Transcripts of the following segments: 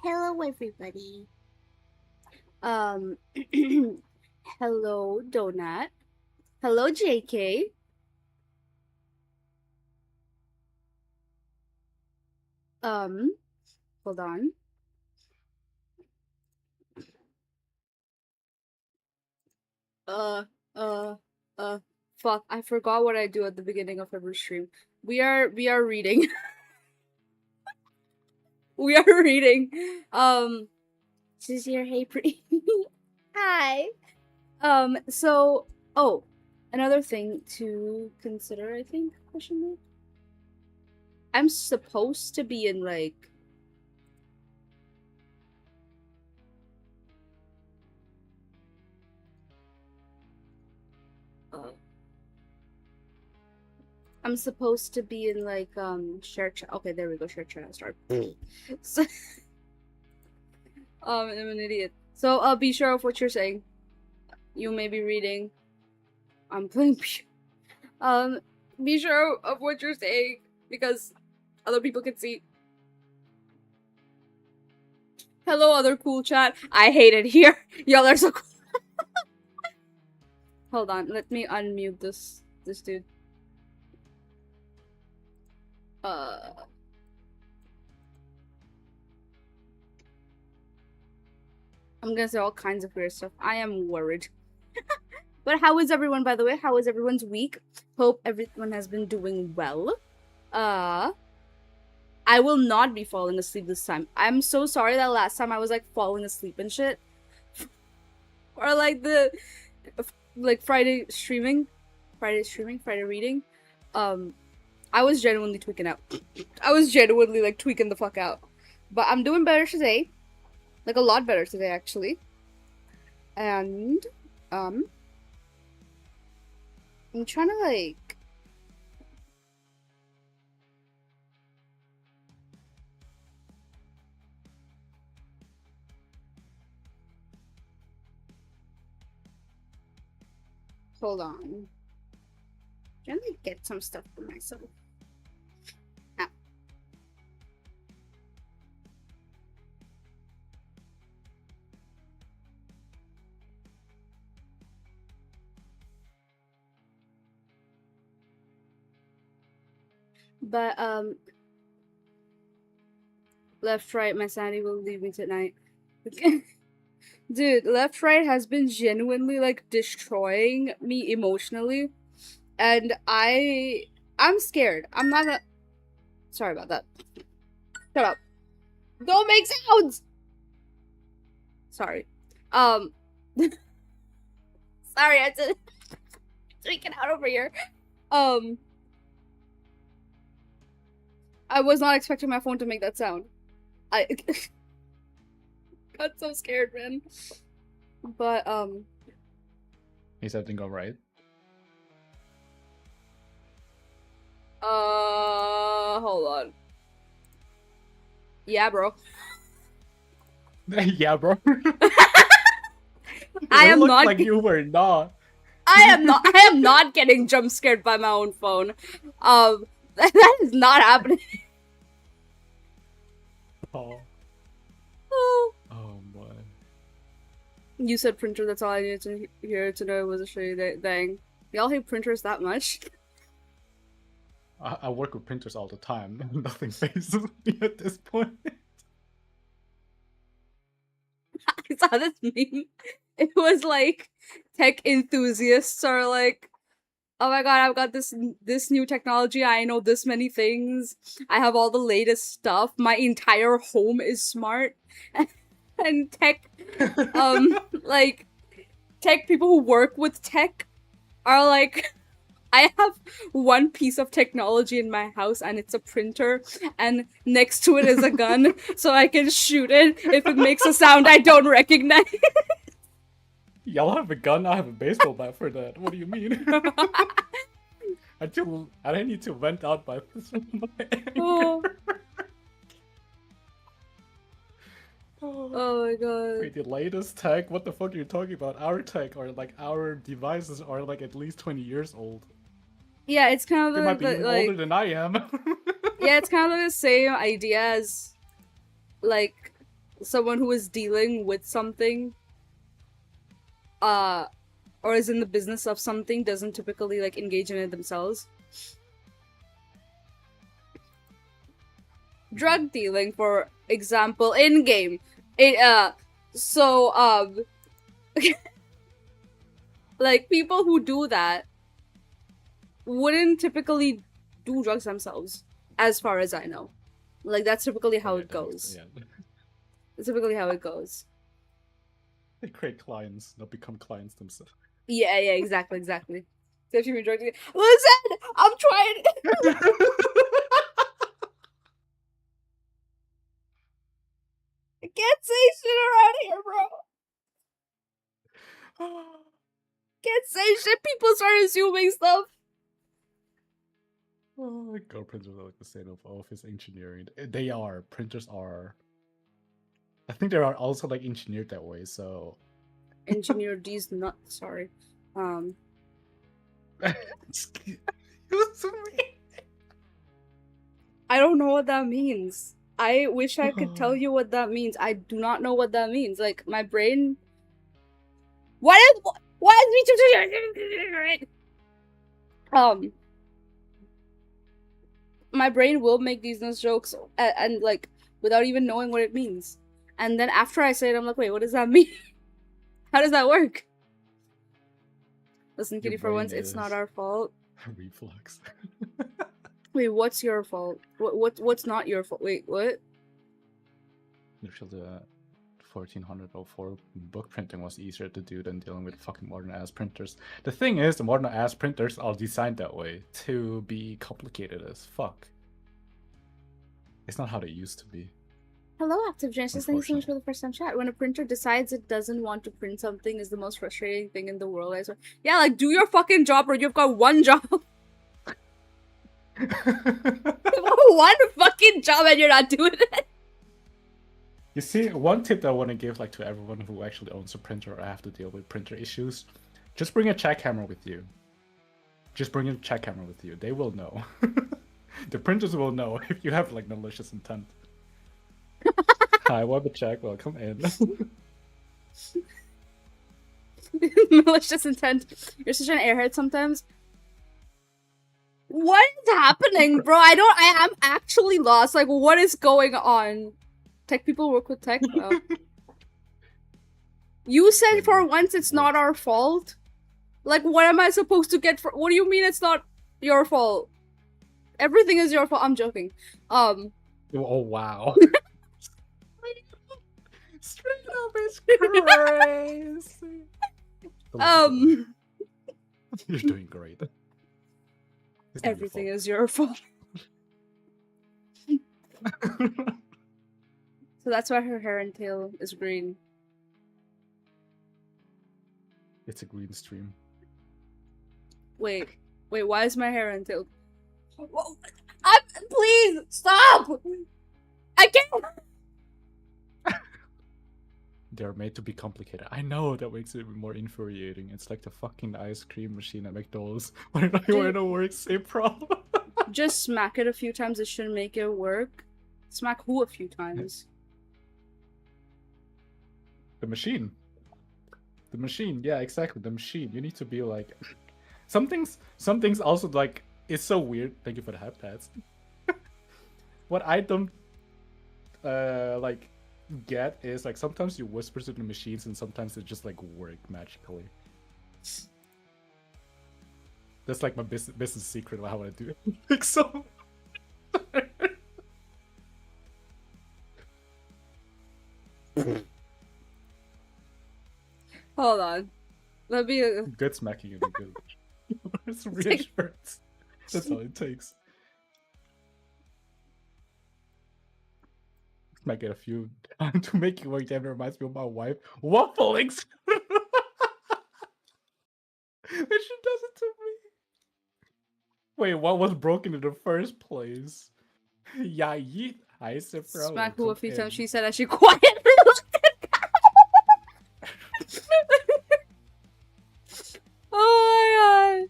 Hello, everybody. Um, hello, Donut. Hello, JK. Um, hold on. Uh, uh, uh, fuck. I forgot what I do at the beginning of every stream. We are reading. We are reading. She's here. Hey, pretty. Hi. So, oh, another thing to consider, I think, question mark. I'm supposed to be in, like, I'm supposed to be in, like, share chat. Okay, there we go, share chat, start. So, I'm an idiot. So, be sure of what you're saying. You may be reading. I'm playing. Be sure of what you're saying, because other people can see. Hello, other cool chat. I hate it here. Y'all are so cool. Hold on, let me unmute this dude. I'm gonna say all kinds of weird stuff. I am worried. But how is everyone, by the way? How is everyone's week? Hope everyone has been doing well. I will not be falling asleep this time. I'm so sorry that last time I was, like, falling asleep and shit. Or, like, Friday reading. I was genuinely tweaking out. I was genuinely, like, tweaking the fuck out. But I'm doing better today. Like, a lot better today, actually. And, I'm trying to, like... Hold on. I'm trying to, like, get some stuff for myself. Ah. But, left, right, my sanity will leave me tonight. Dude, left, right has been genuinely, like, destroying me emotionally. And I'm scared. I'm not gonna... Sorry about that. Shut up. Don't make sounds! Sorry. Sorry, I did freaking out over here. I was not expecting my phone to make that sound. I got so scared, man. But, Is everything alright? Hold on. Yeah, bro. Yeah, bro. I am not like you were not. I am not getting jump scared by my own phone. That is not happening. Oh. Oh boy. You said printer, that's all I needed to hear to know was a shitty dang. Y'all hate printers that much? I work with printers all the time. Nothing phases me at this point. I saw this meme. It was like, tech enthusiasts are like, oh my god, I've got this new technology, I know this many things, I have all the latest stuff, my entire home is smart. And tech, like, tech people who work with tech are like, I have one piece of technology in my house and it's a printer, and next to it is a gun, so I can shoot it if it makes a sound I don't recognize. Y'all have a gun, I have a baseball bat for that. What do you mean? I need to vent out my anger. Oh my god. Wait, the latest tech? What the fuck are you talking about? Our tech, or like our devices are like at least 20 years old. Yeah, it's kind of They might be even like, older than I am. yeah, it's kind of the same idea as, like, someone who is dealing with something, or is in the business of something doesn't typically like engage in it themselves. Drug dealing, for example, in game, so like people who do that wouldn't typically do drugs themselves, as far as I know. Like that's typically how it goes. Yeah. That's typically how it goes. They create clients, not become clients themselves. Yeah, exactly. So if you enjoy it, listen, I'm trying. I can't say shit around here, bro. Can't say shit. People start assuming stuff. God, printers are like the state of office engineering. They are. Printers are. I think they are also like engineered that way. So. Engineer D's not sorry. Excuse me. I don't know what that means. I wish I could tell you what that means. I do not know what that means. Like my brain. Why is me my brain will make these jokes and like without even knowing what it means, and then after I say it, I'm like, wait, what does that mean? How does that work? Listen, Kitty, for once, it's not our fault. Reflux. Wait, what's your fault? What's not your fault? Wait, what? Literally, the 1404 book printing was easier to do than dealing with fucking modern ass printers. The thing is, the modern ass printers are designed that way to be complicated as fuck. It's not how they used to be. Hello, Active Genesis. Thank you so much for the first time chat. When a printer decides it doesn't want to print something is the most frustrating thing in the world, I swear. Yeah, like, do your fucking job, or you've got one job. One fucking job and you're not doing it. You see, one tip that I want to give like to everyone who actually owns a printer or have to deal with printer issues, just bring a check camera with you. Just bring a check camera with you. They will know. The printers will know if you have like malicious intent. Hi, Web Check, welcome in. Malicious intent. You're such an airhead sometimes. What is happening, bro? I am actually lost. Like, what is going on? Tech people work with tech? Oh. You said for once it's not our fault? Like, what am I supposed to get for- What do you mean it's not your fault? Everything is your fault. I'm joking. Oh, wow. Straight up, it's crazy. You're doing great. Everything is your fault. So that's why her hair and tail is green. It's a green stream. Wait, why is my hair and tail? Please stop! I can't. They're made to be complicated. I know, that makes it more infuriating. It's like the fucking ice cream machine at McDonald's. When it works, same problem. Just smack it a few times, it should make it work. Smack who a few times? The machine. The machine, yeah, exactly. The machine. You need to be like... Some things also like... It's so weird. Thank you for the hype pads. What I don't... like... get is like sometimes you whisper to the machines and sometimes it just like work magically. That's like my business secret of how I do it. Like so. Hold on. Let me. Good smacking in the good. It's reassurance. That's all it takes. Might get a few to make you work. Damn, it reminds me of my wife waffling. And she does it to me. Wait, what was broken in the first place? Yeah, yeet. I said, bro. Smack who a few times. She said as she quietly looked at Oh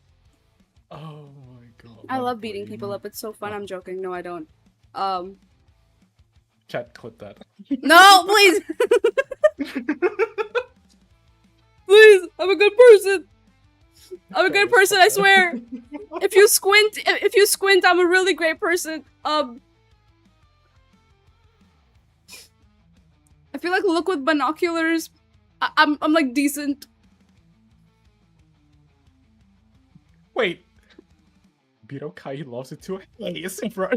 my god. Oh my god. I love beating people up. It's so fun. I'm joking. No, I don't. Chat, clip that. No, please. Please, I'm a good person. I'm a good person, I swear. If you squint, I'm a really great person. I feel like look with binoculars. I'm like decent. Wait. Biro Kai loves it too. Yes, bro.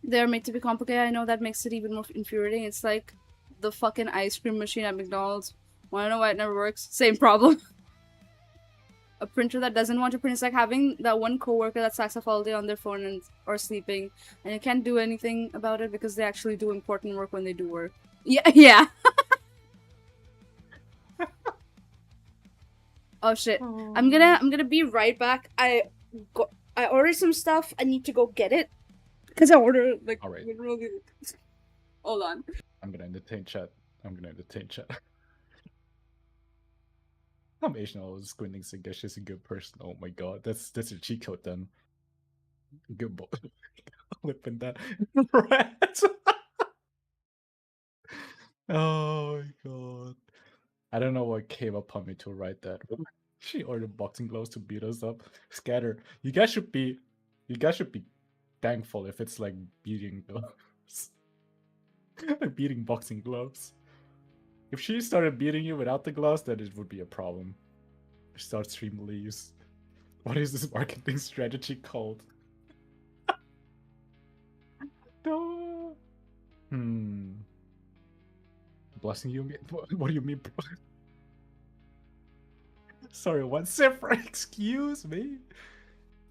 They're made to be complicated. I know that makes it even more infuriating. It's like the fucking ice cream machine at McDonald's. Wanna know why it never works? Same problem. A printer that doesn't want to print is like having that one coworker that stacks up all day on their phone and or sleeping, and you can't do anything about it because they actually do important work when they do work. Yeah, yeah. Oh shit. I'm gonna be right back. I ordered some stuff. I need to go get it. Cause I ordered like Alright. literally. Hold on. I'm gonna entertain chat. I'm Asian. I was squinting saying that she's a good person. Oh my god, that's a cheat code then. Good boy. Flipping that. Rat. Oh my god. I don't know what came upon me to write that. She ordered boxing gloves to beat us up. Scatter. You guys should be thankful if it's like beating gloves. Like beating boxing gloves. If she started beating you without the gloves, then it would be a problem. Start stream leaves. What is this marketing strategy called? No. Blessing you? What do you mean, bro? Sorry, one zipper. Excuse me.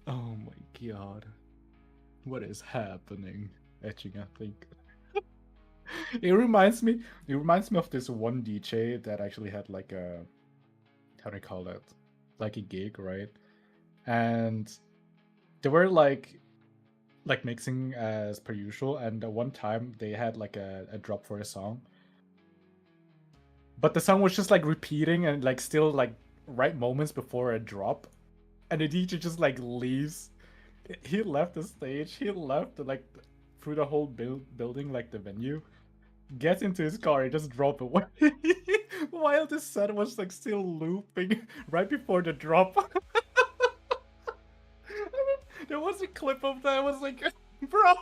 Oh my god. What is happening? Etching, I think. It reminds me of this one DJ that actually had like a, how do I call it? Like a gig, right? And they were like mixing as per usual, and one time they had like a drop for a song. But the song was just like repeating and like still like right moments before a drop. And the DJ just like leaves. He left the stage, he left like through the whole building, like the venue. Gets into his car and just drop away. While the set was like still looping right before the drop. There was a clip of that. I was like, bro.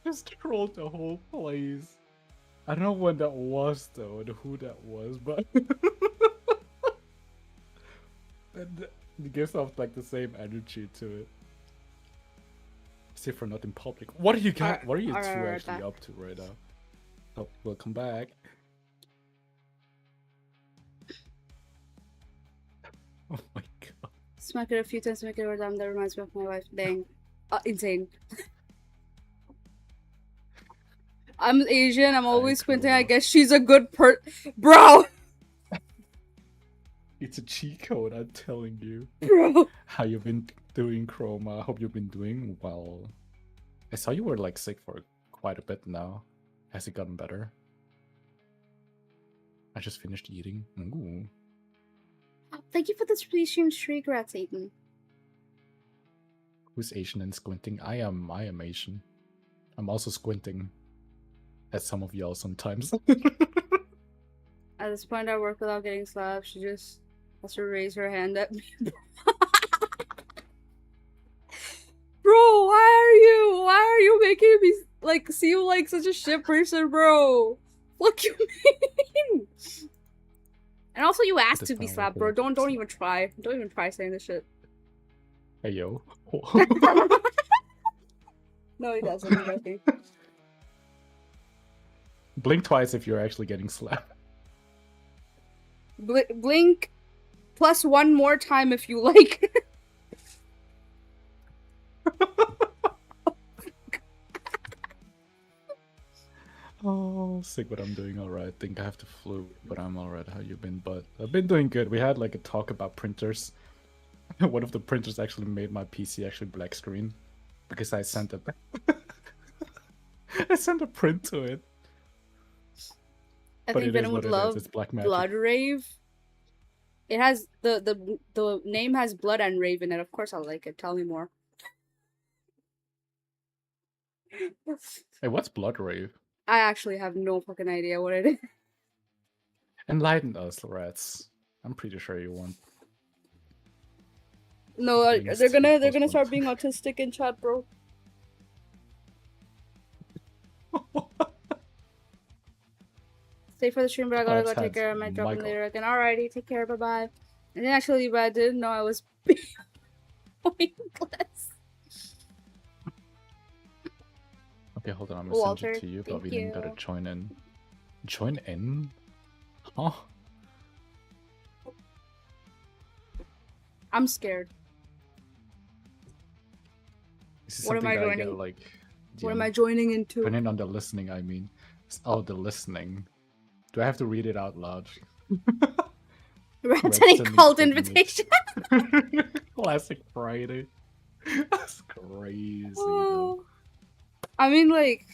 Just trolled the whole place. I don't know when that was though, and who that was, but it gives off like the same energy to it. Except for not in public. What are you guys? What are you two actually up to right now? Oh, welcome back. Oh my god. Smack it a few times, make it over down. That reminds me of my wife. Dang. Insane. I'm Asian, I'm always squinting. I guess she's a good Bro! It's a cheat code, I'm telling you. Bro! How you been doing, Chroma? I hope you've been doing well. I saw you were like sick for quite a bit now. Has it gotten better? I just finished eating. Ooh. Thank you for the stream streak, Rat Satan. Who's Asian and squinting? I am Asian. I'm also squinting. As some of y'all sometimes. At this point, I work without getting slapped. She just has to raise her hand at me. Bro, why are you making me like seem like such a shit person, bro? What you mean? And also, you asked to be slapped, bro. Don't even try. Don't even try saying this shit. Hey yo. No, he doesn't. I'm joking. Blink twice if you're actually getting slapped. Blink plus one more time if you like. Oh, sick, but I'm doing alright. I think I have the flu, but I'm alright. How you been? But I've been doing good. We had like a talk about printers. One of the printers actually made my PC actually black screen because I sent a I sent a print to it. I think Venom would love it's black magic. Blood Rave. It has the name has blood and rave in it. Of course, I'll like it. Tell me more. Hey, what's Blood Rave? I actually have no fucking idea what it is. Enlighten us, rats. I'm pretty sure you won't. No, Links to they're gonna postponed. start being autistic in chat, bro. Stay for the stream, but I gotta go take care of my job later again. Alrighty, take care, bye bye. I didn't actually leave, but I didn't know I was pointless. Okay, hold on. I'm gonna send it to you, but we didn't gotta join in. Join in? Huh? I'm scared. What am I joining? What am I joining into? Join in on the listening, I mean. Oh, the listening. Do I have to read it out loud? Rat sending cult invitation. Classic Friday. That's crazy, though. I mean, like,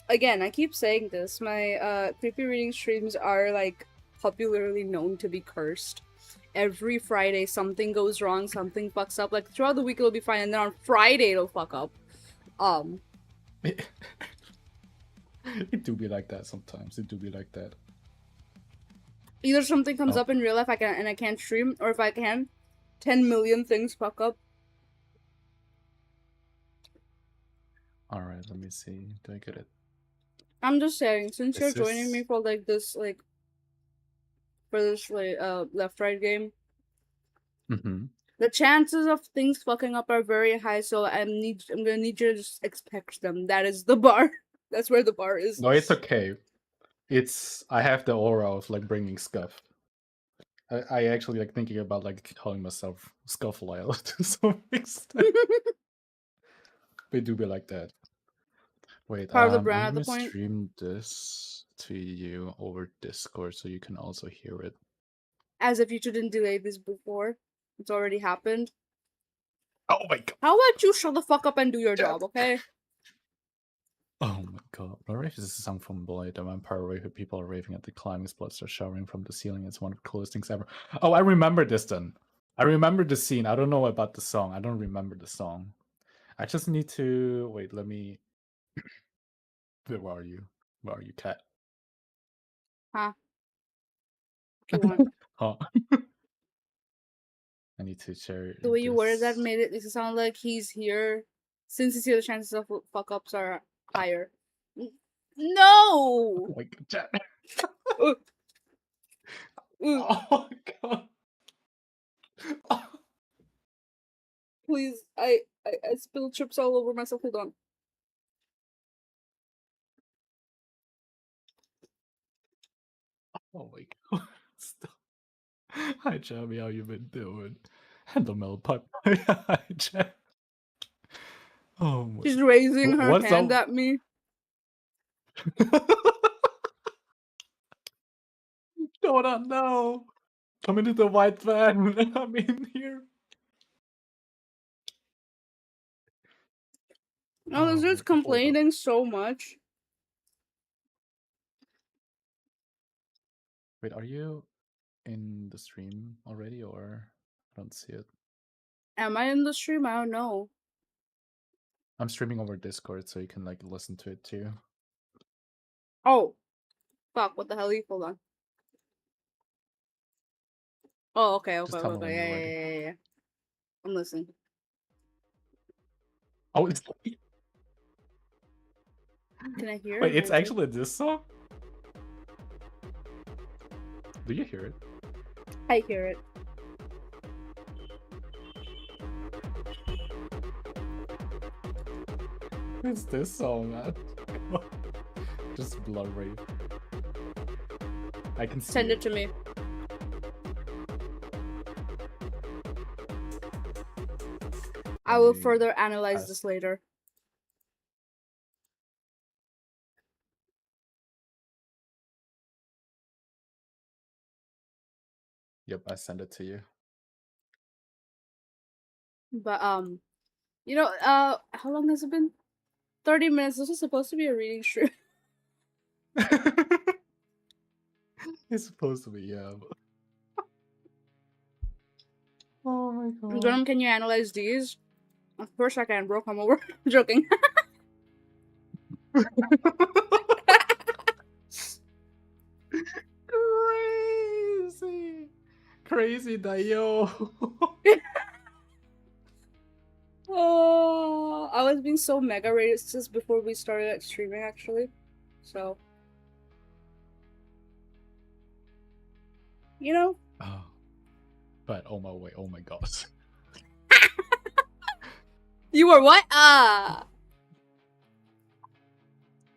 again, I keep saying this. My creepy reading streams are like popularly known to be cursed. Every Friday, something goes wrong, something fucks up. Like throughout the week, it'll be fine, and then on Friday, it'll fuck up. It do be like that sometimes. It do be like that. Either something comes up in real life, I can't stream, or if I can, 10 million things fuck up. All right, let me see. Do I get it? I'm just saying, since you're joining me for like this, like, for this like left-right game, the chances of things fucking up are very high. So I'm gonna need you to just expect them. That is the bar. That's where the bar is. No, it's okay. I have the aura of like bringing scuff. I actually like thinking about like calling myself KaiLyle to some extent. They do be like that. Wait, Part of the brand I'm at the gonna point. stream this to you over Discord so you can also hear it. As if you didn't delay this before. It's already happened. Oh my god. How about you shut the fuck up and do your job, okay? Oh my god. What if this is a song from Blade? The vampire rave where people are raving at the climax, blood are showering from the ceiling. It's one of the coolest things ever. Oh, I remember this then. I remember the scene. I don't know about the song. I don't remember the song. I just need to wait, let me Where are you? Where are you, cat? Huh? What you want? Huh? I need to share The way you worded that this. made it sound like he's here. Since he's here, the chances of fuck ups are higher. No! Oh my god, chat. Oh god. Please, I spilled chips all over myself. Hold on. Oh my god. Stop. Hi, Jamie. How you been doing? And the milk pipe. Hi, Jam. Oh my. She's raising her hand at me. Don't know. Come into the white van. I'm in here. No, this is complaining so much. Wait, are you in the stream already, or I don't see it? Am I in the stream? I don't know. I'm streaming over Discord, so you can like listen to it too. Oh, fuck! What the hell? Hold on. Oh, okay. Yeah. I'm listening. Oh, it's. Can I hear? Wait, it's actually this song? Do you hear it? I hear it. It's this song, man. Just blurry. I can see Send it to me. I will further analyze this later. Yep, I send it to you. But you know, how long has it been? 30 minutes. This is supposed to be a reading stream. It's supposed to be, yeah. Oh my god. Grum, can you analyze these? Of course I can, bro. Come over. Joking. Crazy. Crazy Dio. Oh, I was being so mega racist before we started like, streaming, actually. So, you know. Oh. But oh my god. You were what? Ah.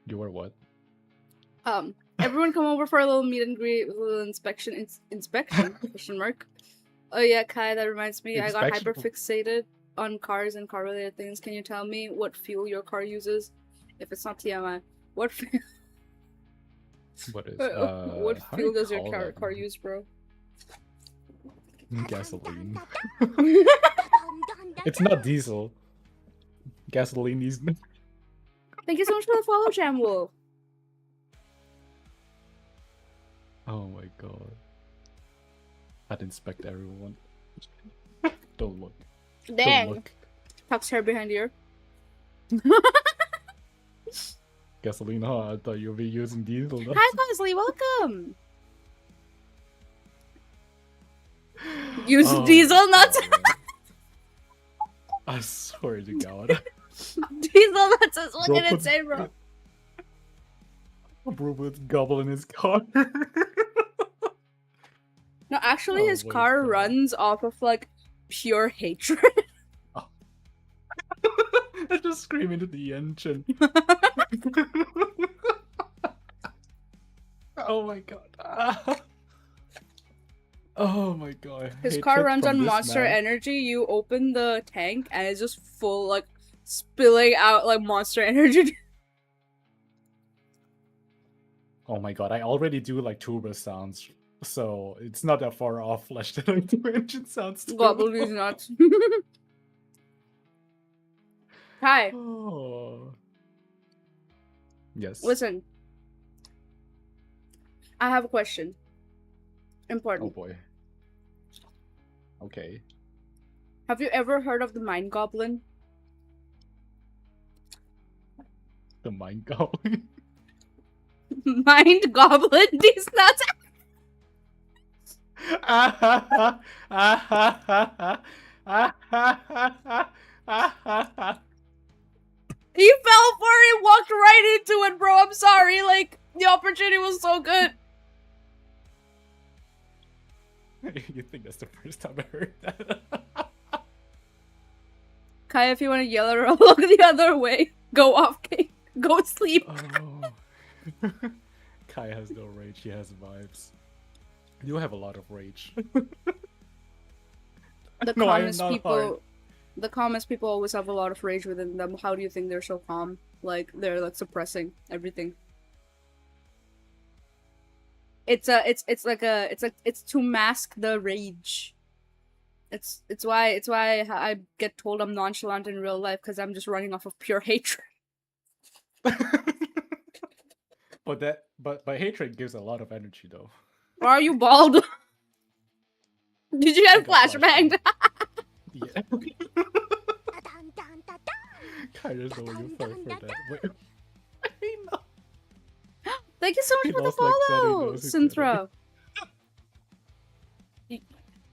You were what? Everyone come over for a little meet and greet, a little inspection. Inspection? Question mark. Oh yeah, Kai, that reminds me. I got Inspection? hyperfixated on cars and car-related things. Can you tell me what fuel your car uses? If it's not TMI, what What is what how do fuel you does your call that? car use, bro? Gasoline. It's not diesel. Gasoline is. Thank you so much for the follow, Jamwolf. Oh my god. I'd inspect everyone. Don't look. Dang. Don't look. Tuck's hair behind here. Gasoline, huh? I thought you'd be using diesel. Hi, Bosley, welcome. Use diesel nuts. I swear to God. Diesel nuts is what Bro, did it say, bro? Bro was gobbling his car. No, actually, Oh his my car God. runs off of like pure hatred. I just scream into the engine. Oh my god. Oh my god. His Hatred car runs from on this Monster man. Energy. You open the tank and it's just full, like, spilling out like Monster Energy. Oh my god, I already do like turbo sounds, so it's not that far off flesh that I do engine sounds too. Gobble these nuts. Hi. Oh. Yes. Listen. I have a question. Oh Important. boy. Okay. Have you ever heard of the Mind Goblin? The mind goblin. Mind Goblin? These nuts. He fell for it, walked right into it, bro. I'm sorry. Like, the opportunity was so good. You think that's the first time I heard that? Kai, if you want to yell at her, look the other way. Go off, Kate. Go sleep. Oh. Kai has no rage, he has vibes. You have a lot of rage. The No, I am calmest not people hard. the calmest people always have a lot of rage within them. How do you think they're so calm? Like, they're like suppressing everything. It's to mask the rage. It's why I get told I'm nonchalant in real life, because I'm just running off of pure hatred. But hatred gives a lot of energy though. Or are you bald? Did you I get got flashbanged? Yeah. Kai doesn't know you fell for that. Wait. I know. Thank you so much He for the lost, like, 30 follow, noses better. Synthra.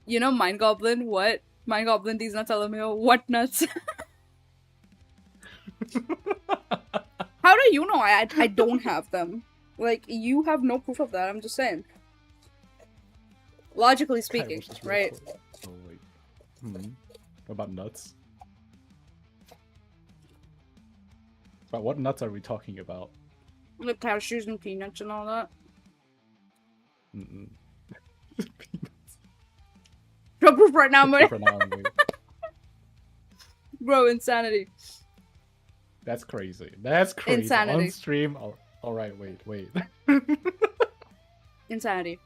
You know Mind Goblin? What? Mind Goblin, these nuts, LMAO. What nuts? How do you know I don't have them? Like, you have no proof of that, I'm just saying. Logically Kai speaking, was just real right? quick. Oh wait. What about nuts? But what nuts are we talking about? Like cashews and peanuts and all that. Mm-mm. No proof right now, man. For now, anyway. Bro, insanity. That's crazy. That's crazy. Insanity. On stream. All right. Wait. Insanity.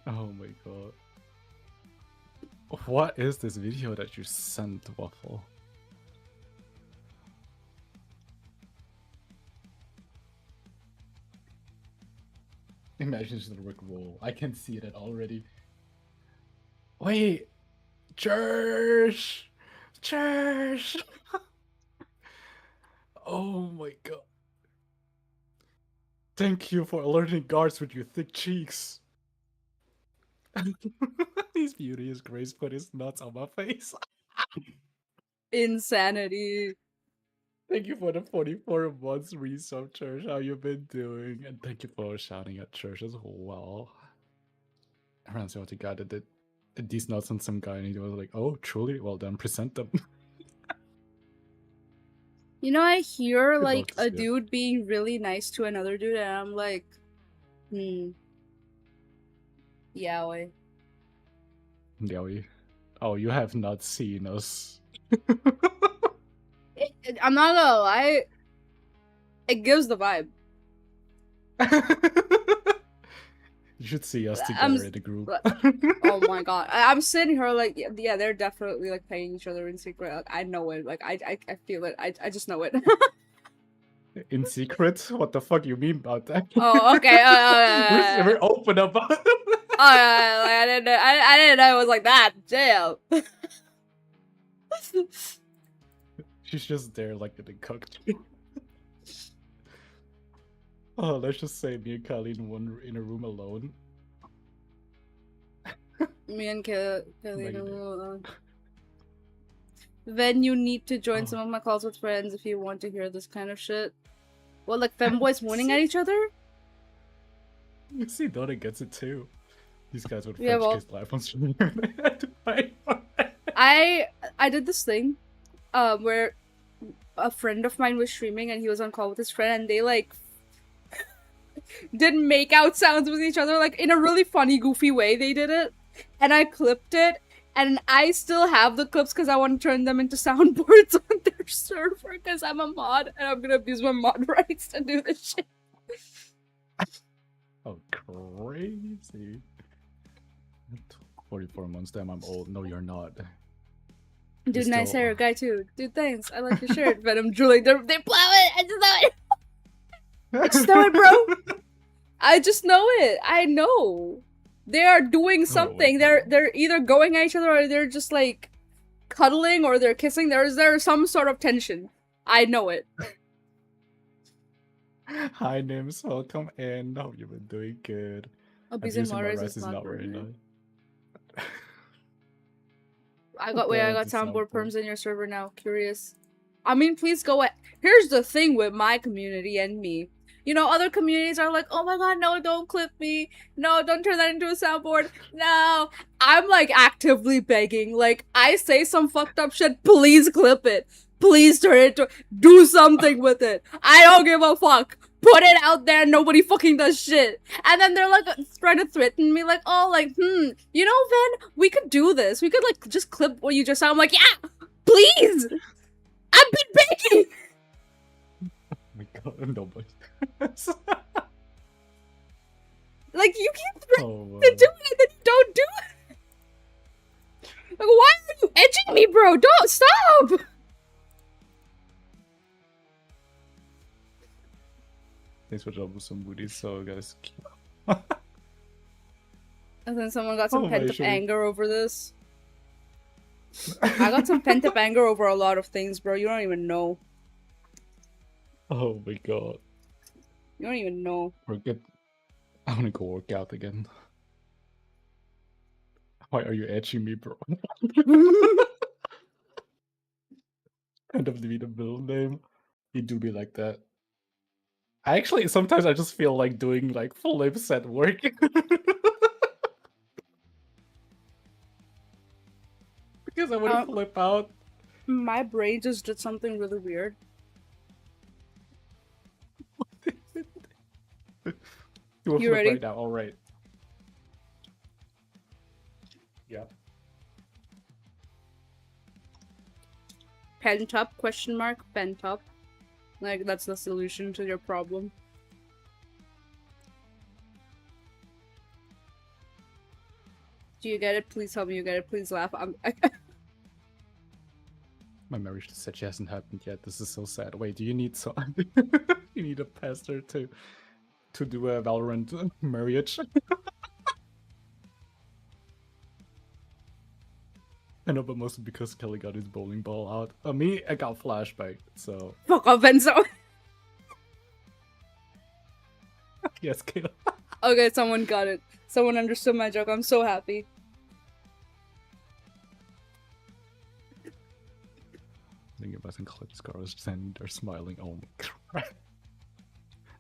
Oh my god. What is this video that you sent, Waffle? Imagine the Rick roll. I can see that already. Wait, church, church. Oh my god! Thank you for alerting guards with your thick cheeks. His beauty is grace, put his nuts on my face. Insanity. Thank you for the 44 months resub, Church. How you been doing? And thank you for shouting at Church as well. Everyone's the other guy that did these nuts on some guy, and he was like, "Oh, truly? Well then, present them." You know, I hear Good like luck, a Skip. dude being really nice to another dude, and I'm like, yaoi. Yowie. Oh, you have not seen us. I'm not gonna lie, it gives the vibe. You should see us I'm together in the group. oh my god, I'm sitting here like, yeah, they're definitely like paying each other in secret. Like, I know it. Like I feel it. I just know it. In secret? What the fuck you mean about that? Oh, okay. We're open about it. Oh, like, I didn't know. I didn't know it was like that. Damn. She's just there like in the cooked. Oh, let's just say me and Kylie in a room alone. Me and Kelly. Then you need to join some of my calls with friends if you want to hear this kind of shit. What, like femboys winning at each other? You see, Donna gets it too. These guys would Yeah, French well, kiss live on stream. I did this thing, where a friend of mine was streaming and he was on call with his friend and they like did make out sounds with each other, like in a really funny, goofy way. They did it, and I clipped it, and I still have the clips because I want to turn them into soundboards on their server because I'm a mod and I'm gonna abuse my mod rights to do this shit. Oh, crazy. 44 months, damn, I'm old. No, you're not. Dude, You're nice still- hair, guy too. Dude, thanks. I like your shirt. Venom drooling. They plow it. I just know it. I just know it, bro. I just know it. I know. They are doing something. They're either going at each other or they're just like cuddling or they're kissing. There's some sort of tension. I know it. Hi, Nims. Welcome in. Hope you've been doing good. Abusing Abusing my moderators rights is is not very good. nice. I got It's a soundboard soundboard. perms in your server now. Curious. I mean, please go at. Here's the thing with my community and me. You know, other communities are like, oh my god, no, don't clip me. No, don't turn that into a soundboard. No. I'm like actively begging. Like, I say some fucked up shit, please clip it. Please turn it to. Do something with it. I don't give a fuck. Put it out there, nobody fucking does shit. And then they're like trying to threaten me, like, oh, like, you know, Ven, we could do this. We could like just clip what you just said. I'm like, yeah, please. I've been begging. Oh my god, nobody. Like, you keep threatening Oh, to do it, and then you don't do it. Like, why are you edging me, bro? Don't stop. Thanks for dropping some booties, so guys. And then someone got some Oh, pent up actually. anger over this. I got some pent up anger over a lot of things, bro. You don't even know. Oh my god. You don't even know. We're good. I wanna go work out again. Why are you edging me, bro? Kind of the middle name. You do be like that. I actually sometimes I just feel like doing like flips at work. Because I want to flip out. My brain just did something really weird. You will You flip ready? right now, alright. Yeah. Pent up, question mark, pent up. Like, that's the solution to your problem. Do you get it? Please tell me you get it. Please laugh. My marriage to Sechi hasn't happened yet. This is so sad. Wait, do you need some? You need a pastor to do a Valorant marriage? I know, but mostly because Kelly got his bowling ball out. Me, I got flashback, so Fuck off, Enzo. yes, Kayla. Okay, someone got it. Someone understood my joke. I'm so happy. Thinking about and Clip Scar was standing there smiling. Oh my god.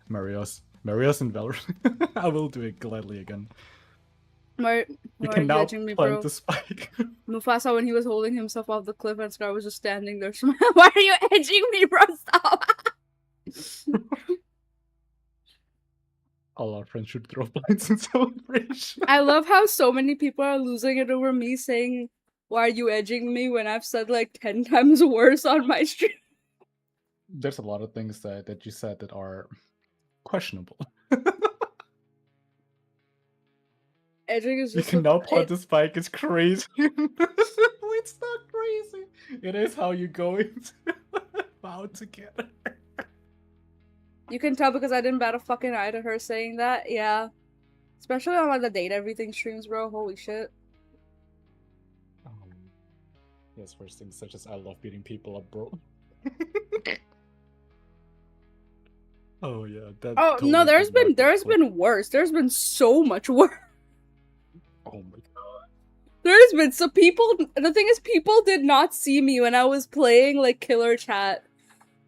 Marios and Valorant. I will do it gladly again. Why You are can you now edging me, plant bro? the spike. Mufasa, when he was holding himself off the cliff and Scar was just standing there. Why are you edging me, bro? Stop! All our friends should throw blinds in celebration. I love how so many people are losing it over me saying, why are you edging me, when I've said like 10 times worse on my stream. There's a lot of things that you said that are questionable. Edging is You just can now plant the spike. It's crazy. It's not crazy. It is how you go into vow together. You can tell because I didn't bat a fucking eye to her saying that. Yeah. Especially on like the Date Everything streams, bro. Holy shit. Yes, first things such as I love beating people up, bro. Oh yeah, that. Oh totally no, there's did not get been worse. There's been so much worse. Oh my god. There's been some people. The thing is, people did not see me when I was playing like Killer Chat,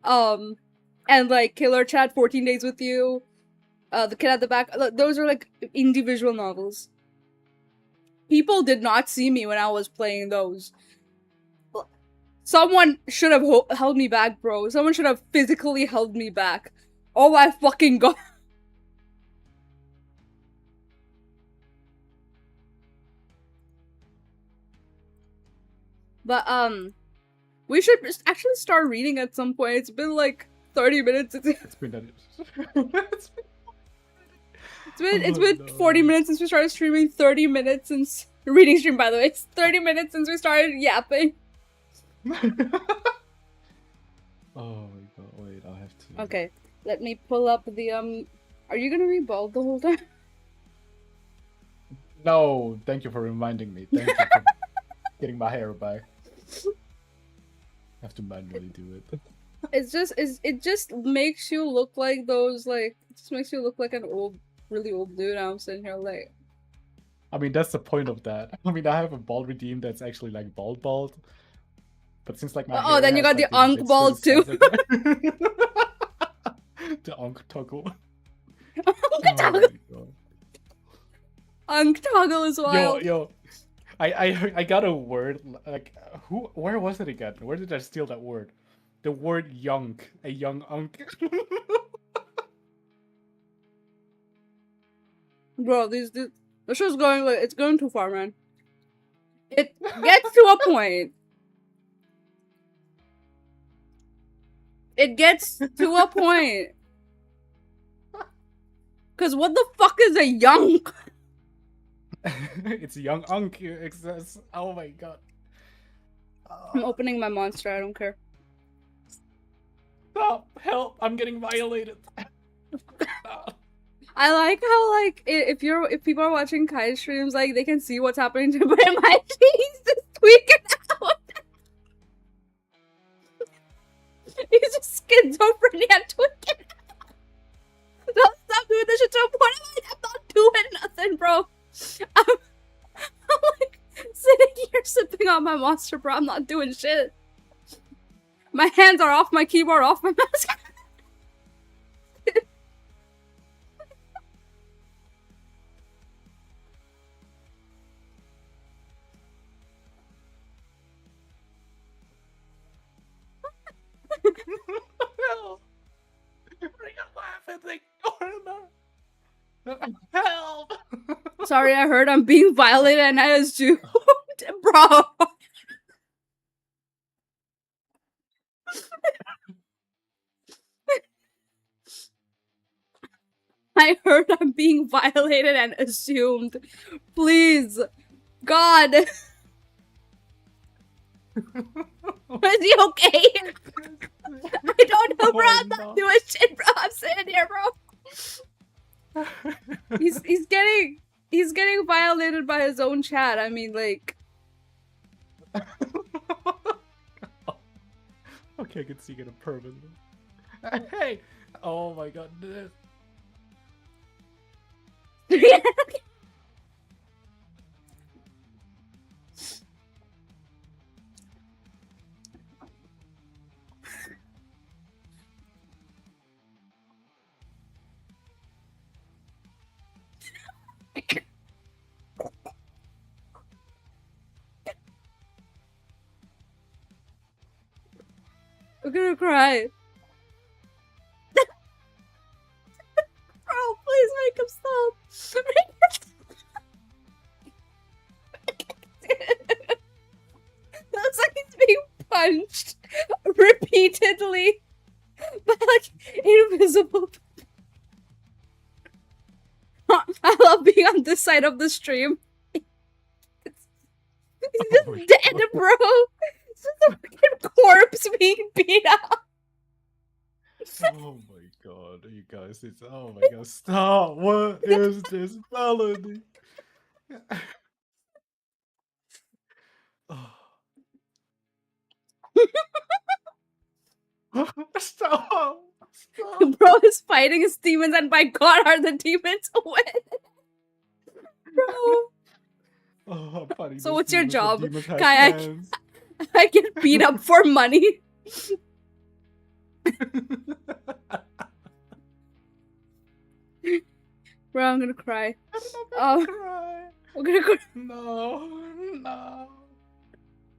and like Killer Chat, 14 Days with You, The Kid at the Back. Those are like indie visual novels. People did not see me when I was playing those. Someone should have held me back, bro. Someone should have physically held me back. Oh my fucking god. But, we should actually start reading at some point. It's been like 30 minutes. It's been It's been 40 minutes since we started streaming, 30 minutes since reading stream, by the way. It's 30 minutes since we started yapping. Oh my god, wait, I'll have to. Okay, let me pull up the, are you gonna be bald the whole time? No, thank you for reminding me. Thank you for getting my hair back. I have to manually do it. It just makes you look like those, like, it just makes you look like an really old dude. I'm sitting here like... I mean, that's the point of that. I mean, I have a bald redeem that's actually like bald. But since like my oh, then you got the Ankh bald too. The Ankh toggle. Ankh toggle is wild. Yo, I got a word like where was it again? Where did I steal that word? The word young, a young Ankh. Bro, the show's going like it's going too far, man. It gets to a point. It gets to a point. Cause what the fuck is a young? It's a young Ankh. It says, oh my god. I'm opening my monster. I don't care. Stop! Help! I'm getting violated. I like how like if people are watching Kai streams, like they can see what's happening to him, but in my he's just tweaking out. He's just schizophrenia tweaking out. Don't stop doing this shit to a point. I'm not doing nothing, bro. I'm like sitting here sipping on my monster, bro. I'm not doing shit. My hands are off my keyboard, off my mouse. Help! Bring a laughing thing. Help! Sorry, I heard I'm being violated and I assumed, bro. I heard I'm being violated and assumed. Please. God. Is he okay? I don't know, bro. I'm not doing shit, bro. I'm sitting here, bro. He's getting violated by his own chat. I mean, like... Okay, I can see it permanently. Hey! Oh my god. I'm gonna cry. Bro, please make him stop. Looks like he's being punched repeatedly by like invisible. I love being on this side of the stream. He's just Oh my dead, God. bro. It's just a fucking corpse being beat up. Oh my god, you guys, it's oh my god, stop! What is this melody? Oh. Stop! Stop! Bro is fighting his demons, and by God, are the demons win? Bro. Oh, I'm fighting So these what's your demons, but job? demons have Kai, hands. I get beat up for money. Bro, I'm gonna cry. I'm gonna cry. I'm gonna cry. No, no,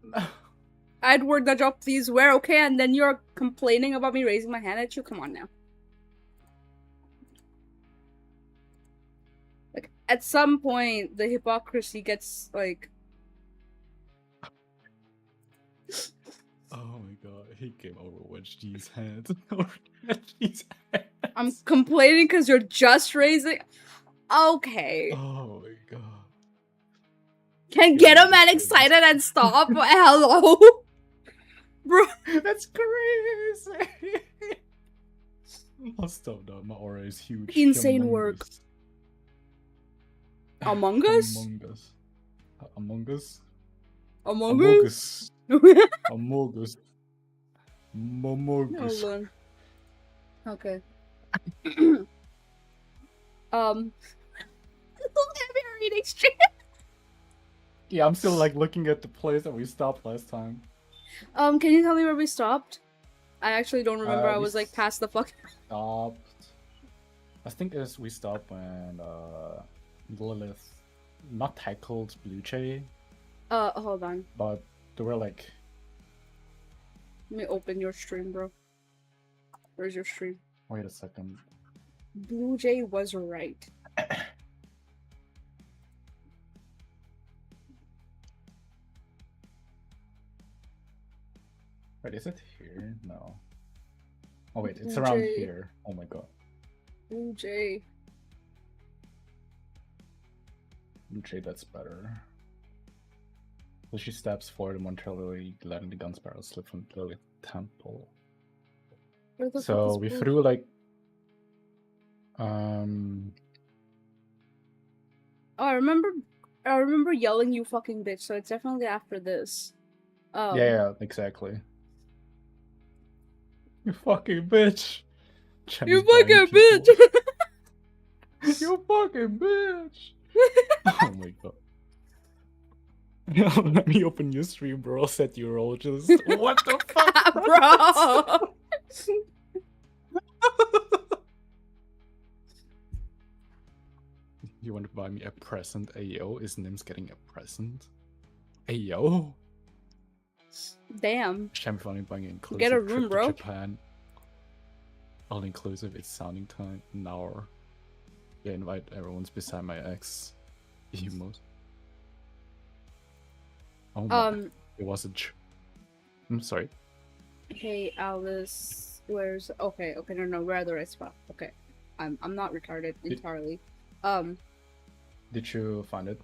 no. Edward, the job, please wear, okay? And then you're complaining about me raising my hand at you? Come on now. Like, at some point, the hypocrisy gets, like... Oh my god, he came over with G's hands. G's hands. I'm complaining because you're just raising... Okay. Oh my god. Can get a man excited and stop? Hello? Bro. That's crazy. I'll stop now. My aura is huge. Insane Humongous. work. Among Us? Among Us. Among Us? Among Among Us? Us. Among Us. Among Us. Hold on. Okay. We are reading stream. Yeah, I'm still like looking at the place that we stopped last time. Can you tell me where we stopped? I actually don't remember. I we was like past the fuck. Stopped. I think we stopped when Lilith not tackled Blue Jay, Hold on. but they were like. Let me open your stream, bro. Where's your stream? Wait a second. Blue Jay was right. Wait, is it here? No. Oh wait, it's Blue around Jay. here. Oh my god. Blue Jay. Blue Jay, that's better. So she steps forward momentarily, letting the gun's barrel slip from Lilith's temple. Where the fuck So is we Blue threw like Oh, I remember yelling you fucking bitch, so it's definitely after this. yeah, exactly. You fucking bitch. You Jenny's buying fucking bitch! people. You fucking bitch. Oh my god. Let me open your stream, bro. I'll set your all just what the fuck, Bro! You want to buy me a present, Ayo? Is Nims getting a present? Ayo? Damn. Shame funny buying an inclusive Get a trip room, to bro. Japan. All inclusive, it's sounding time an hour. Yeah, invite everyone's beside my ex. Emos. Oh my, it was a I'm sorry. Hey Alice, where's okay, no, we're at the right spot. Okay. I'm not retarded entirely. Did you find it?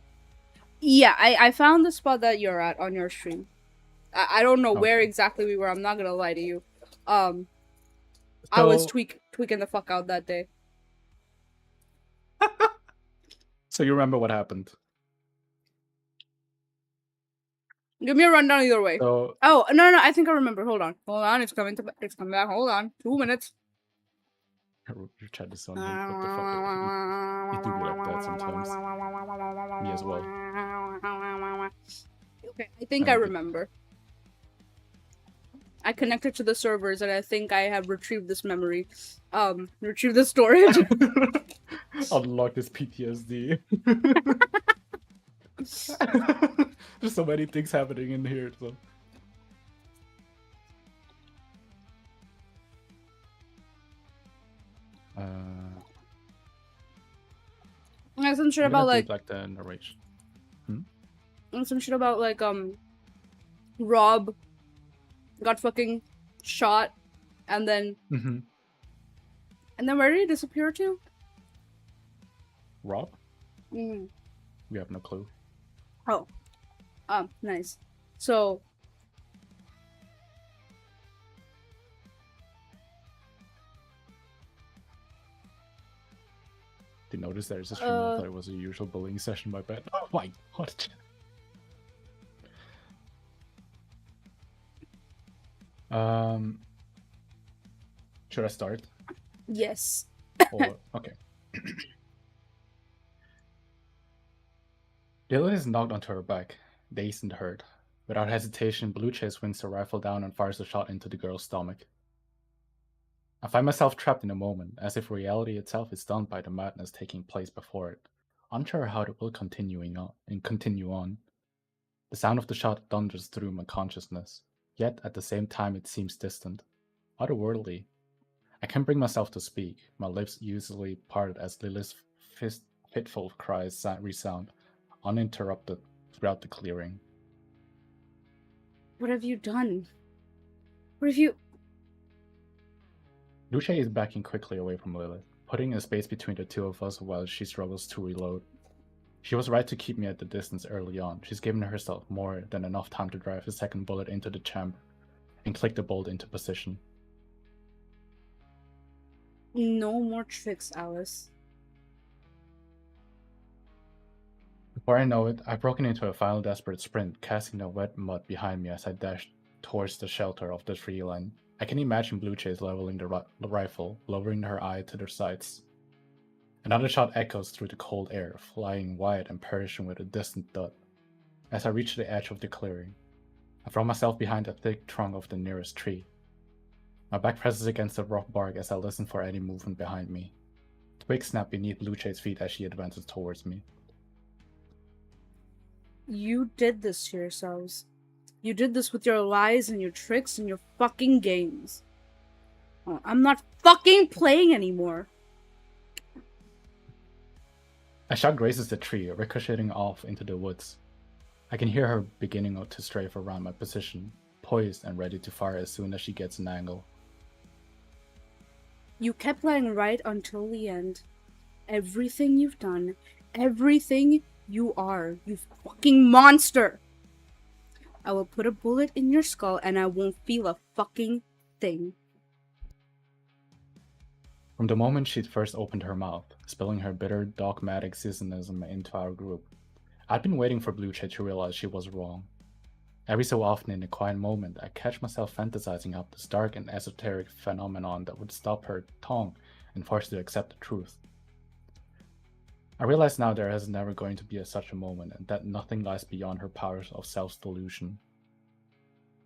Yeah, I found the spot that you're at on your stream. I don't know where Okay. exactly we were, I'm not gonna lie to you. I was tweaking the fuck out that day. So you remember what happened? Give me a rundown either way. So Oh, no, I think I remember. Hold on. It's coming back. Hold on. 2 minutes. your chat is on mute. What the fuck? It do be like that sometimes. Me as well. Okay, I think I remember. I connected to the servers and I think I have retrieved this memory. Retrieved the storage. Unlock this PTSD. There's so many things happening in here. So. And some shit about like the narration. And some shit about like Rob got fucking shot and then and then where did he disappear to? Rob? We have no clue. Oh. Nice. So Did you notice there's a stream of that it was a usual bullying session, my bad. Oh my god. Should I start? Yes. Okay. Lilith knocked onto her back, dazed and hurt. Without hesitation, Blue Jay swings her rifle down and fires a shot into the girl's stomach. I find myself trapped in a moment, as if reality itself is stunned by the madness taking place before it, unsure how it will continue on. The sound of the shot thunders through my consciousness, yet at the same time it seems distant, otherworldly. I can't bring myself to speak, my lips usually parted as Lilith's fitful cries resound, uninterrupted throughout the clearing. What have you done? What have you... Luce is backing quickly away from Lilith, putting a space between the two of us while she struggles to reload. She was right to keep me at the distance early on. She's given herself more than enough time to drive a second bullet into the chamber and click the bolt into position. No more tricks, Alice. Before I know it, I've broken into a final desperate sprint, casting the wet mud behind me as I dashed towards the shelter of the tree line. I can imagine Blue Jays leveling the rifle, lowering her eye to their sights. Another shot echoes through the cold air, flying wide and perishing with a distant thud. As I reach the edge of the clearing, I throw myself behind the thick trunk of the nearest tree. My back presses against the rock bark as I listen for any movement behind me. Twigs snap beneath Blue Jay's feet as she advances towards me. You did this to yourselves. You did this with your lies and your tricks and your fucking games. Oh, I'm not fucking playing anymore. A shot grazes the tree, ricocheting off into the woods. I can hear her beginning to strafe around my position, poised and ready to fire as soon as she gets an angle. You kept lying right until the end. Everything you've done, everything you are, you fucking monster! I will put a bullet in your skull and I won't feel a fucking thing. From the moment she'd first opened her mouth, spilling her bitter, dogmatic cynicism into our group, I'd been waiting for Blue Jay to realize she was wrong. Every so often in a quiet moment, I catch myself fantasizing up this dark and esoteric phenomenon that would stop her tongue and force her to accept the truth. I realize now there is never going to be such a moment, and that nothing lies beyond her powers of self-delusion.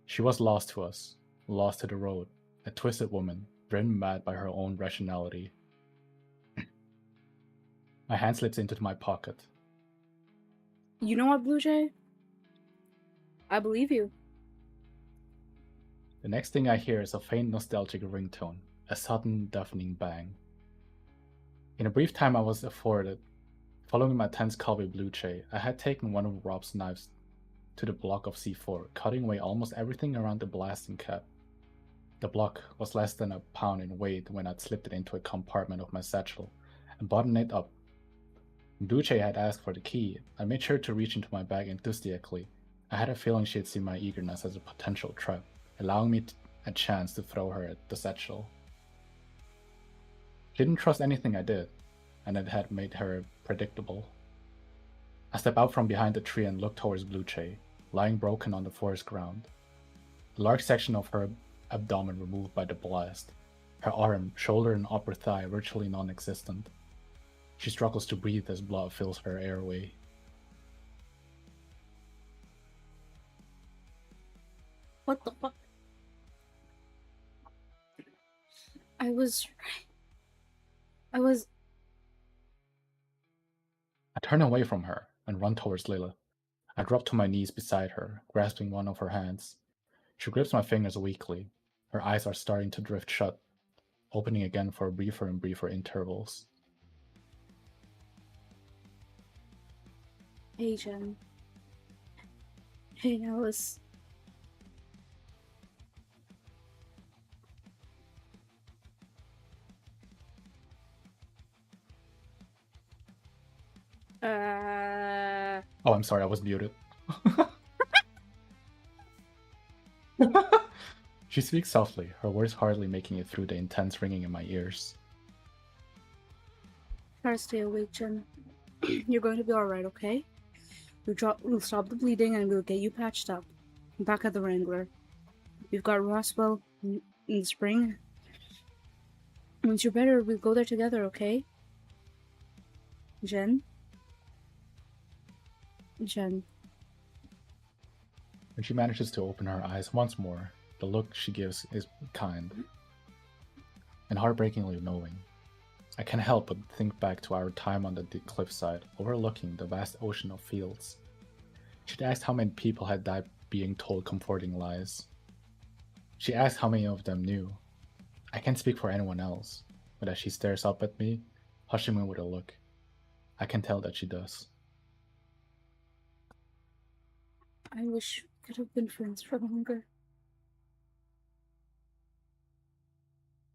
She was lost to us, lost to the road, a twisted woman, driven mad by her own rationality. My hand slips into my pocket. You know what, Blue Jay? I believe you. The next thing I hear is a faint nostalgic ringtone, a sudden deafening bang. In a brief time I was afforded, following my tense call with Blue Jay, I had taken one of Rob's knives to the block of C4, cutting away almost everything around the blasting cap. The block was less than a pound in weight when I'd slipped it into a compartment of my satchel and buttoned it up. When Blue Jay had asked for the key, I made sure to reach into my bag enthusiastically. I had a feeling she had seen my eagerness as a potential trap, allowing me a chance to throw her at the satchel. She didn't trust anything I did, and it had made her predictable. I stepped out from behind the tree and looked towards Blue Jay. lying broken on the forest ground. A large section of her abdomen removed by the blast, her arm, shoulder, and upper thigh virtually non existent. She struggles to breathe as blood fills her airway. What the fuck? I was. I turn away from her and run towards Lilith. I drop to my knees beside her, grasping one of her hands. She grips my fingers weakly. Her eyes are starting to drift shut, opening again for briefer and briefer intervals. Hey, Jen. Hey, Alice. Oh, I'm sorry, I was muted. She speaks softly, her words hardly making it through the intense ringing in my ears. Try to stay awake, Jen. You're going to be alright, okay? We'll stop the bleeding and we'll get you patched up. Back at the Wrangler. We've got Roswell in the spring. Once you're better, we'll go there together, okay? Jen? Jen. When she manages to open her eyes once more, the look she gives is kind and heartbreakingly knowing. I can't help but think back to our time on the cliffside, overlooking the vast ocean of fields. She'd asked how many people had died being told comforting lies. She asked how many of them knew. I can't speak for anyone else, but as she stares up at me, hushing me with a look, I can tell that she does. I wish we could have been friends for longer.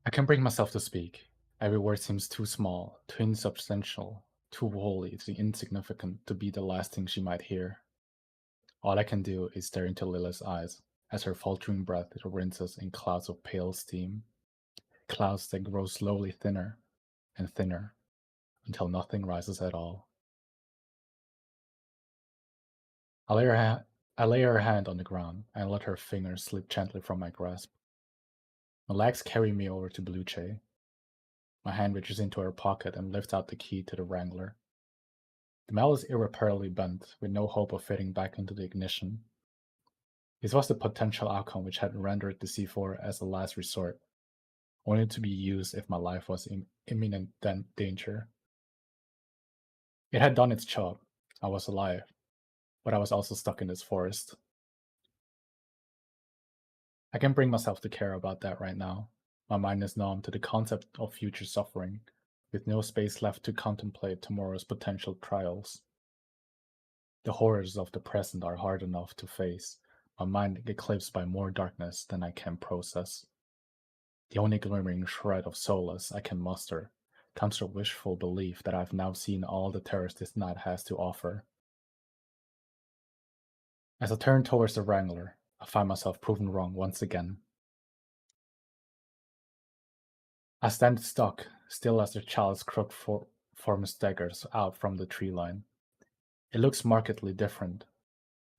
I can bring myself to speak. Every word seems too small, too insubstantial, too wholly insignificant to be the last thing she might hear. All I can do is stare into Lilith's eyes as her faltering breath rinses in clouds of pale steam, clouds that grow slowly thinner and thinner until nothing rises at all. I lay her hand on the ground and let her fingers slip gently from my grasp. My legs carry me over to Blue Jay. My hand reaches into her pocket and lifts out the key to the Wrangler. The metal is irreparably bent, with no hope of fitting back into the ignition. This was the potential outcome which had rendered the C4 as a last resort, only to be used if my life was in imminent danger. It had done its job. I was alive, but I was also stuck in this forest. I can't bring myself to care about that right now. My mind is numb to the concept of future suffering, with no space left to contemplate tomorrow's potential trials. The horrors of the present are hard enough to face, my mind eclipsed by more darkness than I can process. The only glimmering shred of solace I can muster comes from wishful belief that I've now seen all the terrors this night has to offer. As I turn towards the Wrangler, I find myself proven wrong once again. I stand stuck, still as the child's crooked form staggers out from the tree line. It looks markedly different,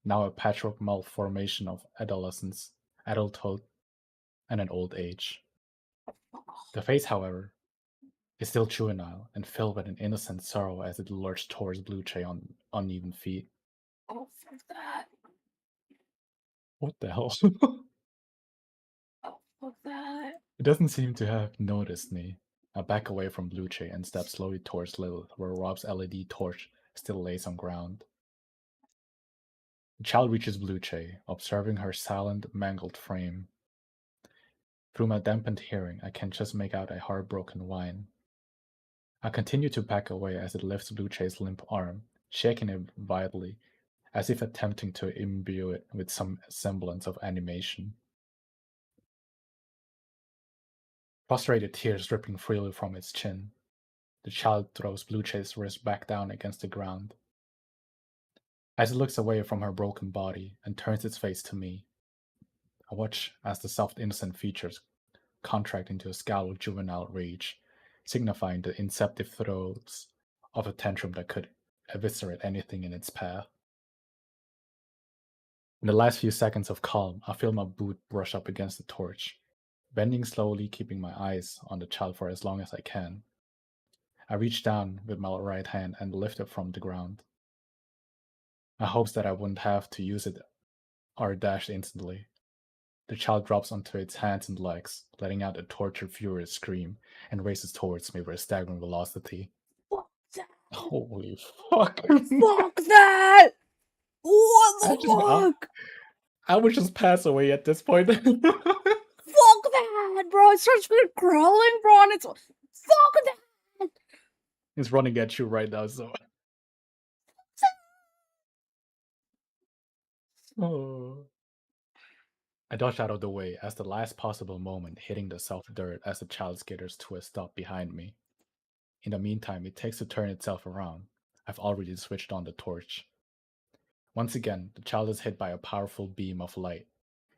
now a patchwork malformation of adolescence, adulthood, and an old age. The face, however, is still juvenile and filled with an innocent sorrow as it lurched towards Blue Jay on uneven feet. Oh, fuck that. What the hell? Oh, fuck that. It doesn't seem to have noticed me. I back away from Blue Jay and step slowly towards Lilith, where Rob's LED torch still lays on ground. The child reaches Blue Jay, observing her silent, mangled frame. Through my dampened hearing, I can just make out a heartbroken whine. I continue to back away as it lifts Blue Jay's limp arm, shaking it violently, as if attempting to imbue it with some semblance of animation. Frustrated tears dripping freely from its chin, the child throws Blue Jay's wrist back down against the ground. As it looks away from her broken body and turns its face to me, I watch as the soft, innocent features contract into a scowl of juvenile rage, signifying the inceptive throes of a tantrum that could eviscerate anything in its path. In the last few seconds of calm, I feel my boot brush up against the torch, bending slowly, keeping my eyes on the child for as long as I can. I reach down with my right hand and lift it from the ground. My hopes that I wouldn't have to use it are dashed instantly. The child drops onto its hands and legs, letting out a tortured, furious scream, and races towards me with a staggering velocity. Fuck that. Holy fuck. Fuck that! What I the just, I, fuck? I would just pass away at this point. Fuck that, bro! It starts crawling, bro, and it's fuck that. It's running at you right now, so. Oh. I dodge out of the way as the last possible moment, hitting the soft dirt as the child skitters to a stop behind me. In the meantime, it takes to turn itself around. I've already switched on the torch. Once again, the child is hit by a powerful beam of light.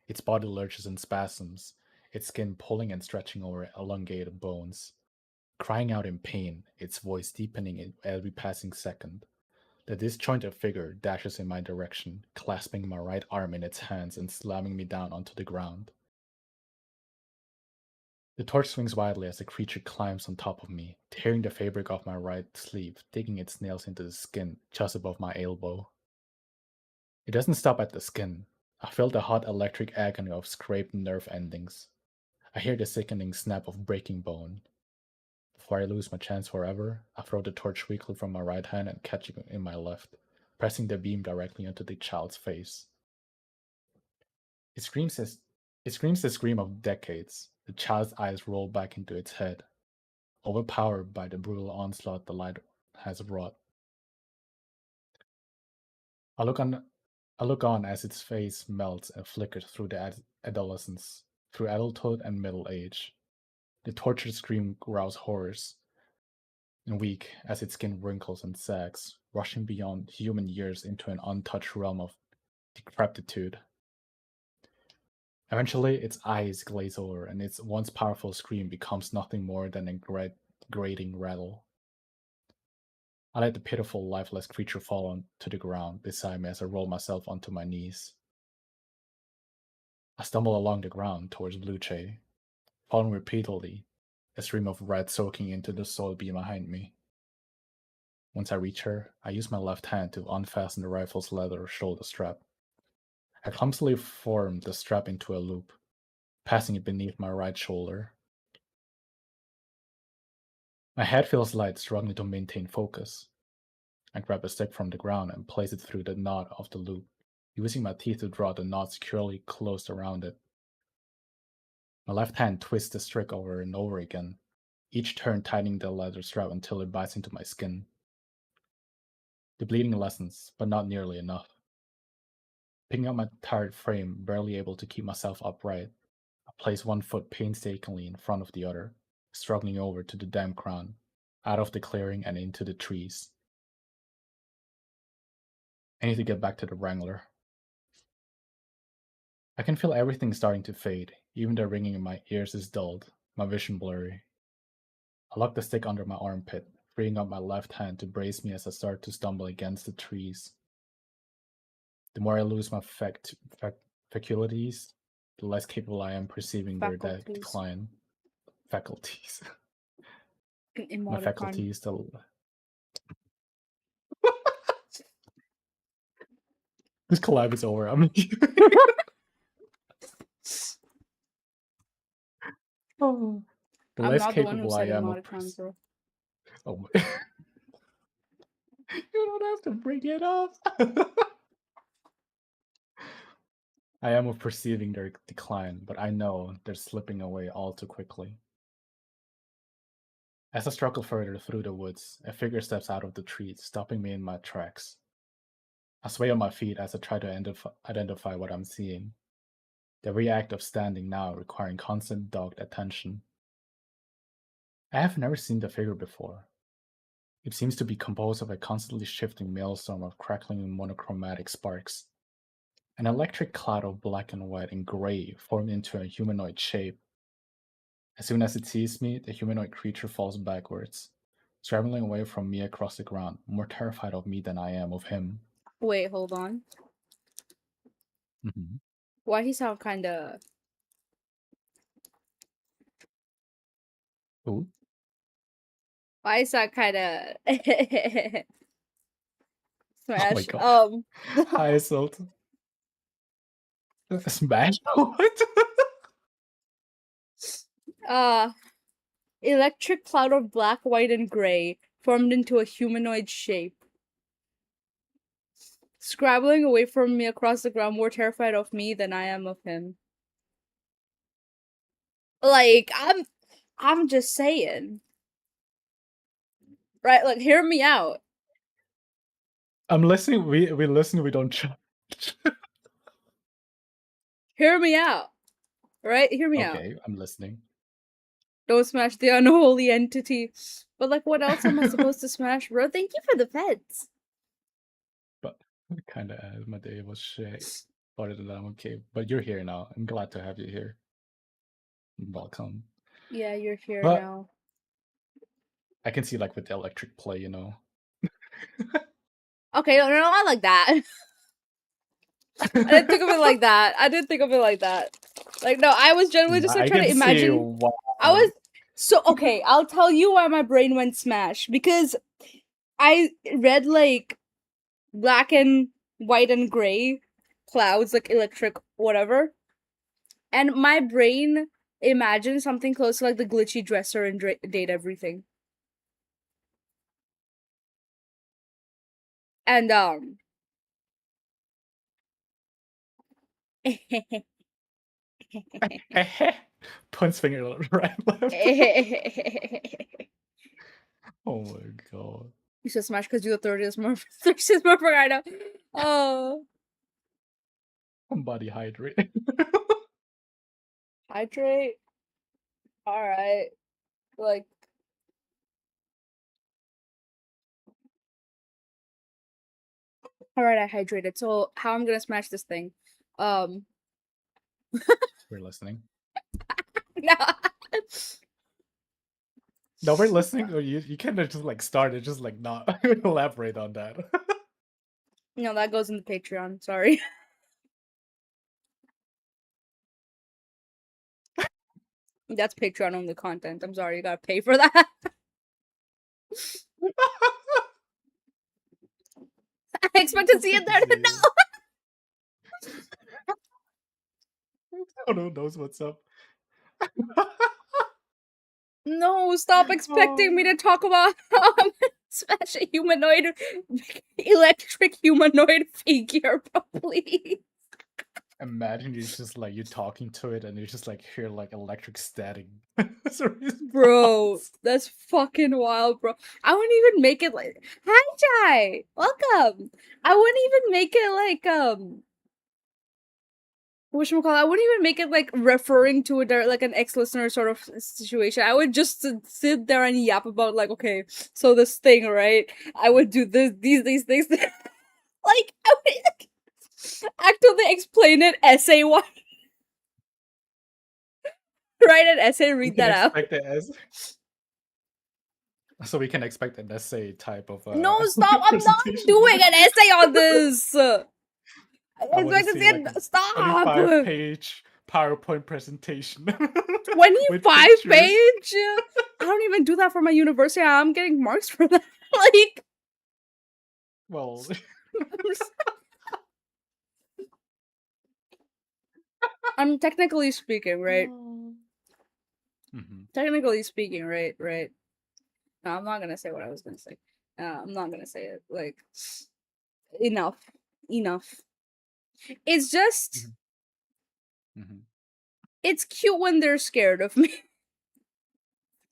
Its body lurches in spasms, its skin pulling and stretching over elongated bones. Crying out in pain, its voice deepening in every passing second. The disjointed figure dashes in my direction, clasping my right arm in its hands and slamming me down onto the ground. The torch swings wildly as the creature climbs on top of me, tearing the fabric off my right sleeve, digging its nails into the skin just above my elbow. It doesn't stop at the skin. I feel the hot electric agony of scraped nerve endings. I hear the sickening snap of breaking bone. Before I lose my chance forever, I throw the torch weakly from my right hand and catch it in my left, pressing the beam directly into the child's face. It screams as it screams the scream of decades. The child's eyes roll back into its head, overpowered by the brutal onslaught the light has wrought. I look on I look on as its face melts and flickers through the adolescence, through adulthood and middle age. The tortured scream rouse horrors, and weak as its skin wrinkles and sags, rushing beyond human years into an untouched realm of decrepitude. Eventually, its eyes glaze over, and its once powerful scream becomes nothing more than a grating rattle. I let the pitiful, lifeless creature fall to the ground beside me as I roll myself onto my knees. I stumble along the ground towards Blue Jay, falling repeatedly, a stream of red soaking into the soil behind me. Once I reach her, I use my left hand to unfasten the rifle's leather shoulder strap. I clumsily form the strap into a loop, passing it beneath my right shoulder. My head feels light, struggling to maintain focus. I grab a stick from the ground and place it through the knot of the loop, using my teeth to draw the knot securely closed around it. My left hand twists the stick over and over again, each turn tightening the leather strap until it bites into my skin. The bleeding lessens, but not nearly enough. Picking up my tired frame, barely able to keep myself upright, I place one foot painstakingly in front of the other, struggling over to the damp ground, out of the clearing and into the trees. I need to get back to the Wrangler. I can feel everything starting to fade, even the ringing in my ears is dulled, my vision blurry. I lock the stick under my armpit, freeing up my left hand to brace me as I start to stumble against the trees. The more I lose my faculties, the less capable I am perceiving their Faculties. decline. Faculties. My Emoticon. faculties, this collab is over. I'm oh. The I'm less not the one who capable I said am of emoticons, bro. oh my. You don't have to bring it up. I am of perceiving their decline, but I know they're slipping away all too quickly. As I struggle further through the woods, a figure steps out of the trees, stopping me in my tracks. I sway on my feet as I try to identify what I'm seeing. The very act of standing now requiring constant dogged attention. I have never seen the figure before. It seems to be composed of a constantly shifting maelstrom of crackling and monochromatic sparks. An electric cloud of black and white and gray formed into a humanoid shape. As soon as it sees me, the humanoid creature falls backwards, scrambling away from me across the ground, more terrified of me than I am of him. Wait, hold on. Mhm. Why he sound kinda Ooh. why he sound kinda Oh my smash. god. Hi, Sultan. Smash? What? uh electric cloud of black, white, and gray formed into a humanoid shape. Scrabbling away from me across the ground, more terrified of me than I am of him. Like, I'm just saying. Right, like hear me out. I'm listening. We listen. We don't judge. Hear me out. Right? Hear me out. Okay, I'm listening. Don't smash the unholy entity. But like what else am I supposed to smash, bro? Thank you for the pets. But kind of as my day was shit. Started that I'm okay. But you're here now. I'm glad to have you here. Welcome. Yeah, you're here But now. I can see like with the electric play, you know. Okay, no, I like that. I didn't think of it like that. I didn't think of it like that. Like, no, I was generally just like I trying to can see imagine. why. I was so okay. I'll tell you why my brain went smash because I read like black and white and gray clouds, like electric whatever, and my brain imagined something close to like the glitchy dresser and Date Everything, and Points finger right left. Oh my god. you should smash because you're the thirstiest motherfucker I know. Oh, Body hydrate. hydrate. All right, like all right, I hydrated. So how I'm gonna smash this thing? Um, We're listening. no, No, we're listening. Or you kind of just like start it, just like not elaborate on that. no, that goes in the Patreon. Sorry, that's Patreon only content. I'm sorry, you gotta pay for that. I expect to see it there. Zero. Oh no, knows what's up. No, stop expecting me Oh. to talk about how I'm gonna smash a humanoid, electric humanoid figure, bro, please. Imagine you're just like you're talking to it and you just like hear like electric static as a Bro, response. that's fucking wild, bro. I wouldn't even make it like, hi, Jai, welcome. I wouldn't even make it like, whatchamacallit, I wouldn't even make it like referring to it like an ex-listener sort of situation. I would just sit there and yap about like, okay, so this thing, right? I would do these things. Like, I would actively explain it essay wise. Write an essay, We read can that out. expect it as so we can expect an essay type of No, stop! I'm not presentation. doing an essay on this. I I want to expect to see see like a it. Stop. 25-page PowerPoint presentation with 25 pictures. page. I don't even do that for my university. I'm getting marks for that. Like, Well, I'm technically speaking, right? mhm. Technically speaking, right? Right. No, I'm not gonna say what I was gonna say. I'm not gonna say it. Like, enough. Enough. It's just, Mhm. Mhm. it's cute when they're scared of me.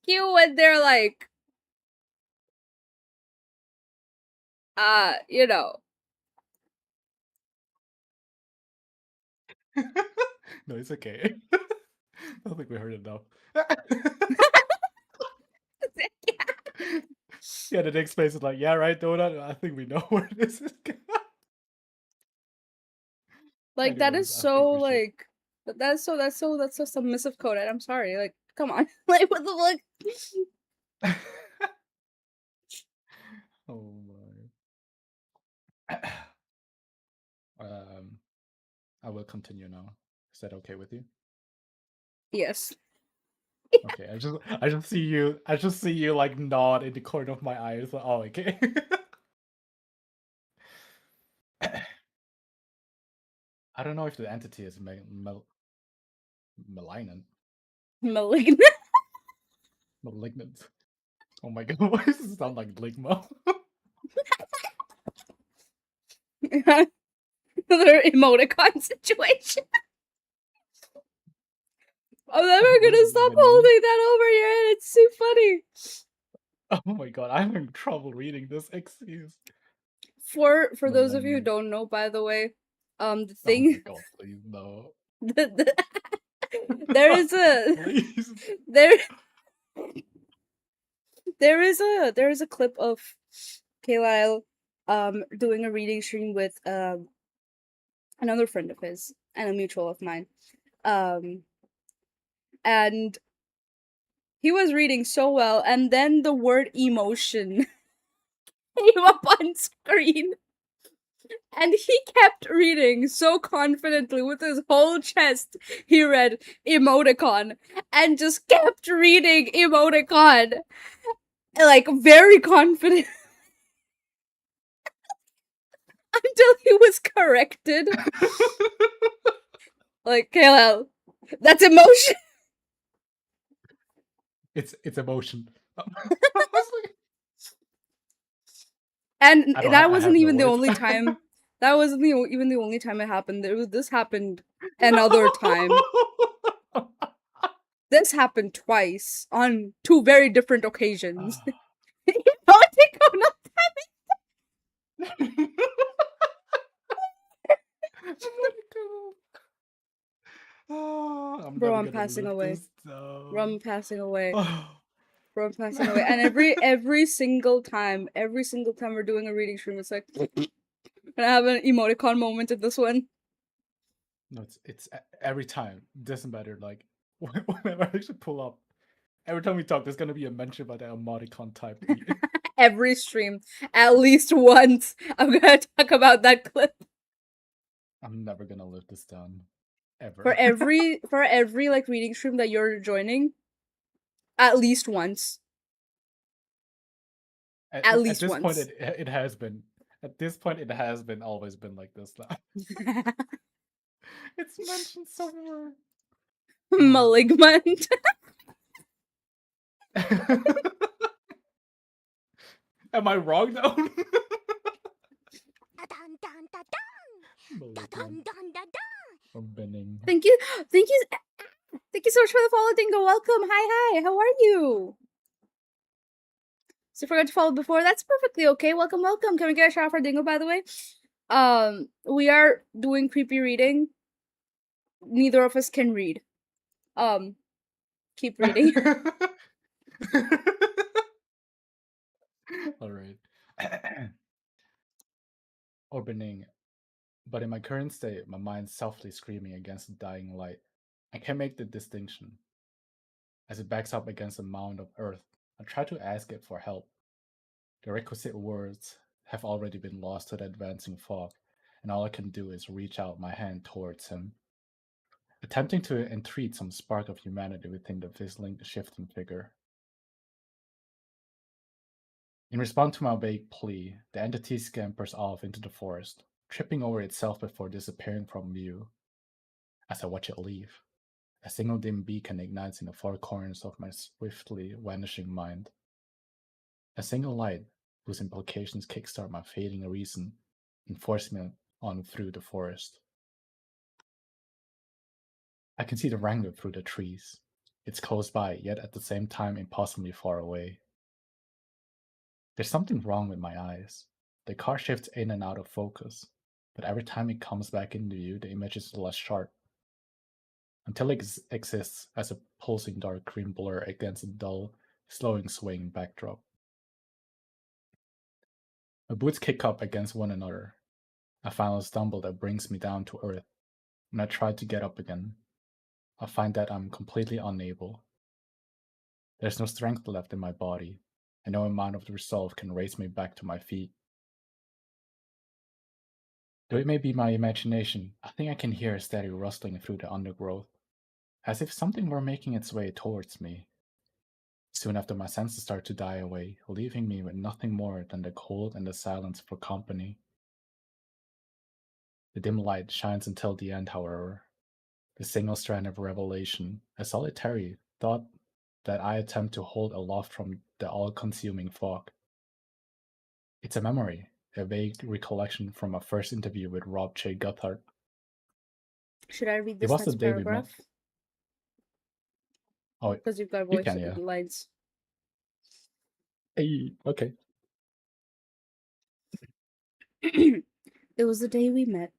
Cute when they're like, you know. No, it's okay. I don't think we heard enough. Yeah, the next place is like, yeah, right, Donut. I think we know where this is going. Like that is Anyways, I think so we should. like that's so submissive coded. I'm sorry. Like, come on. Like what the Oh my. um, I will continue now. Is that okay with you? Yes. Okay, I just see you like nod in the corner of my eyes. Oh, okay. I don't know if the entity is malignant. Malignant. Malignant. Oh my god, why does it sound like Ligma? Another emoticon situation. I'm never What gonna is stop winning? holding that over your head. It's too funny. Oh my god, I'm having trouble reading this. Excuse. For those of you who Malignant. don't know, by the way, the Oh my thing god, please no. there is a Please. there there is a clip of KaiLyle doing a reading stream with another friend of his and a mutual of mine. And he was reading so well, and then the word emotion came up on screen. And he kept reading so confidently with his whole chest. He read emoticon and just kept reading emoticon. Like, very confident until he was corrected. Like, KLL, that's emotion. It's emotion. And that I wasn't have no even the words. only time. That wasn't even the only time it happened. This happened another time. This happened twice on two very different occasions. Emoticon. Oh, I'm Bro, never I'm gonna passing live away. this Bro, down. I'm passing away. Oh. Bro, I'm passing away. And every single time we're doing a reading stream, it's like, gonna have an emoticon moment at this one. No, it's every time. Doesn't matter. Like whenever I actually pull up, every time we talk, there's gonna be a mention about the emoticon type. Every stream, at least once, I'm gonna talk about that clip. I'm never gonna live this down, For ever. every like reading stream that you're joining, at least once. At At least this point, once. it has been. At this point, it has been always been like this now. It's mentioned somewhere. Oh Malignant. god. Am I wrong though? Malignant or Benning. Thank you, thank you, thank you so much for the follow, Dingo. Welcome. Hi, how are you? So forgot to follow before. That's perfectly okay. Welcome, welcome. Can we get a shout out for Dingo, by the way? We are doing creepy reading. Neither of us can read. Keep reading. All right. Opening. But in my current state, my mind's softly screaming against the dying light. I can't make the distinction. As it backs up against a mound of earth, I try to ask it for help. The requisite words have already been lost to the advancing fog, and all I can do is reach out my hand towards him, attempting to entreat some spark of humanity within the fizzling, shifting figure. In response to my vague plea, the entity scampers off into the forest, tripping over itself before disappearing from view. As I watch it leave, a single dim beacon ignites in the far corners of my swiftly vanishing mind. A single light whose implications kickstart my fading reason and force me on through the forest. I can see the wrangler through the trees. It's close by, yet at the same time impossibly far away. There's something wrong with my eyes. The car shifts in and out of focus, but every time it comes back into view, the image is less sharp, until it exists as a pulsing dark green blur against a dull, slowing swaying backdrop. My boots kick up against one another, a final stumble that brings me down to earth. When I try to get up again, I find that I'm completely unable. There's no strength left in my body, and no amount of resolve can raise me back to my feet. Though it may be my imagination, I think I can hear a steady rustling through the undergrowth, as if something were making its way towards me. Soon after, my senses start to die away, leaving me with nothing more than the cold and the silence for company. The dim light shines until the end, however. The single strand of revelation, a solitary thought that I attempt to hold aloft from the all consuming fog. It's a memory, a vague recollection from my first interview with Rob J. Guthart. Should I read It this was the next day we met. paragraph? Oh, Because you've got you voice can, yeah. lines. Hey, okay. It was the day we met.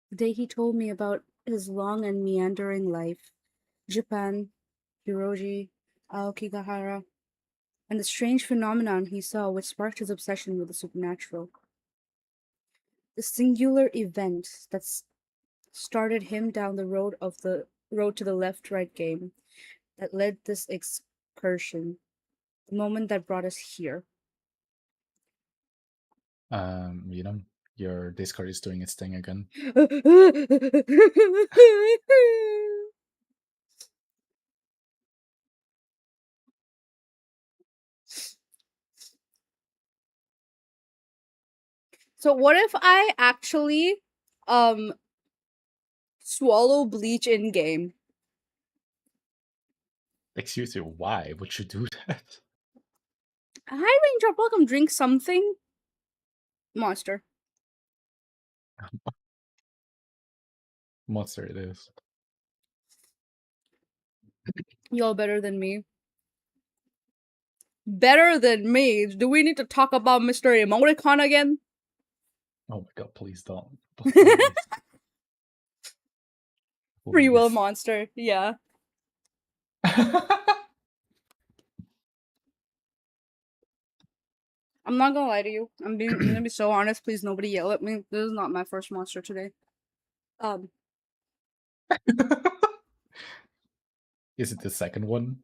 The day he told me about his long and meandering life, Japan, Hiroji, Aokigahara, and the strange phenomenon he saw which sparked his obsession with the supernatural. The singular event that started him down the road to the left-right game that led this excursion, the moment that brought us here. You know, your Discord is doing its thing again. So what if I actually swallow bleach in game? Excuse you, why would you do that? Hi Ranger, welcome. Drink something. Monster. Monster it is. Y'all better than me. Better than me. Do we need to talk about Mr. Emoticon again? Oh my god, please don't. Please. Free will Please. monster. Yeah. I'm not gonna lie to you. I'm gonna be so honest. Please, nobody yell at me. This is not my first monster today. Is it the second one?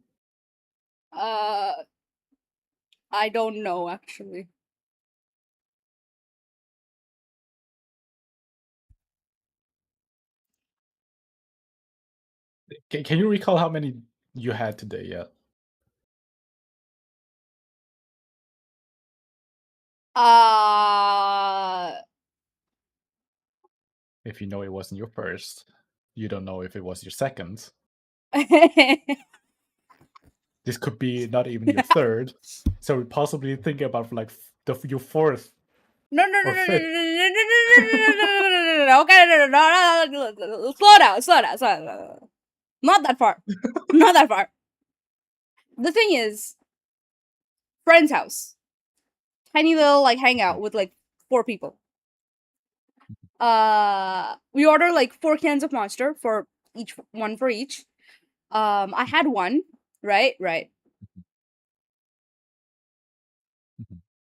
Uh, I don't know actually. Can you recall how many you had today yet? Uh, If you know it wasn't your first, you don't know if it was your second. This could be not even your third. So we possibly think about like your fourth no, no, no, or no, no, fifth. no, no, no, no, okay, no, slow down, slow down, slow down. Not that far. Not that far. The thing is, friend's house. Tiny little like hangout with like 4 people. We order like 4 cans of Monster for each one for each. I had one, right? Right.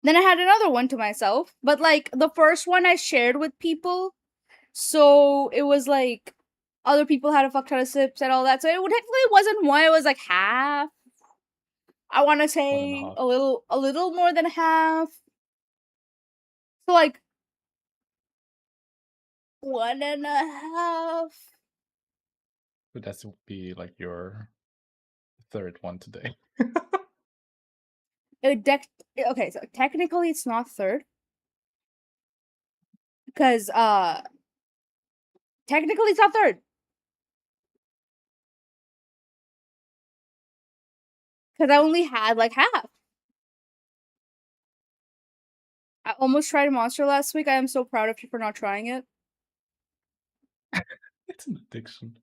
Then I had another one to myself, but like the first one I shared with people, so it was like other people had a fuck ton of sips and all that. So it technically wasn't one; it was like half. I want to One and a say half. a little more than half. So like 1.5. But that would be like your third one today. Okay, so technically it's not third because technically it's not third because I only had like half. I almost tried a Monster last week. I am so proud of you for not trying it. It's an addiction.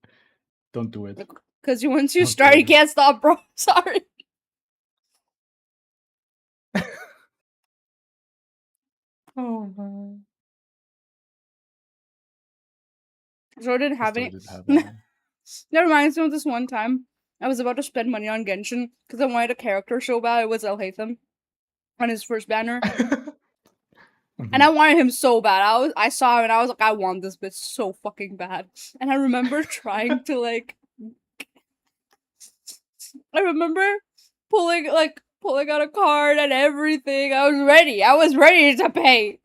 Don't do it. Because once you Don't do start, you it. can't stop, bro. Sorry. Oh man. So I didn't The have story any. didn't have any. That reminds me of this one time. I was about to spend money on Genshin because I wanted a character so bad. It was Elhatham on his first banner. And I wanted him so bad. I saw him and I was like, I want this bitch so fucking bad. And I remember trying to like I remember pulling out a card and everything. I was ready. I was ready to pay.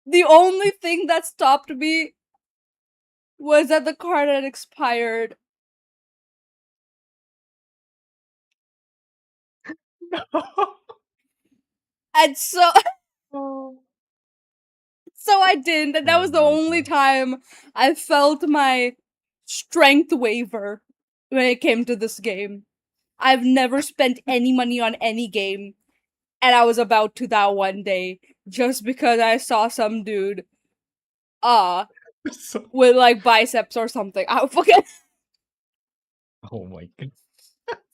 The only thing that stopped me was that the card had expired. And so so I didn't, and that Oh was the my only god. time I felt my strength waver when it came to this game. I've never spent any money on any game, and I was about to that one day just because I saw some dude uh So, with like biceps or something. I forget. oh my god.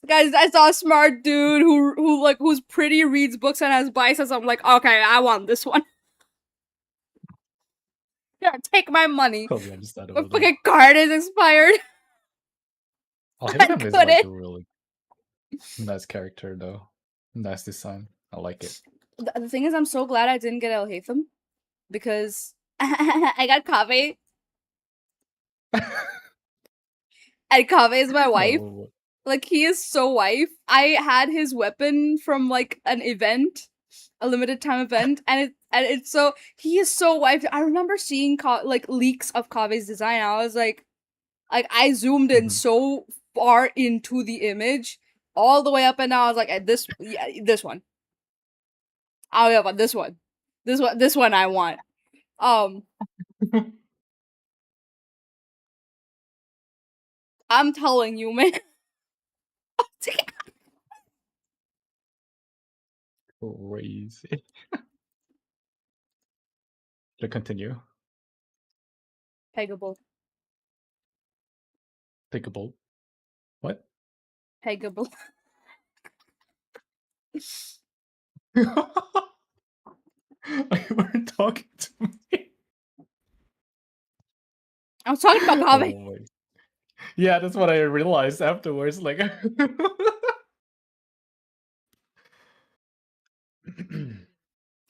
Guys, I saw a smart dude who's pretty, reads books, and has biceps. I'm like, okay, I want this one. Yeah, take my money. Totally My understandable though. fucking card is expired. I Alhaitham is like couldn't. a really nice character though. Nice design. I like it. The thing is, I'm so glad I didn't get El Hatham because I got Kaveh, and Kaveh is my wife. Oh, Like, he is so wife. I had his weapon from like an event, a limited time event, and it's so he is so wife. I remember seeing like leaks of Kaveh's design. I was like I zoomed in mhm. so far into the image, all the way up and down. I was like, this, yeah, this one. Oh yeah, but this one I want. Um, I'm telling you, man. Crazy. To continue. Peggable, Pickable. What? peggable. You weren't talking to me. I was talking about Kaveh. Oh my. Yeah, that's what I realized afterwards. Like,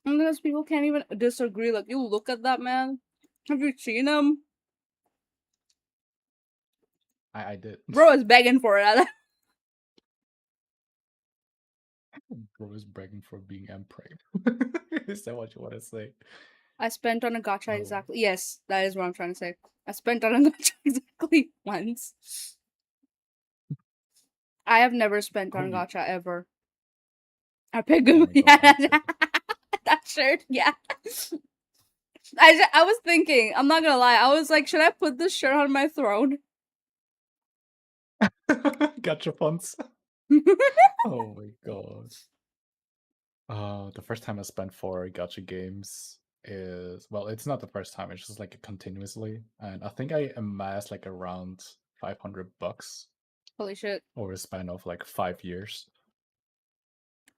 And those people can't even disagree. Like, you look at that man. Have you seen him? I did. Bro is begging for it. Bro is bragging for being emperor. Is that what you want to say? I spent on a gacha Oh, exactly. Yes, that is what I'm trying to say. I spent on a gacha exactly once. I have never spent oh, on you, gacha ever. I picked oh him. my god, I Yeah, did. that shirt. Yeah. I was thinking. I'm not gonna lie. I was like, should I put this shirt on my throne? Gotcha fonts. Oh my god. The first time I spent for gacha games is, well, it's not the first time. It's just like continuously, and I think I amassed like around $500 Holy shit. over a span of like 5 years,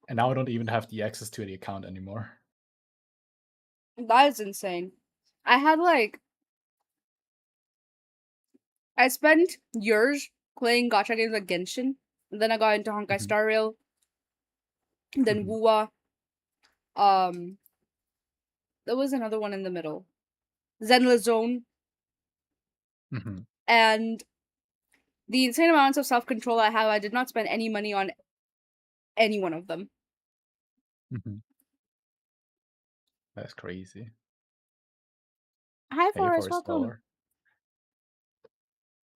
and now I don't even have the access to the account anymore. That is insane. I had like I spent years playing gacha games like Genshin. And then I got into Honkai Mhm, Star Rail, then mhm, Wuwa. Um, there was another one in the middle, Zenless Zone, mhm, and the insane amounts of self control I have. I did not spend any money on any one of them. mhm. That's crazy. Hi, Hey, Forest. Forest Welcome. Dweller.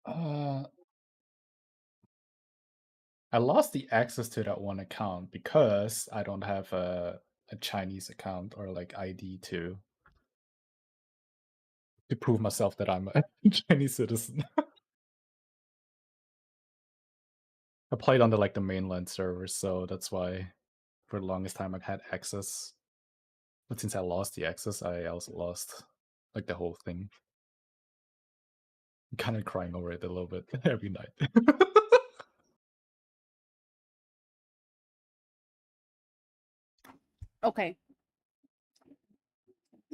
Uh, I lost the access to that one account because I don't have a Chinese account or like ID to prove myself that I'm a Chinese citizen. I played on the like the mainland server, so that's why for the longest time I've had access. But since I lost the access, I also lost like the whole thing. I'm kind of crying over it a little bit every night. Okay.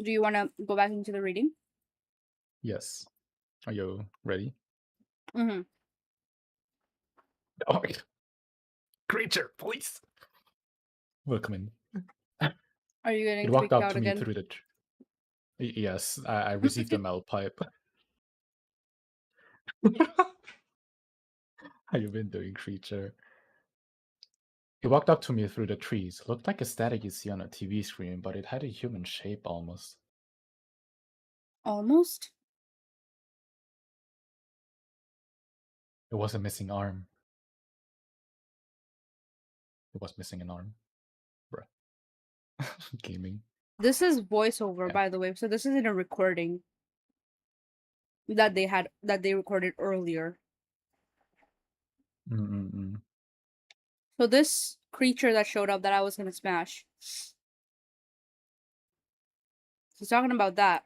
Do you want to go back into the reading? Yes. Are you ready? Mm-hmm. Oh, creature, please. Welcome in. Are you getting It walked freaked up out to me again? through the. Yes, I received a mail pipe. How you been doing, creature? It walked up to me through the trees. Looked like a static you see on a TV screen, but it had a human shape almost. Almost. It was a missing arm. It was missing an arm. Bruh. Gaming. This is voiceover, Yeah. by the way, so this isn't a recording that they recorded earlier. Mm-mm-mm. So this creature that showed up that I was gonna smash. He's talking about that.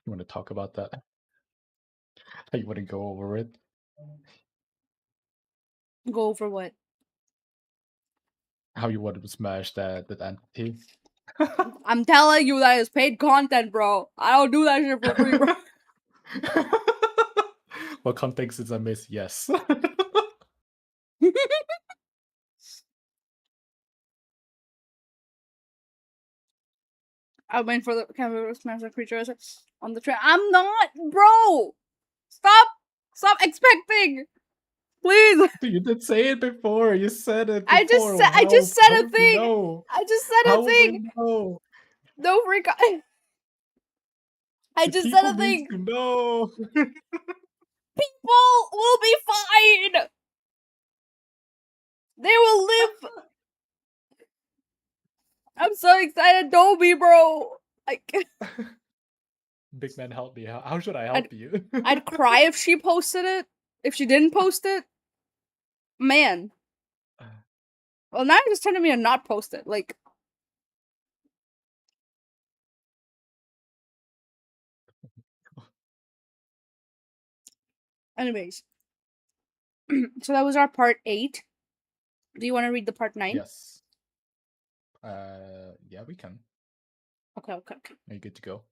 You want to talk about that? You want to go over it? Go over what? How you want to smash that entity? I'm telling you that it's paid content, bro. I don't do that shit for free, bro. What context is I miss? Yes. I went for the camera smash the creature on the train. I'm not, bro. Stop expecting, please. Dude, you did say it before. You said it I just before. said How a would we thing. know? I just said a How would we thing. know? Don't freak out. I The just said people a needs thing. to know. People will be fine. They will live. I'm so excited. Don't be, bro. Big man, help me. How should I I'd, help you? I'd cry if she posted it. If she didn't post it, man. Well, now you're just telling me to not post it. Like, anyways. So that was our part 8. Do you want to read the part 9? Yes. Yeah, we can. Okay. Are you good to go?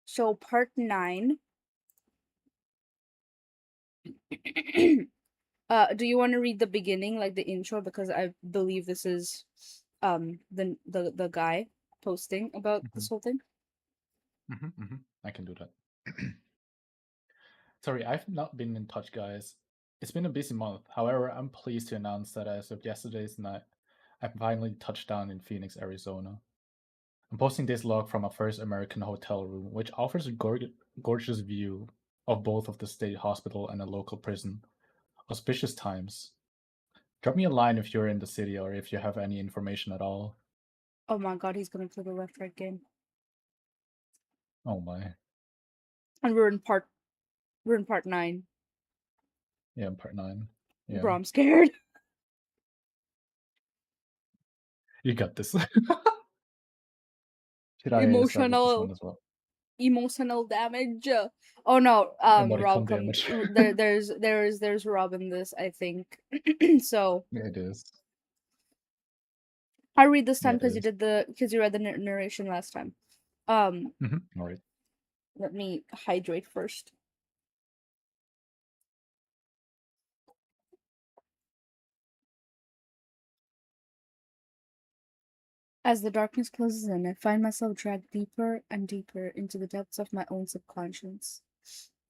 So part 9. Do you want to read the beginning, like the intro, because I believe this is the guy posting about this whole thing. I can do that. Sorry, I've not been in touch, guys. It's been a busy month. However, I'm pleased to announce that as of yesterday's night, I finally touched down in Phoenix, Arizona. I'm posting this log from a first American hotel room, which offers a gorgeous view of both of the state hospital and a local prison. Auspicious times. Drop me a line if you're in the city or if you have any information at all. Oh my god, he's gonna play the left right game. Oh my. And we're in part 9. Yeah, part 9. Yeah. Bro, I'm scared. You got this. Should I start with this one as well? Emotional damage. Oh no, Rob Emoticon come damage. there's Rob in this, I think. So Yeah, it is. I read this time Yeah, it because is. you read the narration last time. All right. Let me hydrate first. As the darkness closes in, I find myself dragged deeper and deeper into the depths of my own subconscious,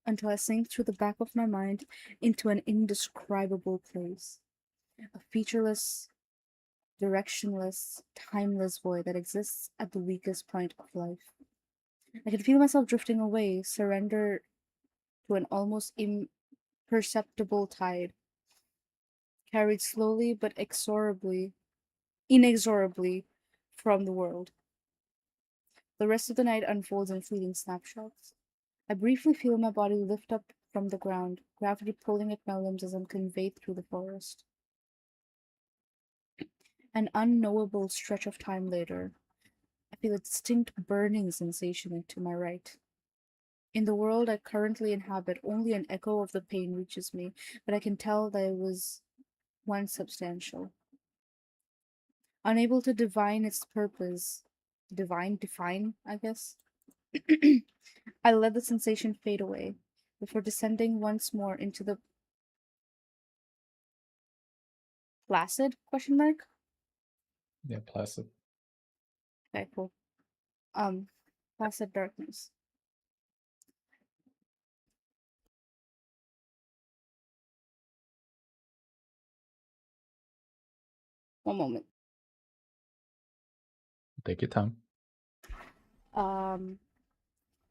until I sink through the back of my mind into an indescribable place, a featureless, directionless, timeless void that exists at the weakest point of life. I can feel myself drifting away, surrender to an almost imperceptible tide, carried slowly but inexorably from the world. The rest of the night unfolds in fleeting snapshots. I briefly feel my body lift up from the ground, gravity pulling at my limbs as I'm conveyed through the forest. An unknowable stretch of time later, I feel a distinct burning sensation to my right. In the world I currently inhabit, only an echo of the pain reaches me, but I can tell that it was once substantial. Unable to divine its purpose, define, I guess, I let the sensation fade away before descending once more into the placid question mark. Yeah, placid. Okay, cool. Placid darkness. One moment. Take your time. Um,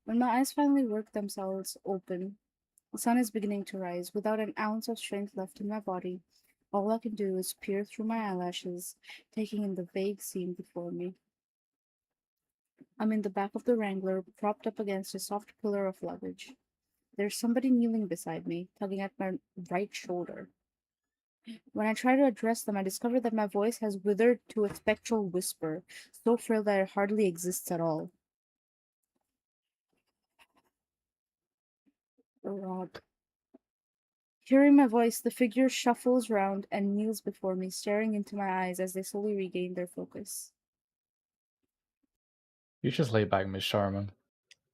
when my eyes finally work themselves open, the sun is beginning to rise. Without an ounce of strength left in my body, all I can do is peer through my eyelashes, taking in the vague scene before me. I'm in the back of the Wrangler, propped up against a soft pillar of luggage. There's somebody kneeling beside me, tugging at my right shoulder. When I try to address them, I discover that my voice has withered to a spectral whisper, so frail that it hardly exists at all. Rob. Hearing my voice, the figure shuffles round and kneels before me, staring into my eyes as they slowly regain their focus. You just lay back, Miss Sharman.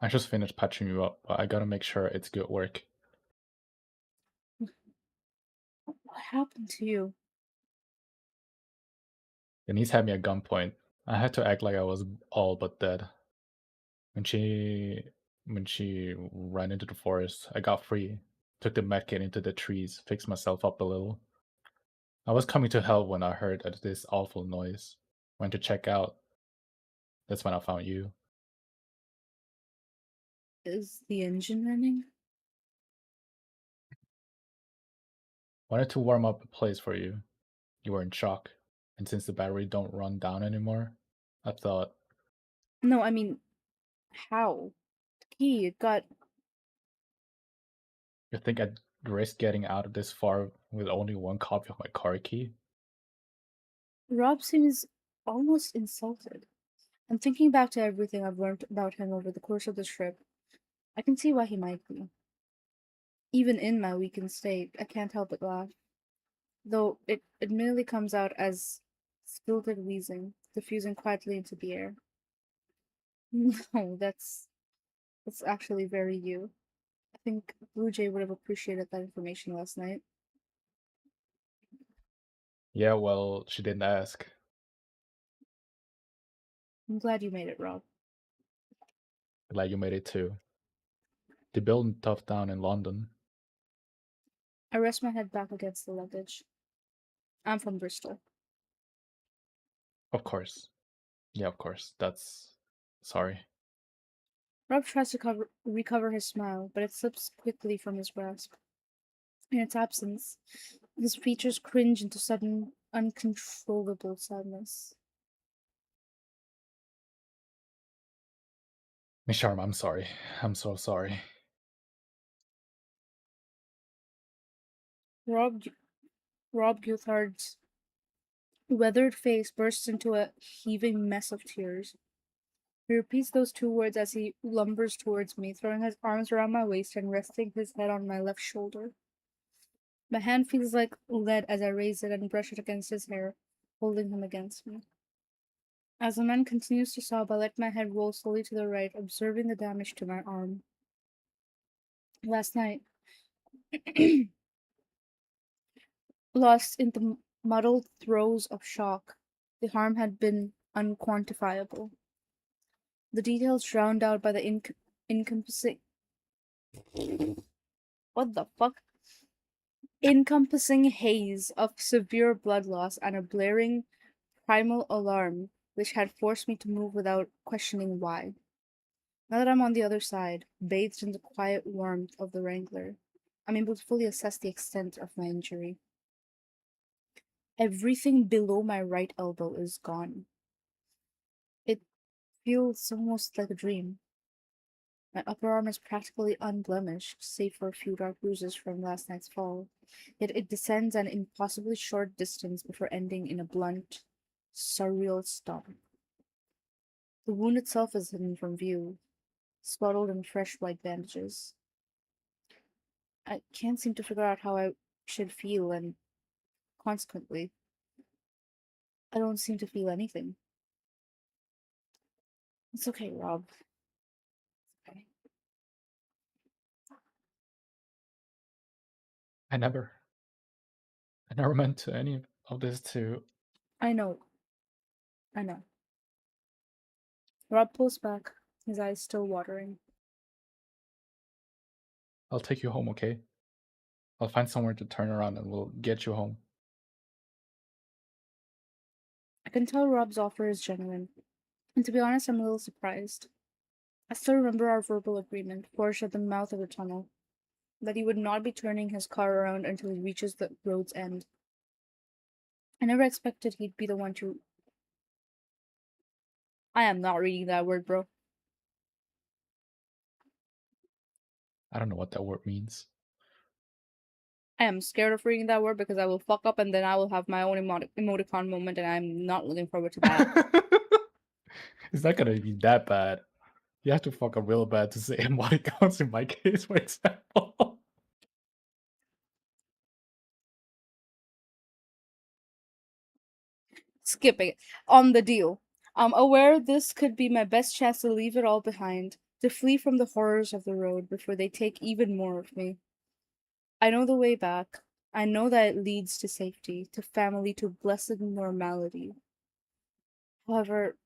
I just finished patching you up, but I gotta make sure it's good work. What happened to you? Denise had me at gunpoint. I had to act like I was all but dead. When she when she ran into the forest, I got free, took the medkit into the trees, fixed myself up a little. I was coming to help when I heard this awful noise. Went to check out. That's when I found you. Is the engine running? Wanted to warm up a place for you. You were in shock. And since the battery don't run down anymore, I thought, No, I mean, how? The key, it got. you think I'd risk getting out of this far with only one copy of my car key? Rob seems almost insulted. And thinking back to everything I've learned about him over the course of this trip, I can see why he might be. Even in my weakened state, I can't help but laugh, though it admittedly comes out as stilted wheezing, diffusing quietly into the air. No, that's actually very you. I think Blue Jay would have appreciated that information last night. Yeah, well, she didn't ask. I'm glad you made it, Rob. Glad you made it too. The building tough down in London. I rest my head back against the luggage. I'm from Bristol. Of course. Yeah, of course. That's sorry. Rob tries to recover his smile, but it slips quickly from his grasp. In its absence, his features cringe into sudden, uncontrollable sadness. Miss Sharma, I'm sorry. I'm so sorry. Rob, Rob Guthard's weathered face bursts into a heaving mess of tears. He repeats those two words as he lumbers towards me, throwing his arms around my waist and resting his head on my left shoulder. My hand feels like lead as I raise it and brush it against his hair, holding him against me. As the man continues to sob, I let my head roll slowly to the right, observing the damage to my arm. Last night, lost in the muddled throes of shock, the harm had been unquantifiable. The details drowned out by the encompassing. What the fuck? Encompassing haze of severe blood loss and a blaring primal alarm which had forced me to move without questioning why. Now that I'm on the other side, bathed in the quiet warmth of the Wrangler, I'm able to fully assess the extent of my injury. Everything below my right elbow is gone. It feels almost like a dream. My upper arm is practically unblemished, save for a few dark bruises from last night's fall. Yet it descends an impossibly short distance before ending in a blunt, surreal stomp. The wound itself is hidden from view, swaddled in fresh white bandages. I can't seem to figure out how I should feel, and consequently, I don't seem to feel anything. It's okay, Rob. Okay. I never I never meant to any of this to I know. I know. Rob pulls back, his eyes still watering. I'll take you home, okay? I'll find somewhere to turn around and we'll get you home. I can tell Rob's offer is genuine. And to be honest, I'm a little surprised. I still remember our verbal agreement, forged at the mouth of the tunnel, that he would not be turning his car around until he reaches the road's end. I never expected he'd be the one to. I am not reading that word, bro. I don't know what that word means. I am scared of reading that word because I will fuck up and then I will have my own emoticon moment, and I'm not looking forward to that. It's not gonna be that bad. You have to fuck up real bad to say emoticons in my case, for example. Skipping it. On the deal. I'm aware this could be my best chance to leave it all behind, to flee from the horrors of the road before they take even more of me. I know the way back. I know that it leads to safety, to family, to blessed normality. However,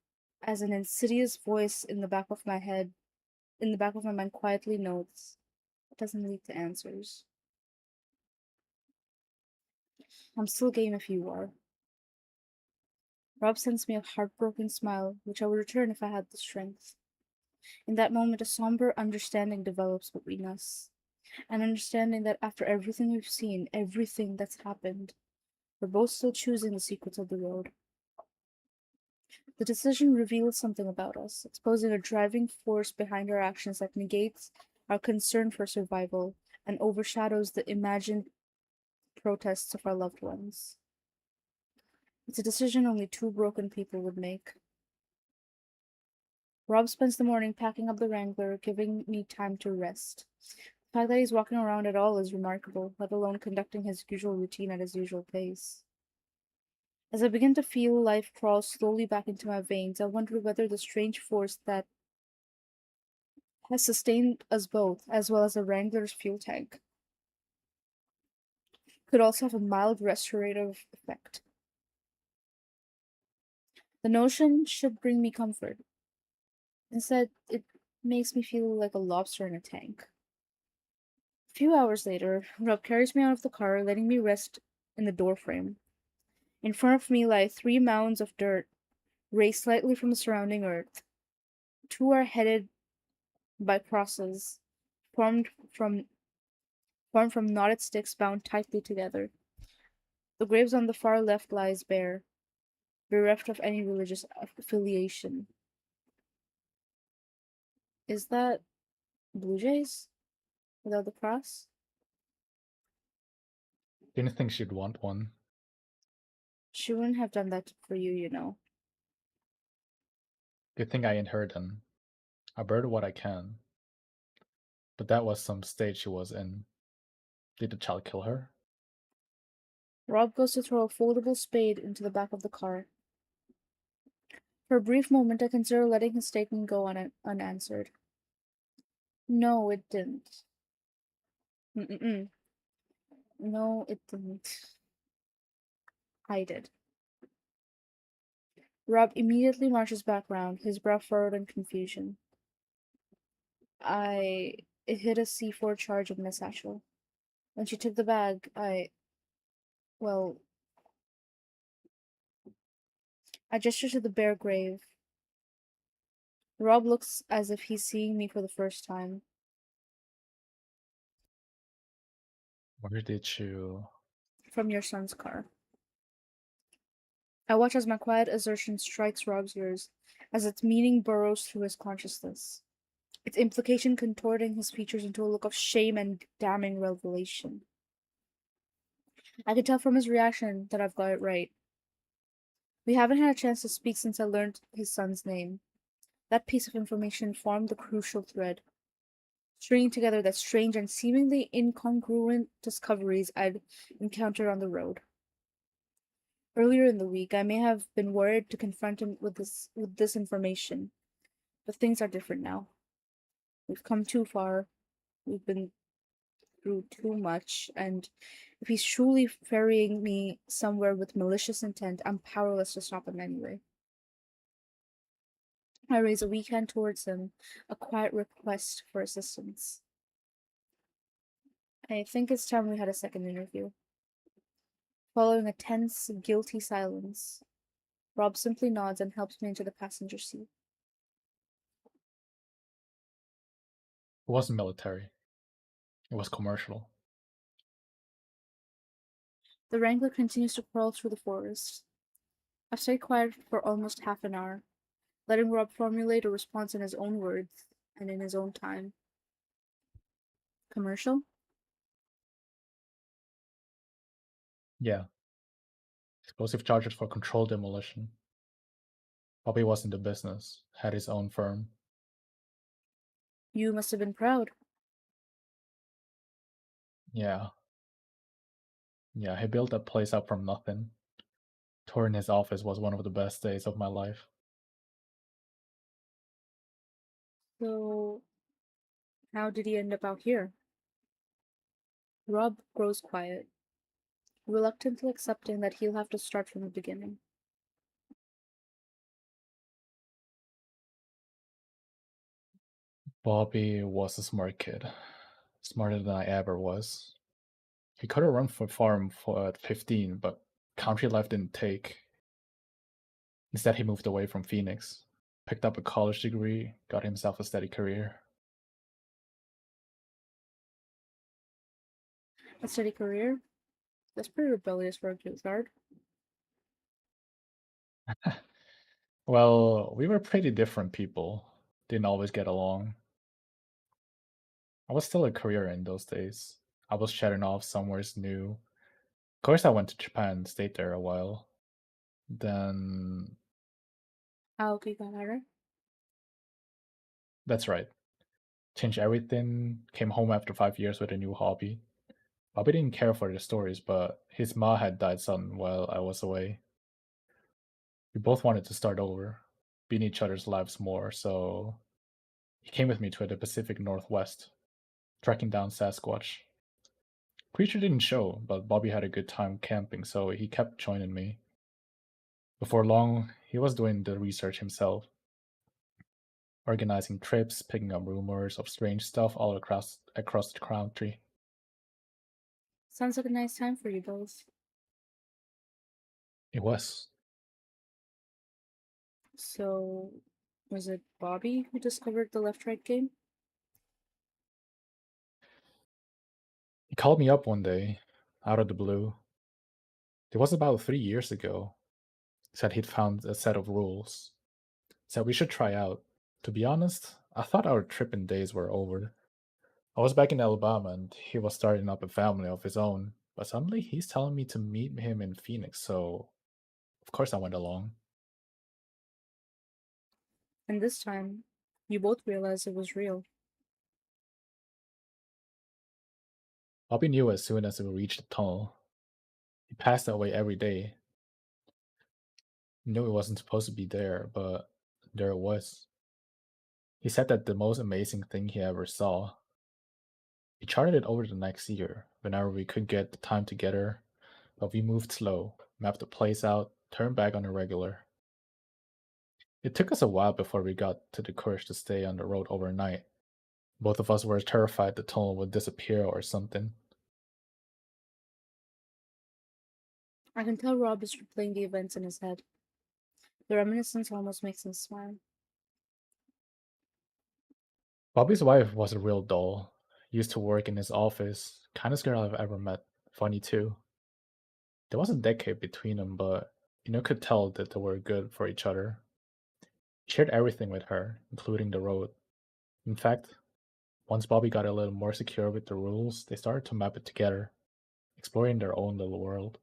as an insidious voice in the back of my mind quietly notes, it doesn't lead to answers. I'm still game if you are. Rob sends me a heartbroken smile, which I would return if I had the strength. In that moment, a somber understanding develops between us. An understanding that after everything we've seen, everything that's happened, we're both still choosing the secrets of the road. The decision reveals something about us, exposing a driving force behind our actions that negates our concern for survival and overshadows the imagined protests of our loved ones. It's a decision only two broken people would make. Rob spends the morning packing up the Wrangler, giving me time to rest. The fact that he's walking around at all is remarkable, let alone conducting his usual routine at his usual pace. As I begin to feel life crawl slowly back into my veins, I wonder whether the strange force that has sustained us both, as well as the Wrangler's fuel tank, could also have a mild restorative effect. The notion should bring me comfort. Instead, it makes me feel like a lobster in a tank. A few hours later, Rob carries me out of the car, letting me rest in the doorframe. In front of me lie three mounds of dirt, raised slightly from the surrounding earth. Two are headed by crosses, formed from formed from knotted sticks bound tightly together. The graves on the far left lies bare, bereft of any religious affiliation. Is that Blue Jays without the cross? Didn't think she'd want one. She wouldn't have done that for you, you know. Good thing I ain't her then. I bird what I can. But that was some state she was in. Did the child kill her? Rob goes to throw a foldable spade into the back of the car. For a brief moment, I consider letting his statement go unanswered. No, it didn't. Mm-mm-mm. No, it didn't. I did. Rob immediately marches back round, his brow furrowed in confusion. It hit a C4 charge in my satchel. When she took the bag, well, I gestured to the bare grave. Rob looks as if he's seeing me for the first time. Where did you. From your son's car. I watch as my quiet assertion strikes Rob's ears, as its meaning burrows through his consciousness, its implication contorting his features into a look of shame and damning revelation. I can tell from his reaction that I've got it right. We haven't had a chance to speak since I learned his son's name. That piece of information formed the crucial thread, stringing together the strange and seemingly incongruent discoveries I'd encountered on the road. Earlier in the week, I may have been worried to confront him with this information, but things are different now. We've come too far. We've been through too much, and if he's truly ferrying me somewhere with malicious intent, I'm powerless to stop him anyway. I raise a weak hand towards him, a quiet request for assistance. I think it's time we had a second interview. Following a tense, guilty silence, Rob simply nods and helps me into the passenger seat. wasn't military, it was commercial. The Wrangler continues to crawl through the forest. I stay quiet for almost half an hour, letting Rob formulate a response in his own words and in his own time. Commercial? Yeah, explosive charges for controlled demolition. Bobby was in the business, had his own firm. You must have been proud. Yeah, yeah, he built that place up from nothing. Touring his office was one of the best days of my life. So, how did he end up out here? Rob grows quiet, reluctantly accepting that he'll have to start from the beginning. Bobby was a smart kid, smarter than I ever was. He could have run for farm for at 15, but country life didn't take. Instead, he moved away from Phoenix, picked up a college degree, got himself a steady career. A steady career? That's pretty rebellious for a guard. Well, we were pretty different people. Didn't always get along. I was still a career in those days. I was chatting off somewhere new. Of course, I went to Japan, stayed there a while. Then, How okay, got better? that's right, changed everything. Came home after 5 years with a new hobby. Bobby didn't care for the stories, but his ma had died sudden while I was away. We both wanted to start over, be in each other's lives more, so he came with me to the Pacific Northwest, tracking down Sasquatch. Creature didn't show, but Bobby had a good time camping, so he kept joining me. Before long, he was doing the research himself, organizing trips, picking up rumors of strange stuff all across the country. Sounds like a nice time for you both. It was. So, was it Bobby who discovered the left right game? He called me up one day, out of the blue. It was about 3 years ago. Said he'd found a set of rules. Said we should try out. To be honest, I thought our tripping days were over. I was back in Alabama and he was starting up a family of his own. But suddenly he's telling me to meet him in Phoenix, so of course I went along. And this time, you both realized it was real. Bobby knew as soon as we reached the tunnel. He passed that way every day. He knew it wasn't supposed to be there, but there it was. He said that the most amazing thing he ever saw. He charted it over the next year, whenever we could get the time together, but we moved slow, mapped the place out, turned back on the regular. It took us a while before we got to the courage to stay on the road overnight. Both of us were terrified the tunnel would disappear or something. I can tell Rob is replaying the events in his head. The reminiscence almost makes him smile. Bobby's wife was a real doll. Used to work in his office. Kindest girl I've ever met. Funny too. There was a decade between them, but could tell that they were good for each other. Shared everything with her, including the road. In fact, once Bobby got a little more secure with the rules, they started to map it together, exploring their own little world.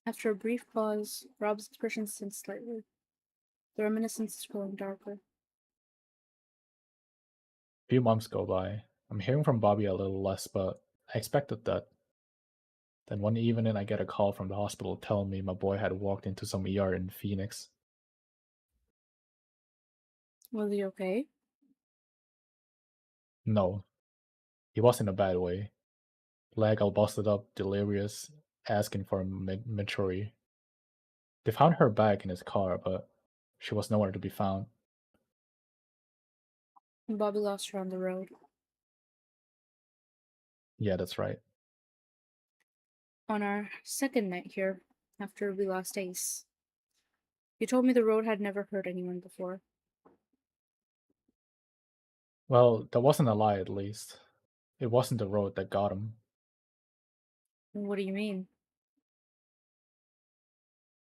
After a brief pause, Rob's expression sinks slightly. The reminiscence is growing darker. A few months go by. I'm hearing from Bobby a little less, but I expected that. Then one evening, I get a call from the hospital telling me my boy had walked into some ER in Phoenix. Was he okay? No, he was in a bad way. Leg all busted up, delirious, asking for a Mitchori. They found her bag in his car, but she was nowhere to be found. And Bobby lost her on the road. Yeah, that's right. On our second night here, after we lost Ace, you told me the road had never hurt anyone before. Well, that wasn't a lie, at least. It wasn't the road that got him. What do you mean?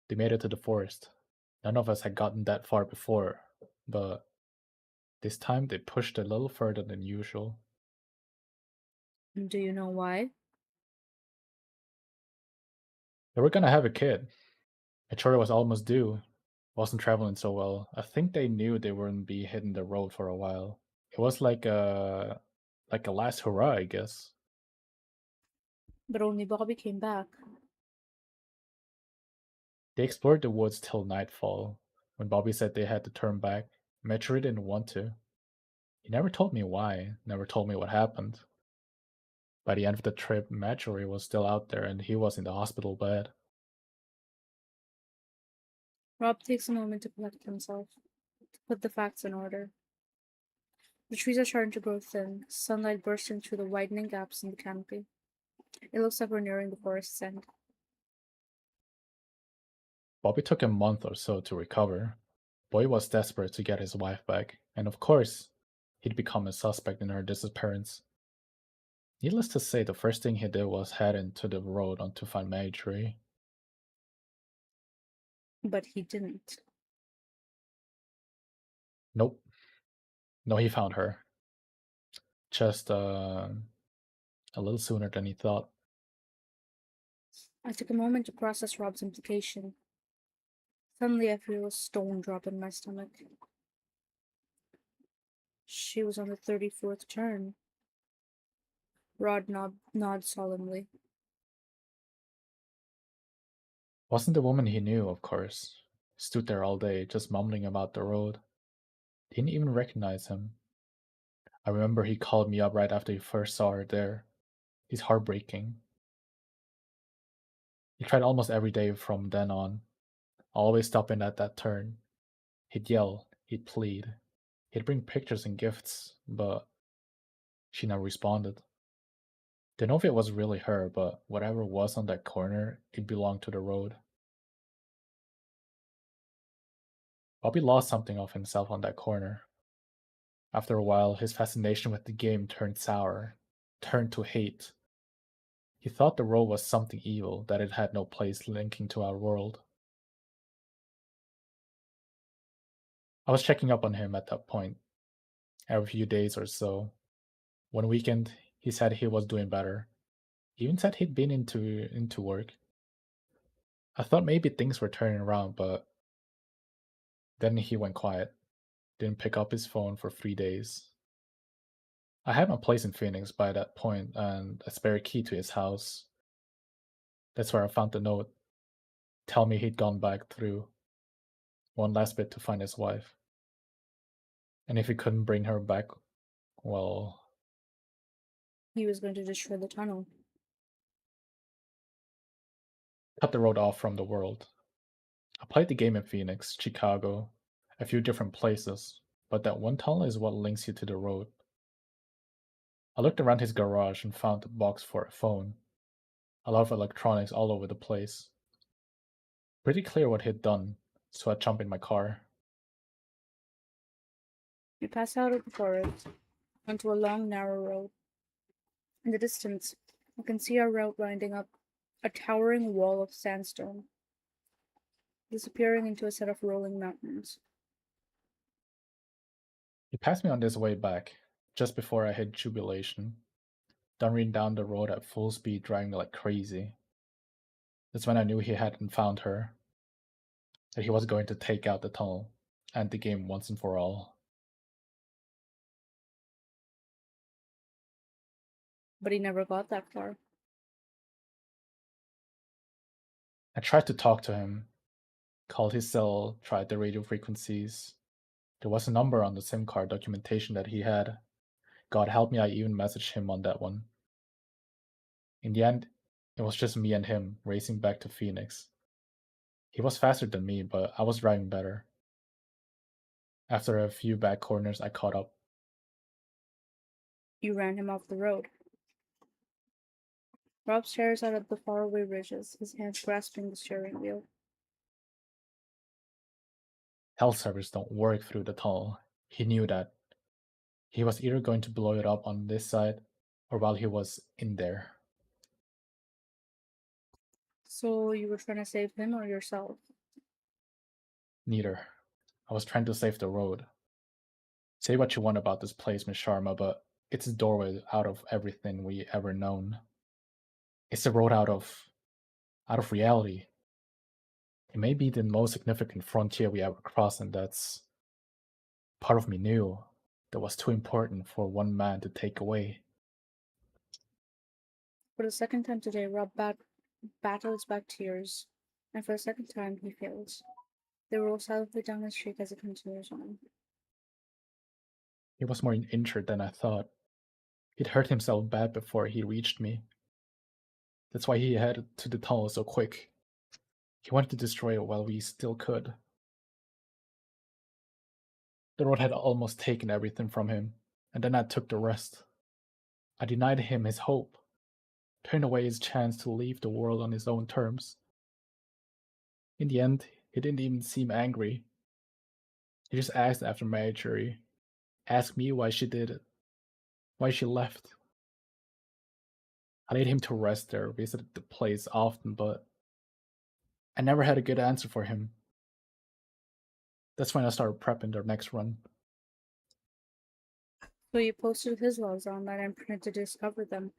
They made it to the forest. None of us had gotten that far before, but this time they pushed a little further than usual. Do you know why? They were gonna have a kid. Mature was almost due. Wasn't traveling so well. I think they knew they wouldn't be hitting the road for a while. It was like a last hurrah, I guess. But only Bobby came back. They explored the woods till nightfall. When Bobby said they had to turn back, Mature didn't want to. He never told me why, never told me what happened. By the end of the trip, Mature was still out there and he was in the hospital bed. Rob takes a moment to collect himself, to put the facts in order. The trees are starting to grow thin, sunlight bursting through the widening gaps in the canopy. It looks like we're nearing the forest's end. Bobby took a month or so to recover. Boy was desperate to get his wife back, and of course, he'd become a suspect in her disappearance. Needless to say, the first thing he did was head into the road on to find Marjorie. But he didn't. Nope. No, he found her. Just a little sooner than he thought. I took a moment to process Rob's implication. Suddenly, I feel a stone drop in my stomach. She was on the 34th turn. Rod nods solemnly. Wasn't the woman he knew, of course. Stood there all day, just mumbling about the road. Didn't even recognize him. I remember he called me up right after he first saw her there. He's heartbreaking. He tried almost every day from then on, always stopping at that turn. He'd yell, he'd plead, he'd bring pictures and gifts, but she never responded. Don't know if it was really her, but whatever was on that corner, it belonged to the road. Bobby lost something of himself on that corner. After a while, his fascination with the game turned sour, turned to hate. He thought the road was something evil, that it had no place linking to our world. I was checking up on him at that point, every few days or so. One weekend, he said he was doing better. He even said he'd been into work. I thought maybe things were turning around, but then he went quiet. Didn't pick up his phone for 3 days. I had my place in Phoenix by that point and a spare key to his house. That's where I found the note. Tell me he'd gone back through one last bit to find his wife. And if he couldn't bring her back, well, He was going to destroy the tunnel. cut the road off from the world. I played the game in Phoenix, Chicago, a few different places, but that one tunnel is what links you to the road. I looked around his garage and found a box for a phone, a lot of electronics all over the place. Pretty clear what he'd done, so I jumped in my car. We passed out of the forest onto a long, narrow road. In the distance, I can see our route winding up a towering wall of sandstone, disappearing into a set of rolling mountains. He passed me on this way back, just before I hit Jubilation, thundering down the road at full speed, driving like crazy. That's when I knew he hadn't found her, that he was going to take out the tunnel, and the game once and for all. But he never got that far. I tried to talk to him, called his cell, tried the radio frequencies. There was a number on the SIM card documentation that he had. God help me, I even messaged him on that one. In the end, it was just me and him racing back to Phoenix. He was faster than me, but I was driving better. After a few back corners, I caught up. You ran him off the road. Rob stares out at the faraway ridges, his hands grasping the steering wheel. Health servers don't work through the tunnel. He knew that. He was either going to blow it up on this side or while he was in there. So you were trying to save him or yourself? Neither. I was trying to save the road. Say what you want about this place, Miss Sharma, but it's a doorway out of everything we ever known. It's the road out of reality. It may be the most significant frontier we ever crossed, and that's part of me knew that was too important for one man to take away. For the second time today, Rob battles back tears, and for the second time he fails. They roll silently down the street as it continues on. He was more injured than I thought. He'd hurt himself bad before he reached me. That's why he headed to the tunnel so quick. He wanted to destroy it while we still could. The road had almost taken everything from him, and then I took the rest. I denied him his hope, turned away his chance to leave the world on his own terms. In the end, he didn't even seem angry. He just asked after Marjorie, asked me why she did it, why she left. I laid him to rest there, visited the place often, but I never had a good answer for him. That's when I started prepping the next run. So you posted his logs online and planned to discover them.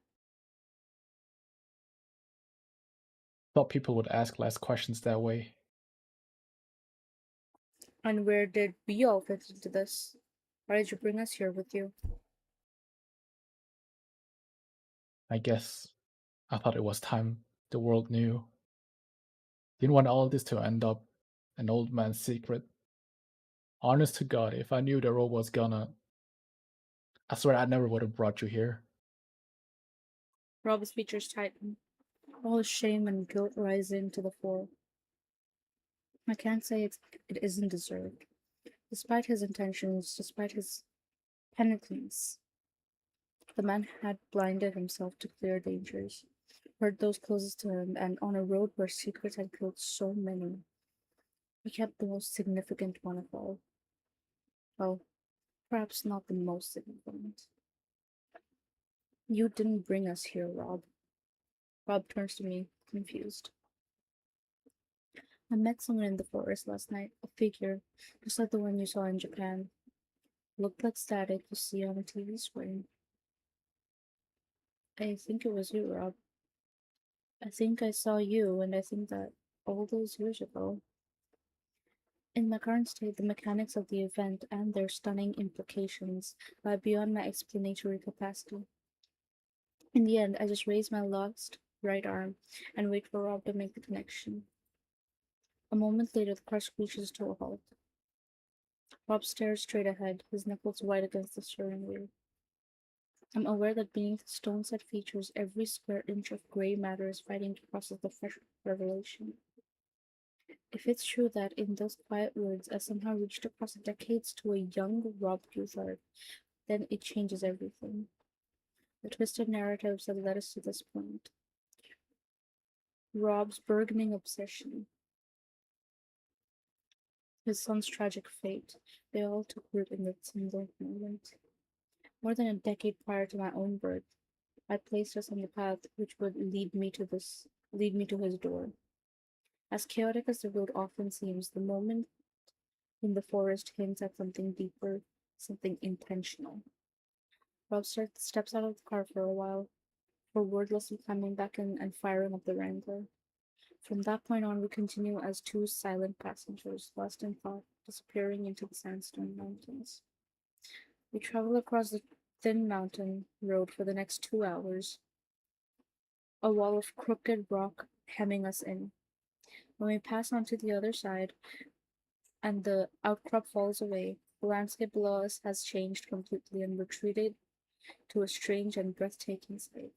Thought people would ask less questions that way. And where did we all fit into this? Why did you bring us here with you? I guess I thought it was time the world knew. Didn't want all this to end up an old man's secret. Honest to God, if I knew the road was gonna, I swear I never would have brought you here. Rob's features tighten. All his shame and guilt rise into the fore. I can't say it isn't deserved. Despite his intentions, despite his penitence, the man had blinded himself to clear dangers, hurt those closest to him, and on a road where secrets had killed so many, he kept the most significant one of all. Well, perhaps not the most significant. You didn't bring us here, Rob. Rob turns to me, confused. I met someone in the forest last night, a figure, just like the one you saw in Japan. Looked like static you see on a TV screen. I think it was you, Rob. I think I saw you, and I think that all those years ago. In my current state, the mechanics of the event and their stunning implications lie beyond my explanatory capacity. In the end, I just raise my lost right arm and wait for Rob to make the connection. A moment later, the car screeches to a halt. Rob stares straight ahead, his knuckles white against the steering wheel. I'm aware that beneath the stone-set features, every square inch of gray matter is fighting to process the fresh revelation. If it's true that in those quiet words I somehow reached across decades to a young Rob Guthard, then it changes everything. The twisted narratives that led us to this point. Rob's burgeoning obsession, his son's tragic fate, they all took root in that single moment. More than a decade prior to my own birth, I placed us on the path which would lead me to his door. As chaotic as the road often seems, the moment in the forest hints at something deeper, something intentional. Rob steps out of the car for a while, for wordlessly climbing back in and firing up the Wrangler. From that point on, we continue as two silent passengers, lost in thought, disappearing into the sandstone mountains. We travel across the thin mountain road for the next 2 hours, a wall of crooked rock hemming us in. When we pass on to the other side and the outcrop falls away, the landscape below us has changed completely and retreated to a strange and breathtaking sight.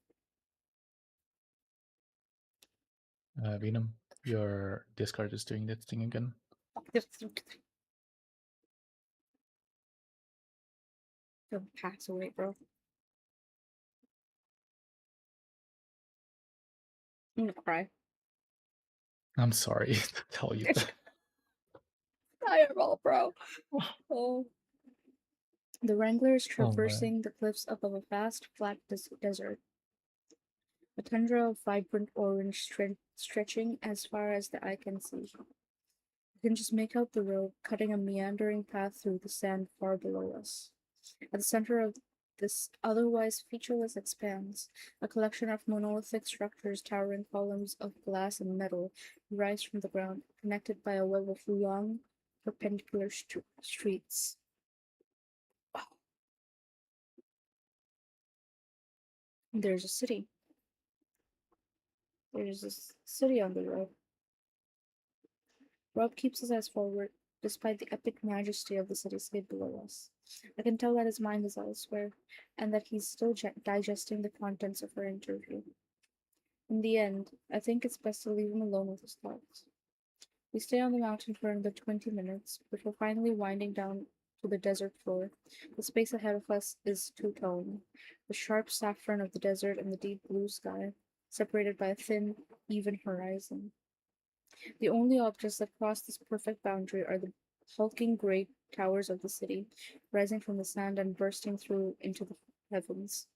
Venom, your Discord is doing that thing again. Don't pass away, bro. I'm gonna cry. I'm sorry to tell you that. Fireball, bro. Oh. The Wrangler is Oh my. traversing the cliffs above a vast, flat desert, a tundra of vibrant orange stretching as far as the eye can see. You can just make out the road cutting a meandering path through the sand far below us. At the center of this otherwise featureless expanse, a collection of monolithic structures towering columns of glass and metal rise from the ground, connected by a web of long, perpendicular streets. There's a city. There's a city on the road. Rob keeps his eyes forward, despite the epic majesty of the cityscape below us. I can tell that his mind is elsewhere, and that he's still digesting the contents of our interview. In the end, I think it's best to leave him alone with his thoughts. We stay on the mountain for another 20 minutes before finally winding down to the desert floor. The space ahead of us is two tone, the sharp saffron of the desert and the deep blue sky, separated by a thin, even horizon. The only objects that cross this perfect boundary are the hulking great towers of the city, rising from the sand and bursting through into the heavens.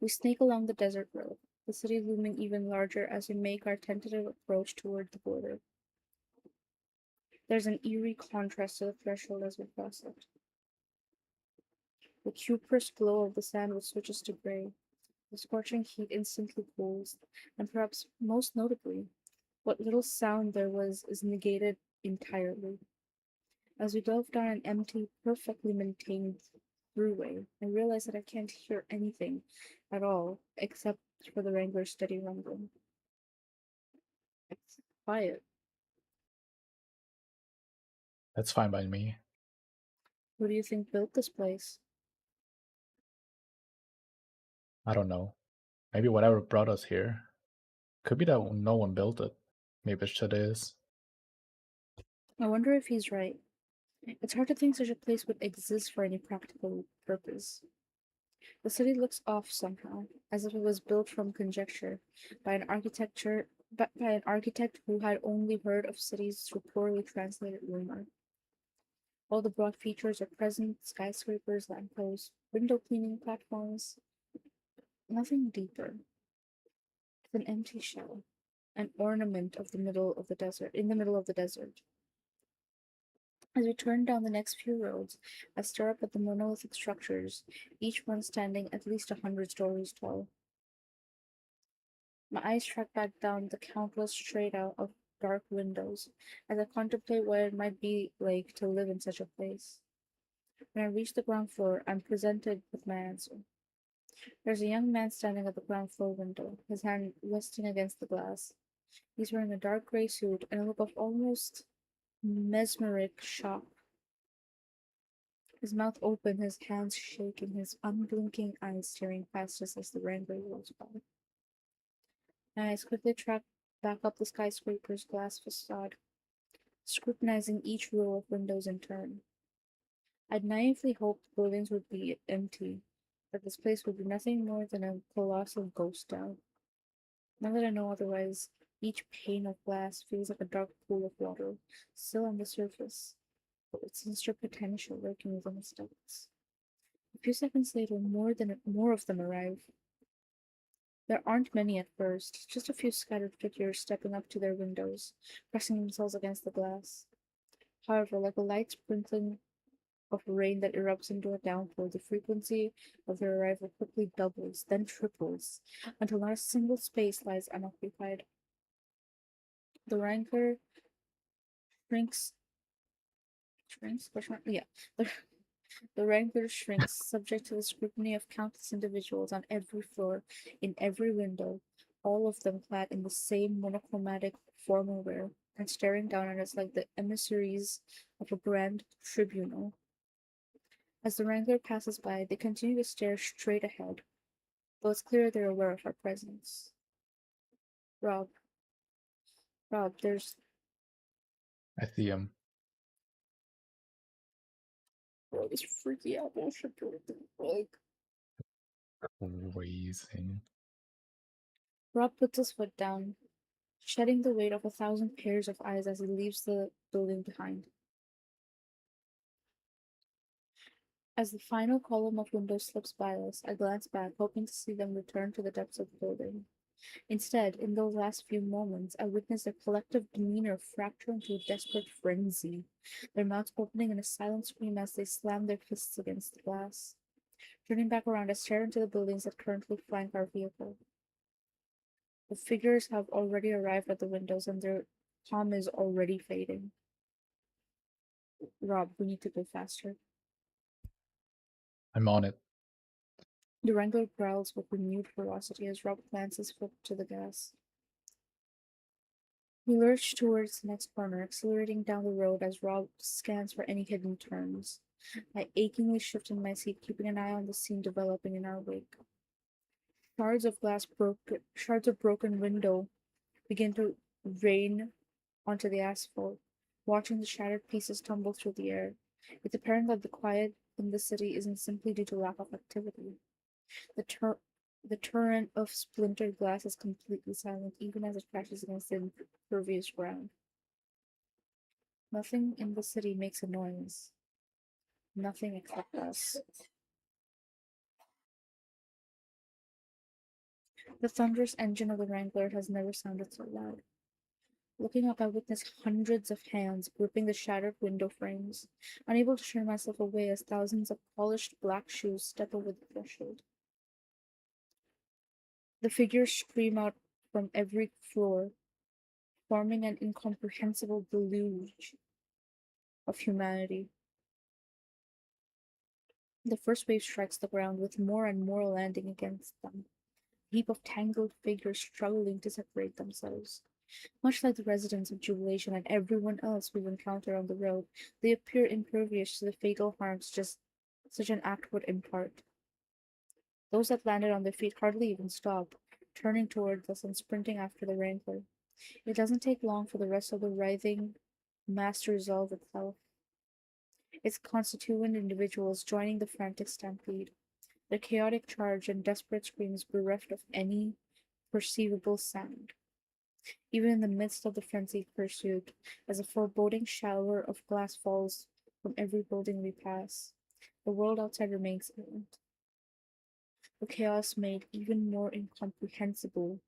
We sneak along the desert road, the city looming even larger as we make our tentative approach toward the border. There's an eerie contrast to the threshold as we cross it. The cuprous glow of the sandwood switches to gray. The scorching heat instantly cools, and perhaps most notably, what little sound there was is negated entirely. As we drove down an empty, perfectly maintained throughway, I realized that I can't hear anything at all except for the Wrangler's steady rumbling. It's quiet. That's fine by me. Who do you think built this place? I don't know. Maybe whatever brought us here. Could be that no one built it. Maybe it should is. I wonder if he's right. It's hard to think such a place would exist for any practical purpose. The city looks off somehow, as if it was built from conjecture by an architect who had only heard of cities through poorly translated rumor. All the broad features are present: skyscrapers, lampposts, window cleaning platforms, nothing deeper. It's an empty shell, an ornament of the middle of the desert, in the middle of the desert. As we turn down the next few roads, I stare up at the monolithic structures, each one standing at least 100 stories tall. My eyes track back down the countless straight out of dark windows as I contemplate what it might be like to live in such a place. When I reach the ground floor, I'm presented with my answer. There's a young man standing at the ground floor window, his hand resting against the glass. He's wearing a dark gray suit and a look of almost mesmeric shock. His mouth open, his hands shaking, his unblinking eyes staring past us as the Wrangler rolls by. My eyes quickly track back up the skyscraper's glass facade, scrutinizing each row of windows in turn. I'd naively hoped the buildings would be empty, that this place would be nothing more than a colossal ghost town. Now that I know otherwise, each pane of glass feels like a dark pool of water, still on the surface, but with sinister potential lurking within its depths. A few seconds later, more of them arrive. There aren't many at first, just a few scattered figures stepping up to their windows, pressing themselves against the glass. However, like a light sprinkling of rain that erupts into a downpour, the frequency of their arrival quickly doubles, then triples, until not a single space lies unoccupied. The rancor shrinks, shrinks? Question mark? Yeah. The, the rancor shrinks, subject to the scrutiny of countless individuals on every floor, in every window, all of them clad in the same monochromatic formal wear, and staring down at us like the emissaries of a grand tribunal. As the wrangler passes by, they continue to stare straight ahead, though it's clear they're aware of our presence. Rob, Rob, there's I see him. this freaky out bullshit. Like, Crazy. Rob puts his foot down, shedding the weight of 1,000 pairs of eyes as he leaves the building behind. As the final column of windows slips by us, I glance back, hoping to see them return to the depths of the building. Instead, in those last few moments, I witnessed their collective demeanor fracture into a desperate frenzy, their mouths opening in a silent scream as they slammed their fists against the glass. Turning back around, I stare into the buildings that currently flank our vehicle. The figures have already arrived at the windows, and their calm is already fading. Rob, we need to go faster. I'm on it. The Wrangler growls with renewed ferocity as Rob glances foot to the gas. We lurch towards the next corner, accelerating down the road as Rob scans for any hidden turns. I achingly shift in my seat, keeping an eye on the scene developing in our wake. Shards of broken window begin to rain onto the asphalt, watching the shattered pieces tumble through the air. It's apparent that the quiet in the city isn't simply due to lack of activity. The tur- the torrent of splintered glass is completely silent, even as it crashes against the impervious ground. Nothing in the city makes a noise. Nothing except us. The thunderous engine of the Wrangler has never sounded so loud. Looking up, I witness hundreds of hands gripping the shattered window frames, unable to turn myself away as thousands of polished black shoes step over the threshold. The figures stream out from every floor, forming an incomprehensible deluge of humanity. The first wave strikes the ground, with more and more landing against them, a heap of tangled figures struggling to separate themselves. Much like the residents of Jubilation and everyone else we've encountered on the road, they appear impervious to the fatal harms just such an act would impart. Those that landed on their feet hardly even stop, turning towards us and sprinting after the Wrangler. It doesn't take long for the rest of the writhing mass to resolve itself, its constituent individuals joining the frantic stampede, their chaotic charge and desperate screams bereft of any perceivable sound. Even in the midst of the frenzied pursuit, as a foreboding shower of glass falls from every building we pass, the world outside remains silent, the chaos made even more incomprehensible,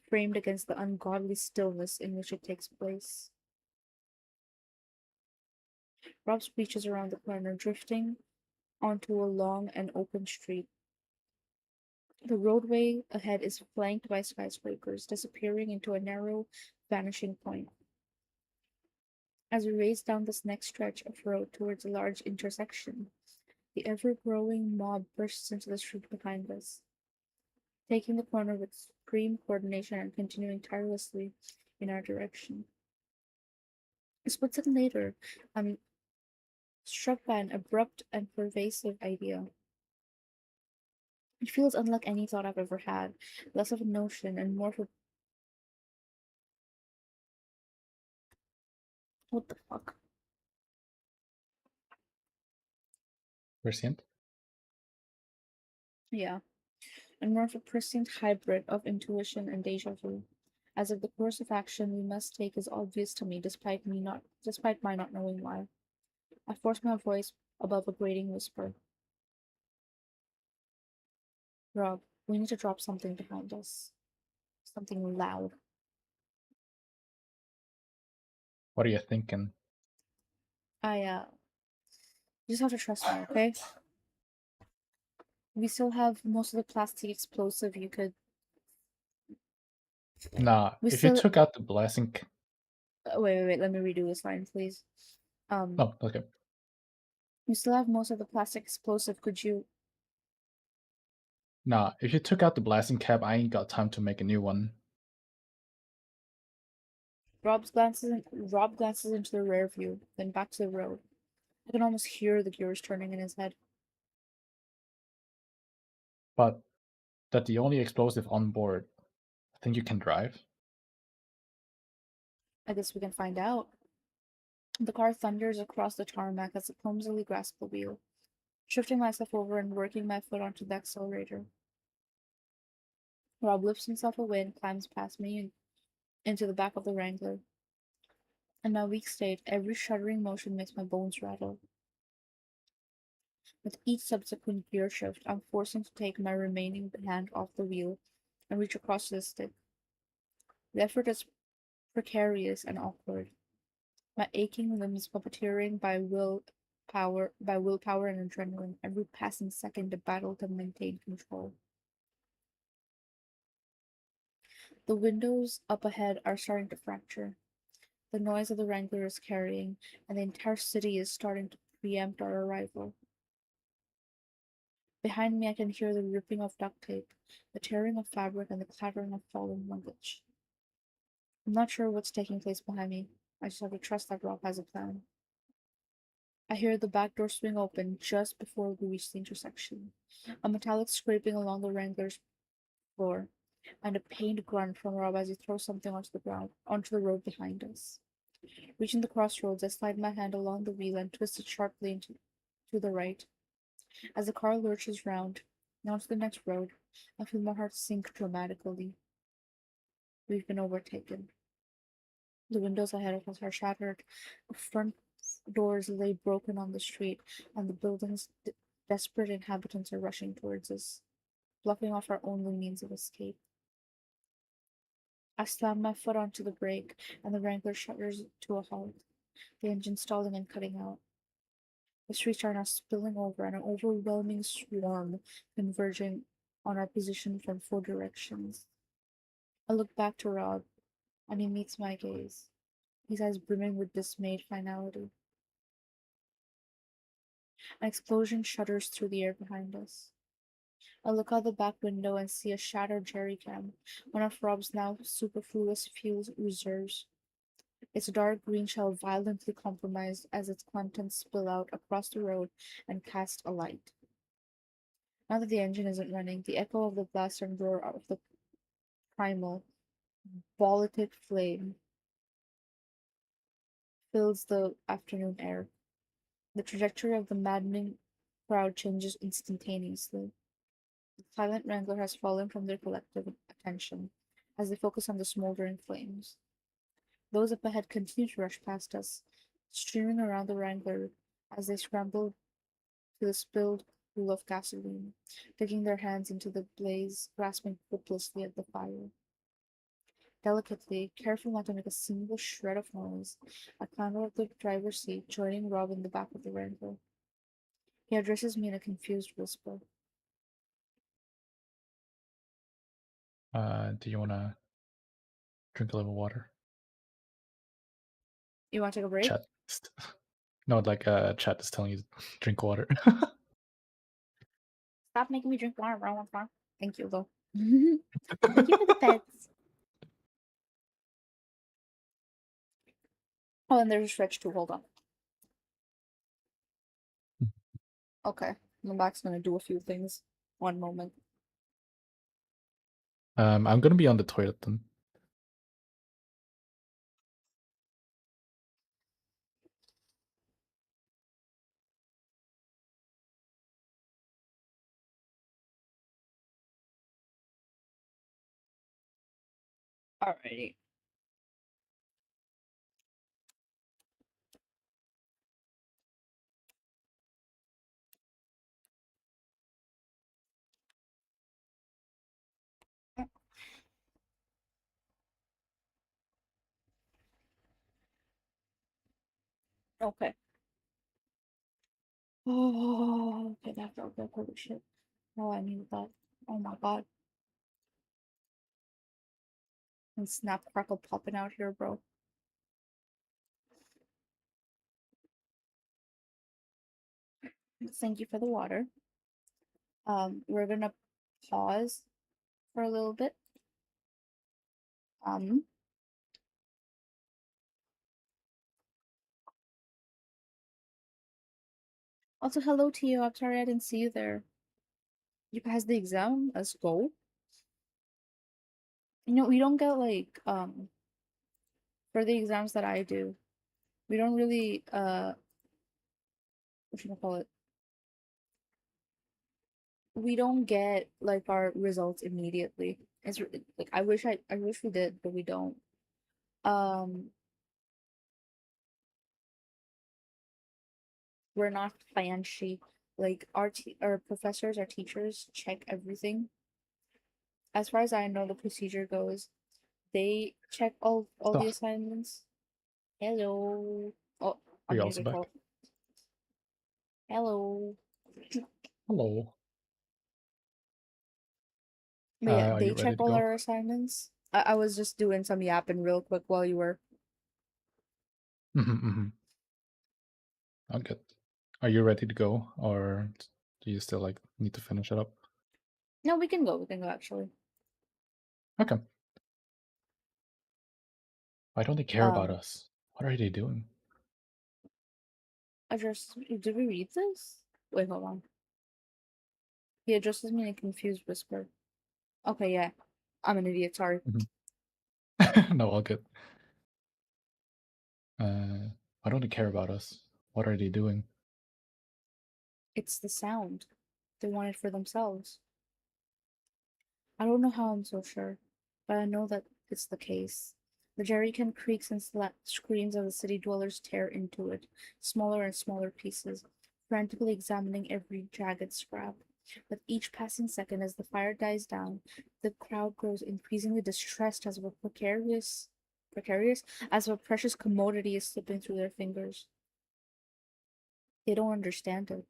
framed against the ungodly stillness in which it takes place. Rob reaches around the corner, drifting onto a long and open street. The roadway ahead is flanked by skyscrapers, disappearing into a narrow, vanishing point. As we race down this next stretch of road towards a large intersection, the ever-growing mob bursts into the street behind us, taking the corner with supreme coordination and continuing tirelessly in our direction. A split second later, I'm struck by an abrupt and pervasive idea. It feels unlike any thought I've ever had, less of a notion and more of a what the fuck? Prescient? Yeah, and more of a prescient hybrid of intuition and deja vu, as if the course of action we must take is obvious to me, despite my not knowing why. I force my voice above a grating whisper. Rob, we need to drop something behind us. Something loud. What are you thinking? I you just have to trust me, okay? We still have most of the plastic explosive you could. Nah, We if you still. took out the blasting. Wait. Let me redo this line, please. Oh, okay. We still have most of the plastic explosive. Could you? Nah, if you took out the blasting cap, I ain't got time to make a new one. Rob glances into the rear view, then back to the road. I can almost hear the gears turning in his head. But that the only explosive on board. I think you can drive. I guess we can find out. The car thunders across the tarmac as I clumsily grasp the wheel, shifting myself over and working my foot onto the accelerator. Rob lifts himself away and climbs past me and into the back of the Wrangler. In my weak state, every shuddering motion makes my bones rattle. With each subsequent gear shift, I'm forcing to take my remaining hand off the wheel and reach across to the stick. The effort is precarious and awkward, my aching limbs puppeteering by willpower and adrenaline, every passing second a battle to maintain control. The windows up ahead are starting to fracture. The noise of the Wrangler is carrying, and the entire city is starting to preempt our arrival. Behind me, I can hear the ripping of duct tape, the tearing of fabric, and the clattering of falling luggage. I'm not sure what's taking place behind me. I just have to trust that Rob has a plan. I hear the back door swing open just before we reach the intersection. A metallic scraping along the Wrangler's floor, and a pained grunt from Rob as he throws something onto the road behind us. Reaching the crossroads, I slide my hand along the wheel and twist it sharply to the right. As the car lurches round, now to the next road, I feel my heart sink dramatically. We've been overtaken. The windows ahead of us are shattered, front doors lay broken on the street, and the building's desperate inhabitants are rushing towards us, blocking off our only means of escape. I slam my foot onto the brake, and the Wrangler shudders to a halt, the engine stalling and cutting out. The streets are now spilling over, and an overwhelming swarm converging on our position from four directions. I look back to Rob, and he meets my gaze, his eyes brimming with dismayed finality. An explosion shudders through the air behind us. I look out the back window and see a shattered jerry can, one of Rob's now superfluous fuel reserves. Its dark green shell violently compromised as its contents spill out across the road and cast a light. Now that the engine isn't running, the echo of the blast and roar of the primal, volatilized flame fills the afternoon air. The trajectory of the maddening crowd changes instantaneously. The silent wrangler has fallen from their collective attention as they focus on the smoldering flames. Those up ahead continue to rush past us, streaming around the wrangler as they scramble to the spilled pool of gasoline, digging their hands into the blaze, grasping hopelessly at the fire. Delicately, careful not to make a single shred of noise, I clamber up the driver's seat, joining Rob in the back of the wrangler. He addresses me in a confused whisper. Do you wanna drink a little water? You want to take a break? Chat. No, like chat is telling you to drink water. Stop making me drink water, bro. Thank you, though. Thank you for the pets. Oh, and there's a stretch too. Hold on. Okay. My back's gonna do a few things. One moment. I'm gonna be on the toilet then. Alrighty. Okay. Oh, okay, that felt good. Holy shit. Oh, I needed that. Oh my god. And snap crackle popping out here, bro. Thank you for the water. We're gonna pause for a little bit. Um, Also hello to you. I'm sorry I didn't see you there. You passed the exam? Let's go. You know, we don't get like for the exams that I do, we don't really what should I call it? We don't get like our results immediately. Like I wish we did, but we don't. Um, we're not fancy. Like our professors, our teachers check everything. As far as I know, the procedure goes, they check all the Stuff. assignments. Hello. Oh, Are I'm you gonna also get back? called. Hello. Hello. But yeah, Are they you ready check to all go? our assignments. I was just doing some yapping real quick while you were. Mm-hmm. I'm good. Are you ready to go, or do you still like need to finish it up? No, we can go. We can go actually. Okay. Why don't they care about Um, us? What are they doing? address. Did we read this? Wait, hold on. He addresses me in a confused whisper. Okay, yeah. I'm an idiot. Sorry. Mhm. No, all good. Why don't they care about us? What are they doing? It's the sound. They want it for themselves. I don't know how I'm so sure, but I know that it's the case. The jerrycan creaks and screams as the city dwellers tear into it, smaller and smaller pieces, frantically examining every jagged scrap. With each passing second as the fire dies down, the crowd grows increasingly distressed as if precarious as if a precious commodity is slipping through their fingers. They don't understand it.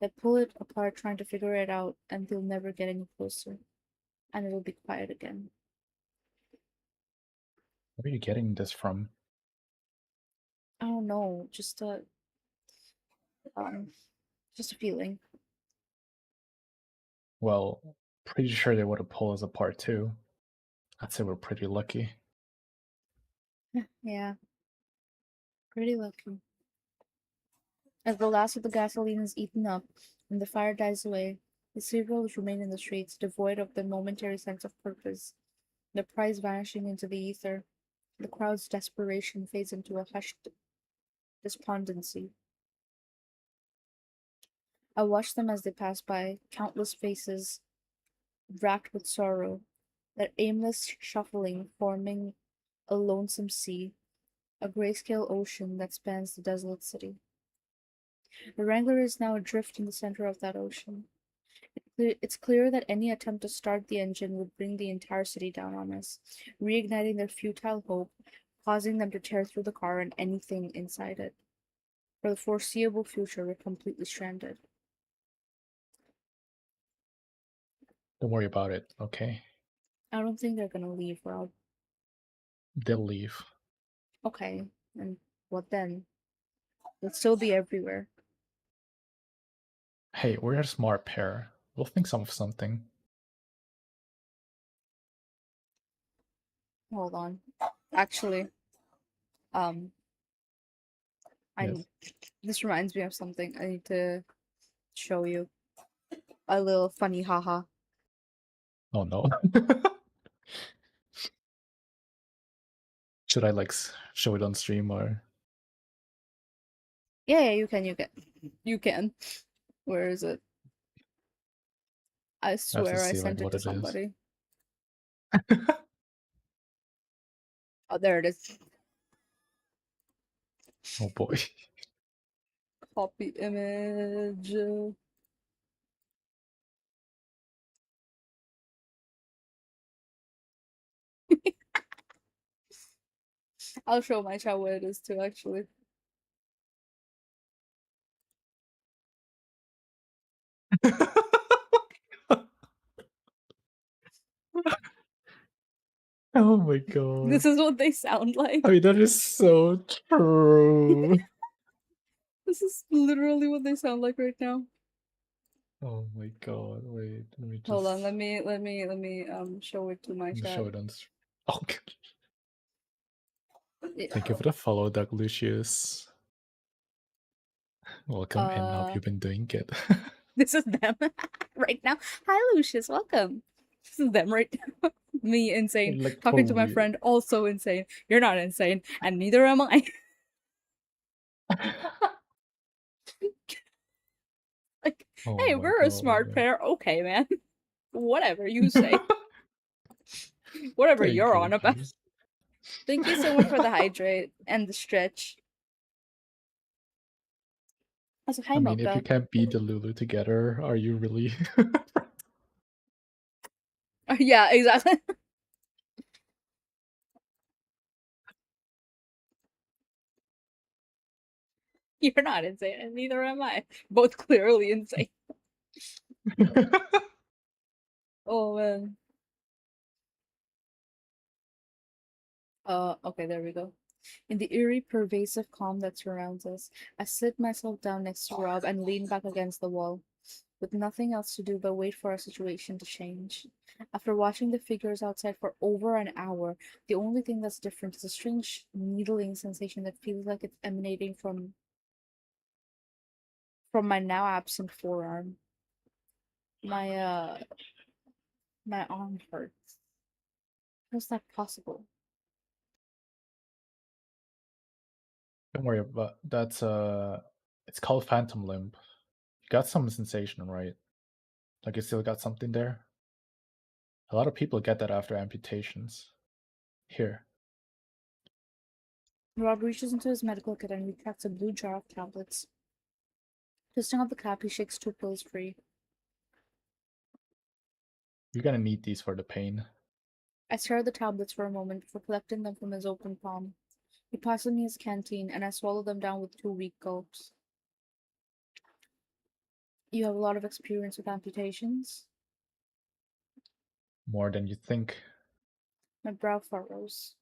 They pull it apart trying to figure it out, and they'll never get any closer. And it'll be quiet again. Where are you getting this from? I don't know, um, just a feeling. Well, pretty sure they would have pulled us apart too. I'd say we're pretty lucky. Yeah, pretty lucky. As the last of the gasoline is eaten up and the fire dies away, the cereals remain in the streets, devoid of the momentary sense of purpose, the prize vanishing into the ether. The crowd's desperation fades into a hushed despondency. I watch them as they pass by, countless faces racked with sorrow, their aimless shuffling forming a lonesome sea, a grayscale ocean that spans the desolate city. The Wrangler is now adrift in the center of that ocean. It's clear that any attempt to start the engine would bring the entire city down on us, reigniting their futile hope, causing them to tear through the car and anything inside it. For the foreseeable future, we're completely stranded. Don't worry about it, okay? I don't think they're gonna leave, Rob. They'll leave. Okay, and what then? They'll still be everywhere. Hey, we're a smart pair. We'll think of something. Hold on. Actually, um, I Yes. need. This reminds me of something. I need to show you a little funny haha. Oh no. Should I like show it on stream or Yeah, yeah, you can. Where is it? I I have to swear I see like sent it what to it is? somebody. Oh, there it is. Oh boy. Copy image. I'll show my chat what it is too, actually. Oh my god. This is what they sound like. I mean, that is so true. This is literally what they sound like right now. Oh my god. Wait, let me Hold just on, let me show it to my chat. show it on stream. Oh, god. Yeah. Thank you for the follow, Doug Lucius. Welcome in. Hope Uh, you've been doing good. this is them right now. Hi, Lucius, welcome. This is them right now. Me insane, Like talking to my totally. friend, also insane. You're not insane, and neither am I. Like, Oh hey, my we're a god. smart pair. Okay, man. Whatever you say. Whatever Thank you're you, on about. jeez. Thank you so much for the hydrate and the stretch. was like, hi, I mean, if you Mocha. can't be the Lulu together, are you really? Yeah, exactly. You're not insane, and neither am I. Both clearly insane. Oh man. Okay, there we go. In the eerie, pervasive calm that surrounds us, I sit myself down next to Rob and lean back against the wall, with nothing else to do but wait for our situation to change. After watching the figures outside for over an hour, the only thing that's different is a strange needling sensation that feels like it's emanating from my now absent forearm. My my arm hurts. How's that possible? Don't worry about that's it's called phantom limb. You got some sensation, right? Like you still got something there? A lot of people get that after amputations. Here. Rob reaches into his medical kit and retracts a blue jar of tablets. Twisting up the cap, he shakes two pills free. You're gonna need these for the pain. I stare at the tablets for a moment before collecting them from his open palm. He passes me his canteen, and I swallow them down with two weak gulps. You have a lot of experience with amputations? More than you think. My brow furrows.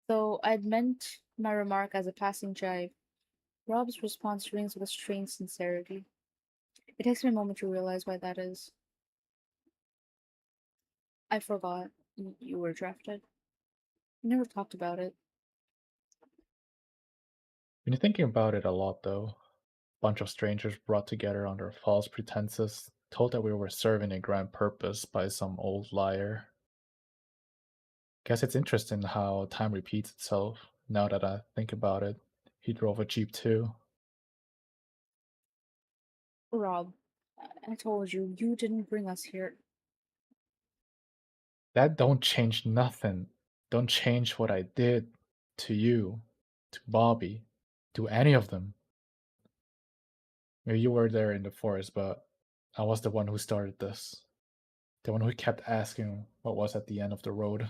Though I'd meant my remark as a passing jibe, Rob's response rings with a strange sincerity. It takes me a moment to realize why that is. I forgot you were drafted. We never talked about it. When you're thinking about it a lot, though, bunch of strangers brought together under false pretenses, told that we were serving a grand purpose by some old liar. Guess it's interesting how time repeats itself. Now that I think about it, he drove a Jeep too. Rob, I told you, you didn't bring us here. That don't change nothing. Don't change what I did to you, to Bobby, to any of them. Maybe you were there in the forest, but I was the one who started this. The one who kept asking what was at the end of the road.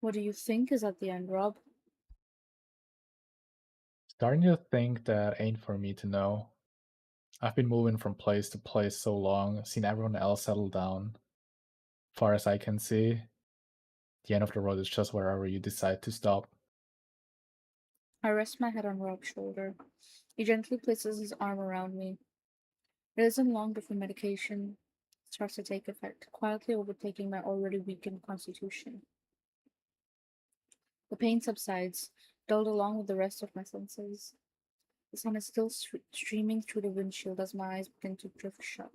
What do you think is at the end, Rob? Starting to think that ain't for me to know. I've been moving from place to place so long, seen everyone else settle down. Far as I can see, the end of the road is just wherever you decide to stop. I rest my head on Rob's shoulder. He gently places his arm around me. It isn't long before medication starts to take effect, quietly overtaking my already weakened constitution. The pain subsides, dulled along with the rest of my senses. The sun is still streaming through the windshield as my eyes begin to drift shut.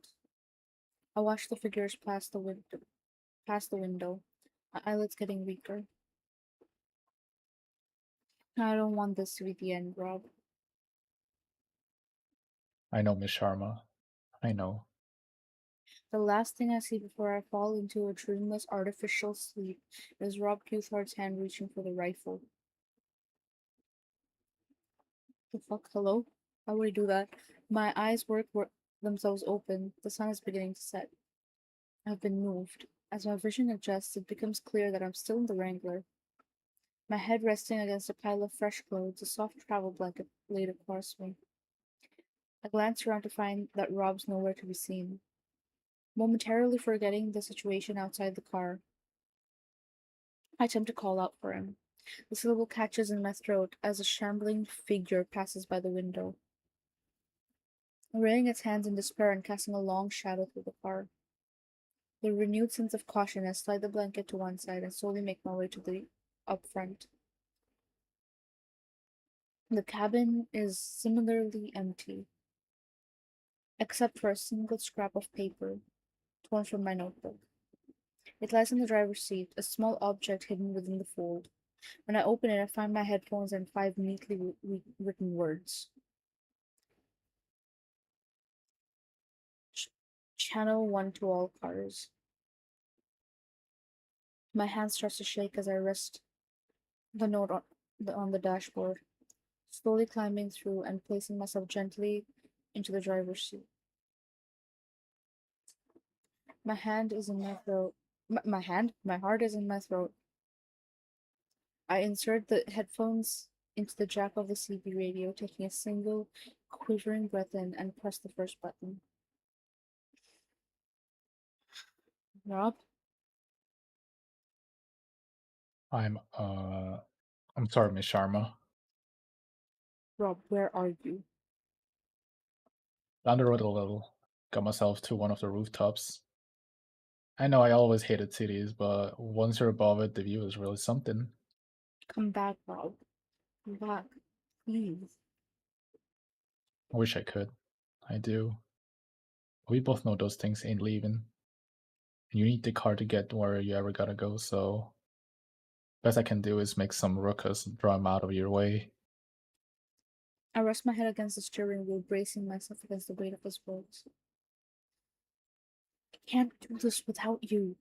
I watch the figures past the window, my eyelids getting weaker. I don't want this to be the end, Rob. I know, Miss Sharma. I know. The last thing I see before I fall into a dreamless artificial sleep is Rob Cuthard's hand reaching for the rifle. The fuck? Hello? How would he do that? My eyes work themselves open. The sun is beginning to set. I've been moved. As my vision adjusts, it becomes clear that I'm still in the Wrangler. My head resting against a pile of fresh clothes, a soft travel blanket laid across me. I glance around to find that Rob's nowhere to be seen. Momentarily forgetting the situation outside the car, I attempt to call out for him. The syllable catches in my throat as a shambling figure passes by the window, wringing its hands in despair and casting a long shadow through the car. With a renewed sense of caution, I slide the blanket to one side and slowly make my way to the up front. The cabin is similarly empty, except for a single scrap of paper torn from my notebook. It lies on the driver's seat, a small object hidden within the fold. When I open it, I find my headphones and five neatly written words. Channel 1 to all cars. My hand starts to shake as I rest the note on the dashboard. slowly climbing through and placing myself gently into the driver's seat. My hand is in my throat. My heart is in my throat. I insert the headphones into the jack of the CB radio, taking a single quivering breath in and press the first button. Rob, I'm sorry, Miss Sharma. Rob, where are you? Down the road a little. Got myself to one of the rooftops. I know I always hated cities, but once you're above it, the view is really something. Come back, Rob. Come back. Please. I wish I could. I do. We both know those things ain't leaving. You need the car to get where you ever gotta go, so best I can do is make some ruckus and draw him out of your way. I rest my head against the steering wheel, bracing myself against the weight of his words. I can't do this without you.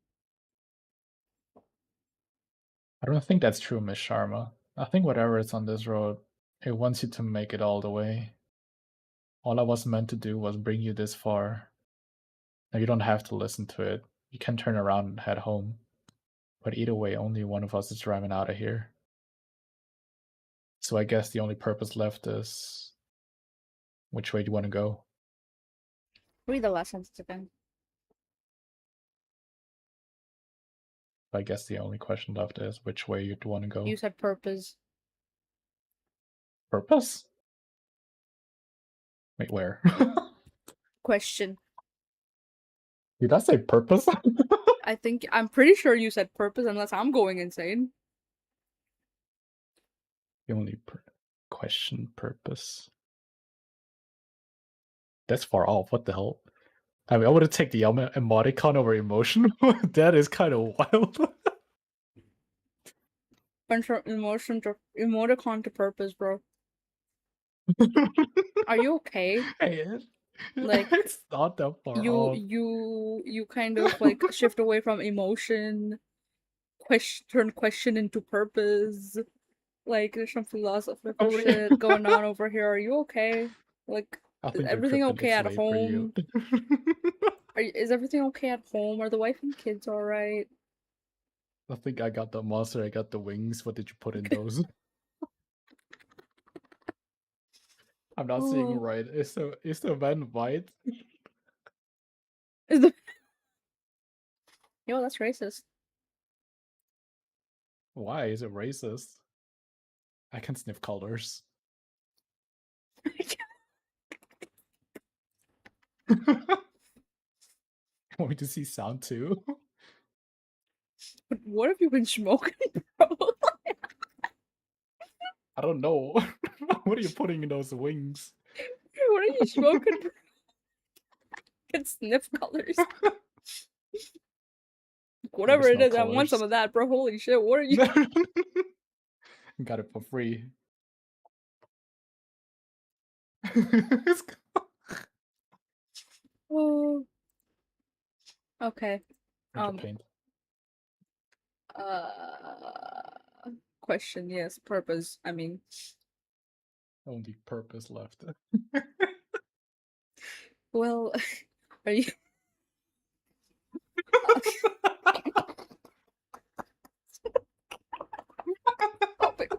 I don't think that's true, Miss Sharma. I think whatever is on this road, it wants you to make it all the way. All I was meant to do was bring you this far. Now you don't have to listen to it. You can turn around and head home. But either way, only one of us is driving out of here. So I guess the only purpose left is which way do you want to go? Read the last sentence again. I guess the only question left is which way you'd want to go. You said purpose. Purpose? Wait, where? Question. Did I say purpose? I'm pretty sure you said purpose unless I'm going insane. The only question purpose. That's far off. What the hell? I mean, I would have taken the emoticon over emotion. That is kind of wild. Went from emotion to emoticon to purpose, bro. Are you okay? Hey, Like it's not that far off. you kind of like shift away from emotion, turn question into purpose. Like there's some philosophical shit going on over here. Are you okay? Like I is think you're everything tripping. okay It's at late for you. home? Is everything okay at home? Are the wife and kids all right? I think I got the monster. I got the wings. What did you put in those? I'm not seeing Oh, right. Is the van white? is the yo? That's racist. Why is it racist? I can sniff colors. Want me to see sound too? What have you been smoking, bro? I don't know. What are you putting in those wings? What are you smoking? Can sniff colors. Whatever it smell is, I want some colors. of that, bro. Holy shit! What are you? Got it for free. Oh, okay. Winter paint. Question. Yes. Purpose. I mean, Only purpose left. well, are you? Stop it.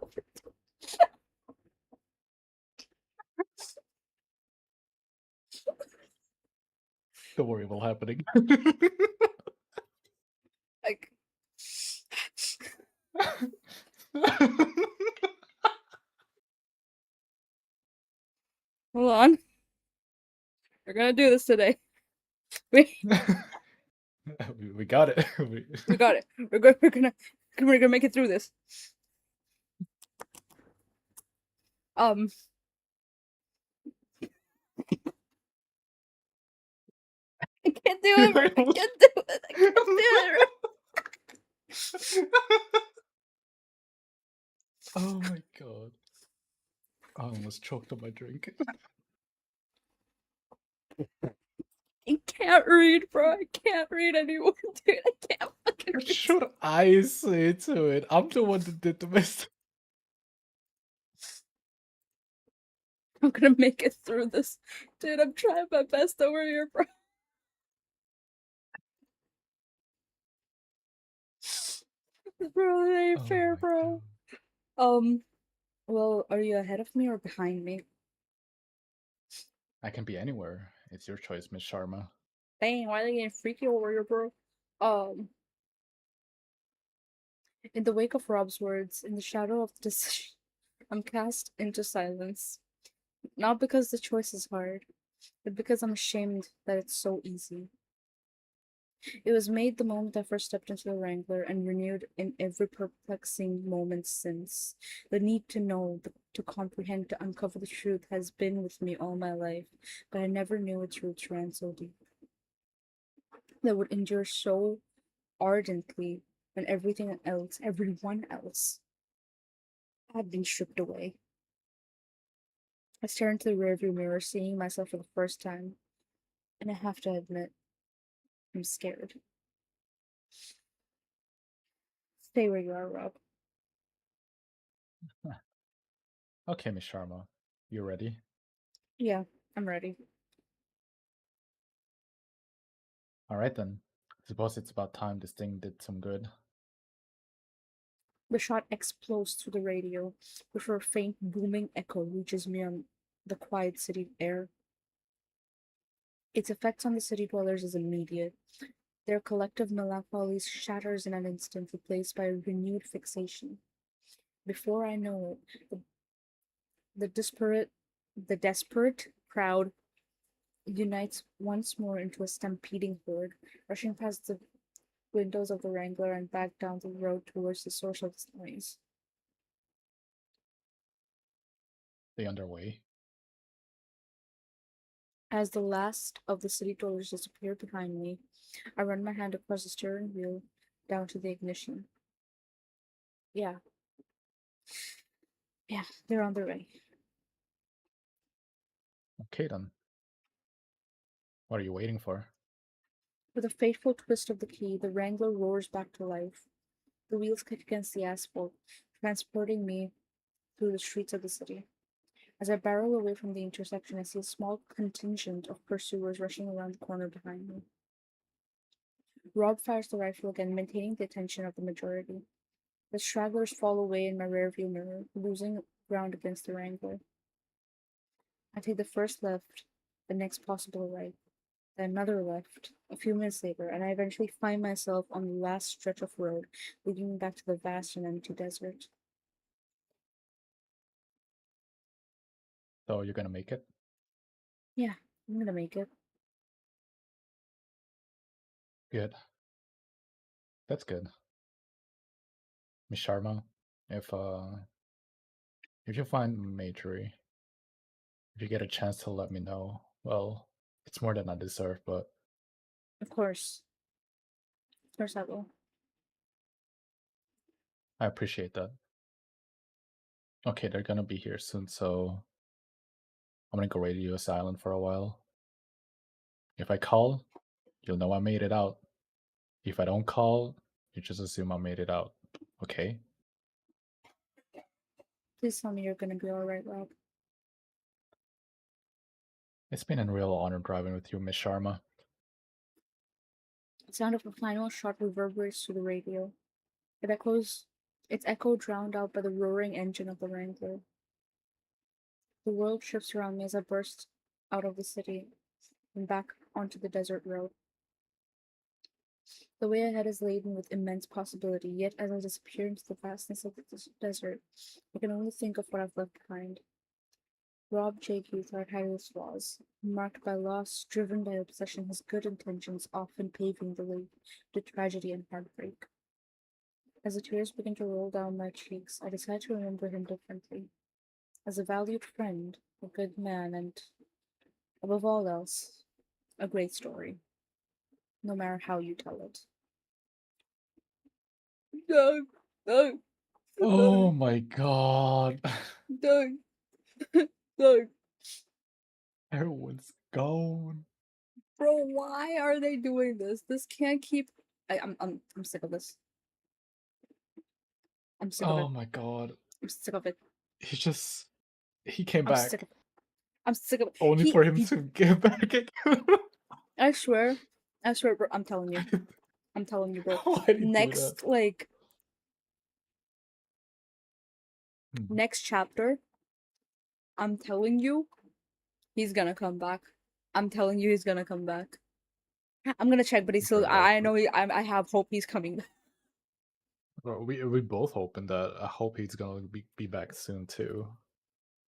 Don't worry about happening. Like, hold on. We're gonna do this today. We we got it. we got it. We're gonna make it through this. Um. I can't do it. I can't do it. I can't do it. Oh my god. I almost choked on my drink. I can't read, bro. I can't read anymore, dude. I can't fucking What read. should I say to it? I'm the one that did the mistake. I'm gonna make it through this. Dude, I'm trying my best over here, bro. Bro, it ain't Oh fair, my bro. god. Well, are you ahead of me or behind me? I can be anywhere. It's your choice, Miss Sharma. Dang, why are they getting freaky over here, bro? Um, in the wake of Rob's words, in the shadow of the decision, I'm cast into silence. Not because the choice is hard, but because I'm ashamed that it's so easy. It was made the moment I first stepped into the Wrangler and renewed in every perplexing moment since. The need to know, to comprehend, to uncover the truth has been with me all my life, but I never knew its roots ran so deep. That would endure so ardently when everything else, everyone else, had been stripped away. I stare into the rearview mirror, seeing myself for the first time, and I have to admit, I'm scared. Stay where you are, Rob. Okay, Miss Sharma. You ready? Yeah, I'm ready. Alright then. Suppose it's about time this thing did some good. The shot explodes through the radio before a faint booming echo reaches me on the quiet city air. Its effects on the city dwellers is immediate. Their collective melancholy shatters in an instant, replaced by a renewed fixation. Before I know it, the disparate the desperate crowd unites once more into a stampeding horde, rushing past the windows of the Wrangler and back down the road towards the source of the noise. They underway. As the last of the city dwellers disappear behind me, I run my hand across the steering wheel down to the ignition. Yeah, yeah, they're on their way. Okay then. What are you waiting for? With a fateful twist of the key, the Wrangler roars back to life. The wheels kick against the asphalt, transporting me through the streets of the city. As I barrel away from the intersection, I see a small contingent of pursuers rushing around the corner behind me. Rob fires the rifle again, maintaining the attention of the majority. The stragglers fall away in my rearview mirror, losing ground against the Wrangler. I take the first left, the next possible right, then another left, a few minutes later, and I eventually find myself on the last stretch of road, leading me back to the vast and empty desert. So you're gonna make it? Yeah, I'm gonna make it. Good. That's good. Miss Sharma, if if you find Majory, if you get a chance to let me know, well, it's more than I deserve, but Of course. Of course I will. I appreciate that. Okay, they're gonna be here soon, so I'm gonna go radio silent for a while. If I call, you'll know I made it out. If I don't call, you just assume I made it out. Okay? Please tell me you're gonna be alright, Rob. It's been a real honor driving with you, Miss Sharma. The sound of a final shot reverberates through the radio. It echoes its echo drowned out by the roaring engine of the Wrangler. The world shifts around me as I burst out of the city and back onto the desert road. The way ahead is laden with immense possibility, yet as I disappear into the vastness of the desert, I can only think of what I've left behind. Rob J. Guthart had his flaws, marked by loss, driven by obsession, his good intentions often paving the way to tragedy and heartbreak. As the tears begin to roll down my cheeks, I decide to remember him differently. As a valued friend, a good man, and, above all else, a great story, no matter how you tell it. Doug, Doug, Oh Doug, my god. Doug, Doug. Everyone's gone. Bro, why are they doing this? This can't keep. I'm sick of this. I'm sick of Oh it. my god. I'm sick of it. He just he came I'm sick back. of it. I'm sick of Only he for him he to get back again. I swear. I swear, bro. I'm telling you. I'm telling you, bro. Why did he do that? Next, like, Hmm. next chapter, I'm telling you, he's gonna come back. I'm telling you, he's gonna come back. I'm gonna check, but he's still. Very I likely. know. I have hope he's coming back. Well, we both hoping that. I hope he's gonna be back soon too.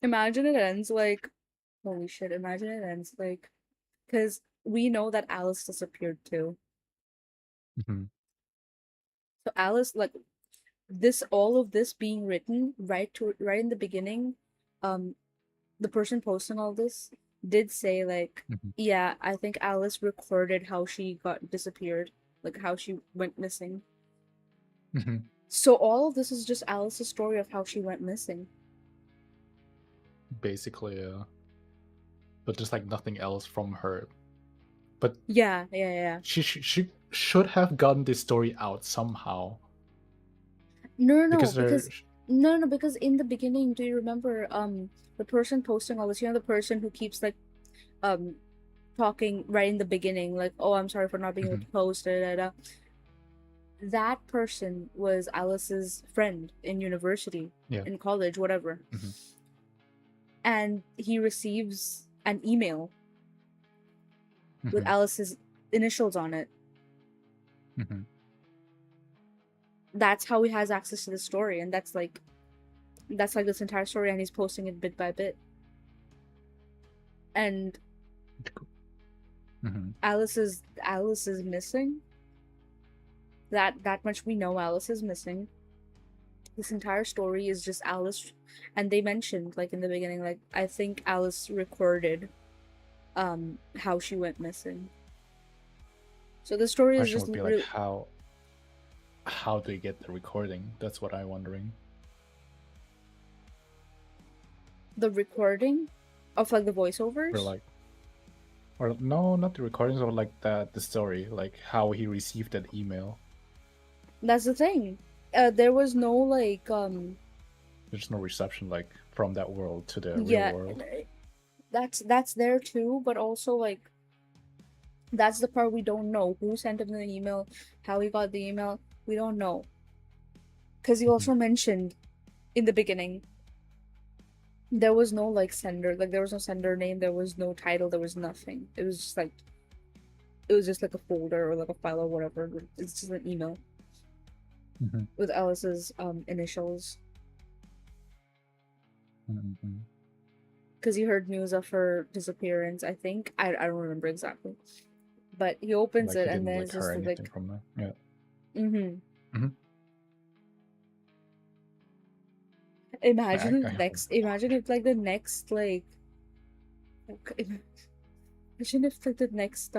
Imagine it ends like, holy shit! Imagine it ends like, because we know that Alice disappeared too. Hmm. So Alice, like, this all of this being written right in the beginning, um, the person posting all this did say like, Hmm. yeah, I think Alice recorded how she got disappeared, like how she went missing. Hmm. So all of this is just Alice's story of how she went missing. Basically, but just like nothing else from her. But Yeah, yeah, yeah. she should have gotten this story out somehow No, no, no, because there. because no, no, because in the beginning, do you remember the person posting all this? You know, the person who keeps like um talking right in the beginning, like, "Oh, I'm sorry for not being able Mhm. to post." Da, da, da. That person was Alice's friend in university, Yeah. in college, whatever. Hmm. And he receives an email with Hmm. Alice's initials on it. Hmm. That's how he has access to the story, and that's like this entire story, and he's posting it bit by bit. And Hmm. Alice is missing. That much we know. Alice is missing. This entire story is just Alice, and they mentioned like in the beginning, like I think Alice recorded how she went missing. So the story is Question just would be like how do you get the recording? That's what I'm wondering. the recording of like the Or voiceovers. like, or no, not the recordings, or like the story, like how he received that email. That's the thing. There was no like There's no reception like from that world to the real yeah, world. that's there too, but also like that's the part we don't know. Who sent him the email, how he got the email, we don't know. Because he Mhm. also mentioned in the beginning there was no like sender, like there was no sender name, there was no title, there was nothing. It was just like a folder or like a file or whatever. It's just an email Mhm. with Alice's initials. Mhm. Because he heard news of her disappearance, I think. I don't remember exactly. But he opens Like it he and didn't then like it's hear just anything like, from them. Yeah. mm-hmm. Hmm. I hope. Imagine if like the next like imagine if like the next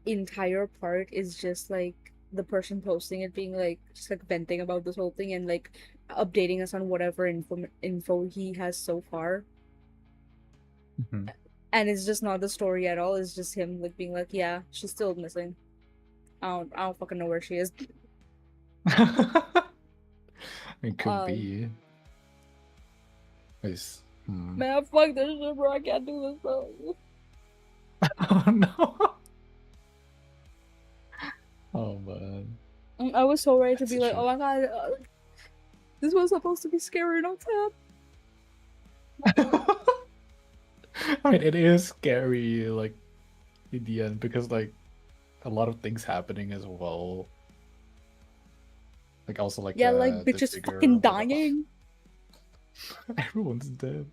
entire part is just like the person posting it being like just like venting about this whole thing and like updating us on whatever info he has so far. Mhm. And it's just not the story at all. It's just him like being like, yeah, she's still missing. I don't fucking know where she is. It could Um, be. It's, man, fuck this shit, bro. I can't do this, bro. Oh no. Oh man. I was so ready to That's be such like, oh a. my god, this was supposed to be scary, not sad. I mean, it is scary, like in the end, because like a lot of things happening as well. Like also like Yeah, like the bitches figure fucking with dying. everyone's dead.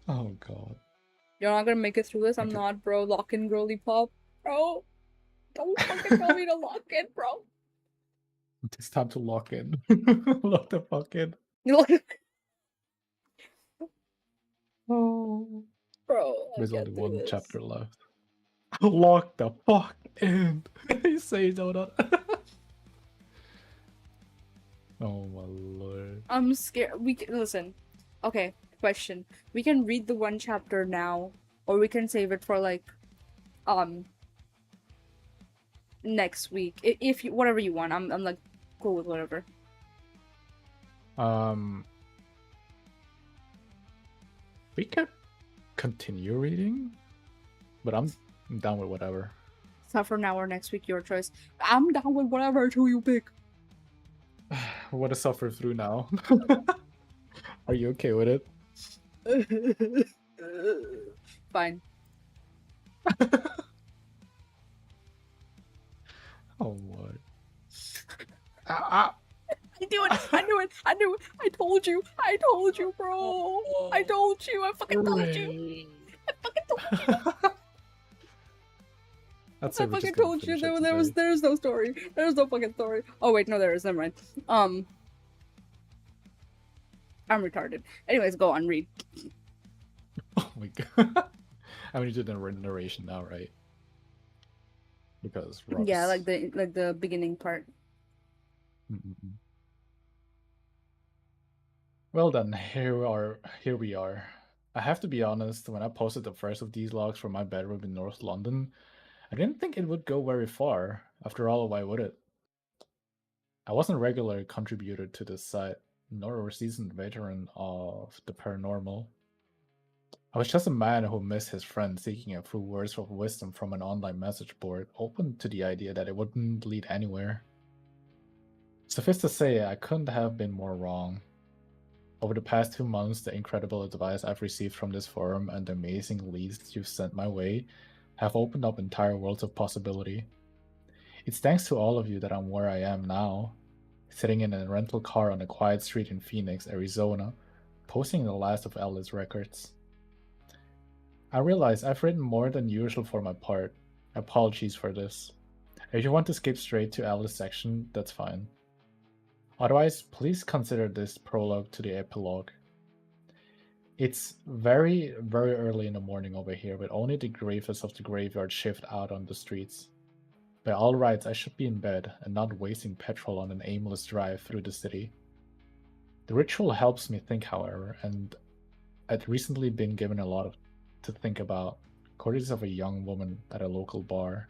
Oh god. You're not gonna make it through this. I'm Like not, bro. Lock in, girly pop, bro. Don't fucking tell me to lock in, bro. it's time to lock in. Lock the fuck in. Look, Oh. bro. I There's only can't do one this. chapter left. Lock the fuck in. You say donut. Oh my lord. I'm scared. We can listen. Okay, question. We can read the one chapter now, or we can save it for like um next week. If you whatever you want. I'm like cool with whatever. Um We could continue reading, but I'm down with whatever. So from now or next week, your choice. I'm down with whatever until you pick. What to suffer through now? Are you okay with it? Fine. Oh what? Ah, I knew it. I knew it. I knew it. I told you. I told you, bro. I told you. I fucking told you. I fucking told you. I'd I say we're fucking just gonna told you finish it there's today. no story. There's no fucking story. Oh wait, no, there is. Never mind. I'm retarded. Anyways, go on, read. Oh my god. I mean, you did the narration now, right? Because Rob Yeah, is... like the beginning part. Mm-mm-mm. Well then, here we are. I have to be honest, when I posted the first of these logs from my bedroom in North London, I didn't think it would go very far. After all, why would it? I wasn't a regular contributor to this site, nor a seasoned veteran of the paranormal. I was just a man who missed his friend seeking a few words of wisdom from an online message board, open to the idea that it wouldn't lead anywhere. Suffice to say, I couldn't have been more wrong. Over the past 2 months, the incredible advice I've received from this forum and the amazing leads you've sent my way have opened up entire worlds of possibility. It's thanks to all of you that I'm where I am now, sitting in a rental car on a quiet street in Phoenix, Arizona, posting the last of Alice records. I realize I've written more than usual for my part. Apologies for this. If you want to skip straight to Alice's section, that's fine. Otherwise, please consider this prologue to the epilogue. It's very, very early in the morning over here, with only the gravest of the graveyard shift out on the streets. By all rights, I should be in bed and not wasting petrol on an aimless drive through the city. The ritual helps me think, however, and I'd recently been given a lot to think about, courtesy of a young woman at a local bar.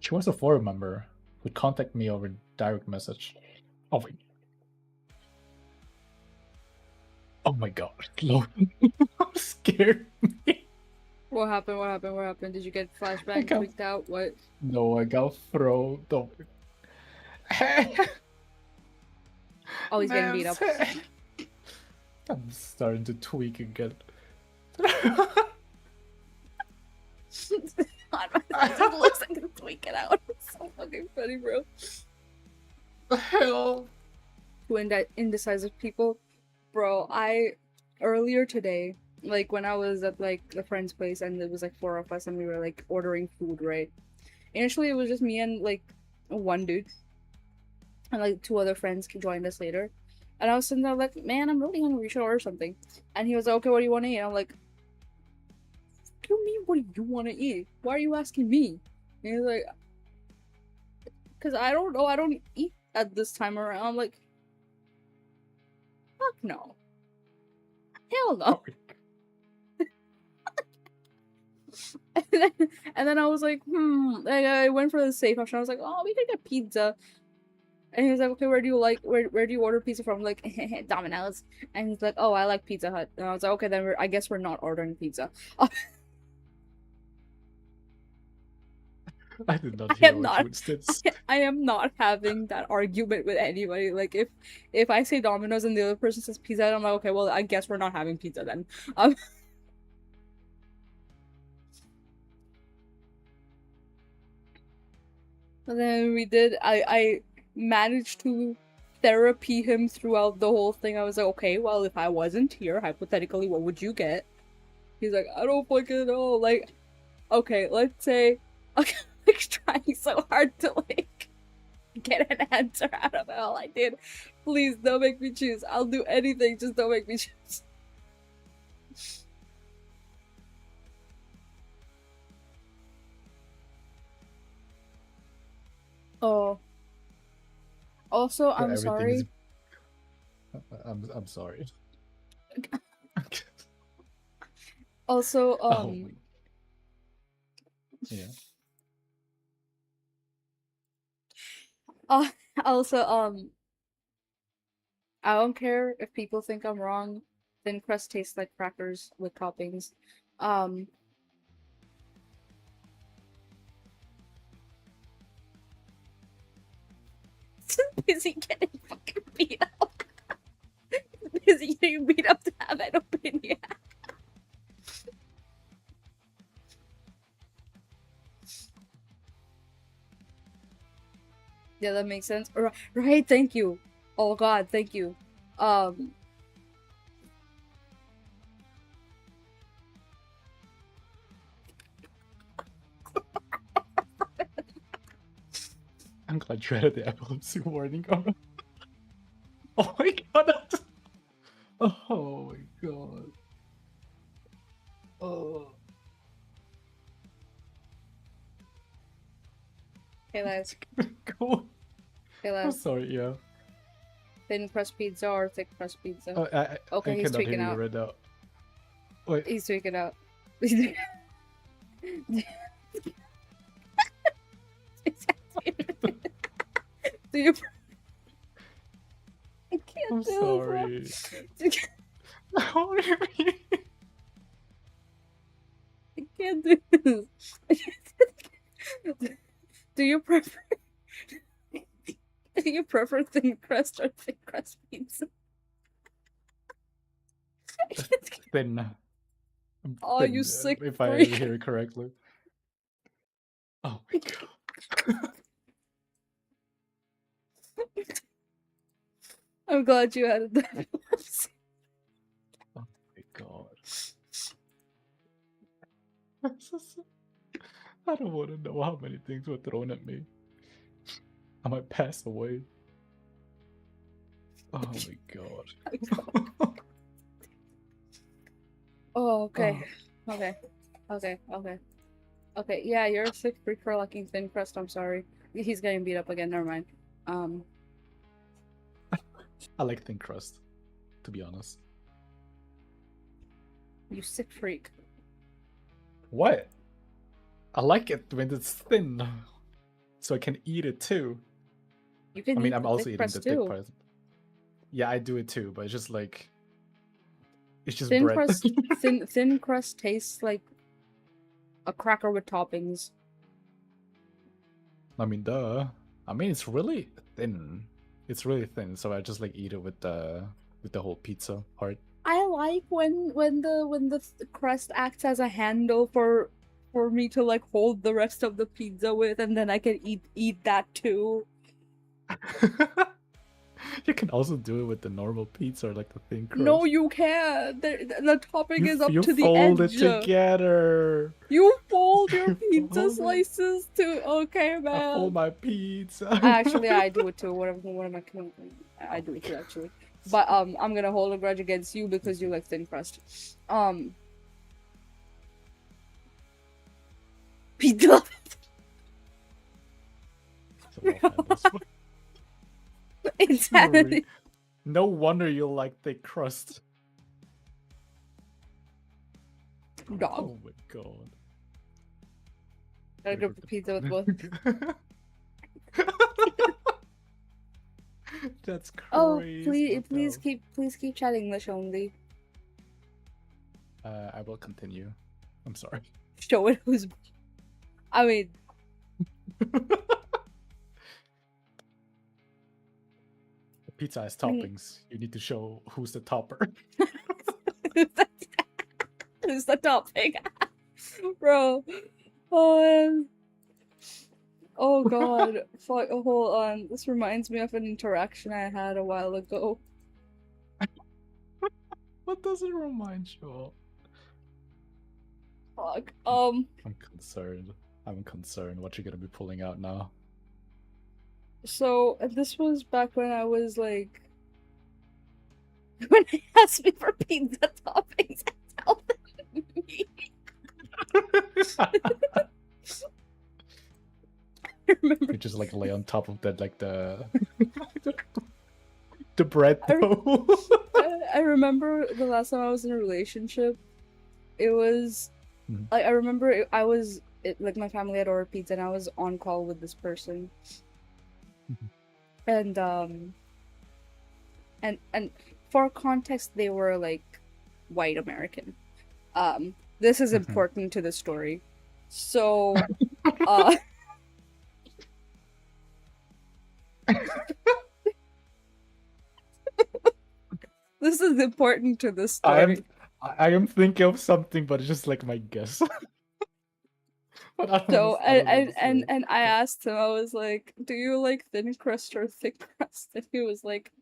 She was a forum member who'd contact me over direct message. Oh my god, Logan, I'm scared. What happened? What happened? What happened? Did you get I flashback got freaked out? What? no, I got thrown. Oh, he's getting Man, beat up. I'm starting to tweak again. It just looks like it's tweaking out. It's so fucking funny, bro. The hell? To indecisive people, bro. I earlier today, like when I was at like a friend's place and there was like four of us and we were like ordering food, right? Initially, it was just me and like one dude, and like two other friends joined us later. And I was sitting there like, man, I'm really hungry. We should order something. And he was like, okay, what do you want to eat? And I'm like, what do you mean, what do you want to eat? Why are you asking me? And he's like, because I don't know. I don't eat at this time around. I'm like, fuck no. Hell no. And then I was like, like, I went for the safe option. I was like, oh, we could get pizza. And he was like, okay, where do you order pizza from? I'm like, Domino's. And he's like, oh, I like Pizza Hut. And I was like, okay, then I guess we're not ordering pizza. I did not I hear am what not. you said. I am not having that argument with anybody. Like if I say Domino's and the other person says pizza, I'm like, okay, well, I guess we're not having pizza then. And then we did. I managed to therapy him throughout the whole thing. I was like, okay, well, if I wasn't here, hypothetically, what would you get? He's like, I don't fucking know. Like, okay, let's say, okay, like trying so hard to like get an answer out of it. All I did. Please don't make me choose. I'll do anything. Just don't make me choose. Oh. Also, So I'm everything is. sorry. I'm sorry. Also, Oh my. Yeah. uh, also, I don't care if people think I'm wrong. Thin crust tastes like crackers with toppings. Um, busy getting fucking beat up. Busy getting beat up to have an opinion. Yeah, that makes sense. Right, thank you. Oh god, thank you. Um, I'm glad you added the epilepsy warning. Oh my god. Oh my god. Oh. hey lads. Cool. Hey I'm lads. sorry, yeah. Thin crust pizza or thick crust pizza? Oh, Okay, I he's cannot hear tweaking you out. right now. Wait. He's tweaking out. Do you? I can't I'm do sorry. this. What do you mean? I can't do this. Do you prefer? Do you prefer thin crust or thick crust pizza? Thin. I'm Oh, thin, you sick if I freak! hear it correctly. Oh my god. I'm glad you added that. Oh my god. I don't want to know how many things were thrown at me. I might pass away. Oh my god. Oh, okay. Okay. Okay. Okay. Okay. Yeah, you're a sick freak for liking thin crust. I'm sorry. He's getting beat up again. Never mind. I like thin crust, to be honest. You sick freak. What? I like it when it's thin, so I can eat it too. You can I mean, eat I'm the also thick eating the crust thick too. part. Yeah, I do it too, but it's just like it's just Thin bread. crust. Thin crust tastes like a cracker with toppings. I mean, duh. I mean, it's really thin. It's really thin, so I just like eat it with the whole pizza part. I like when the crust acts as a handle for me to like hold the rest of the pizza with, and then I can eat that too. You can also do it with the normal pizza or like the thin crust. No, you can't. The topping is up You to the fold edge. it together. You fold your You pizza fold it. slices too. Okay, I fold man. my pizza. Actually, I do it too. What am I? I do it too, actually. But I'm gonna hold a grudge against you because you like thin crust. Pizza. Insanity. No wonder you like thick crust. Dog. Oh my god. Gotta grip the pizza with both. That's crazy. Oh, please keep chatting English only. I will continue. I'm sorry. Show it who's. I mean. The pizza has toppings. You need to show who's the topper. Who's the topping? Bro. Oh, oh god. Fuck, hold on. This reminds me of an interaction I had a while ago. What does it remind you of? Fuck. I'm concerned. I'm concerned what you're gonna be pulling out now. So, this was back when I was like. When they asked me for pizza toppings, I told them me. I remember. You just like lay on top of that, like the bread dough. I remember the last time I was in a relationship. It was like I remember like my family had ordered pizza and I was on call with this person, and for context, they were like white American. This is important to the story. So, this is important to the story. I am thinking of something, but it's just like my guess. But I So, I don't know what to say. and I asked him, I was like, "Do you like thin crust or thick crust?" And he was like,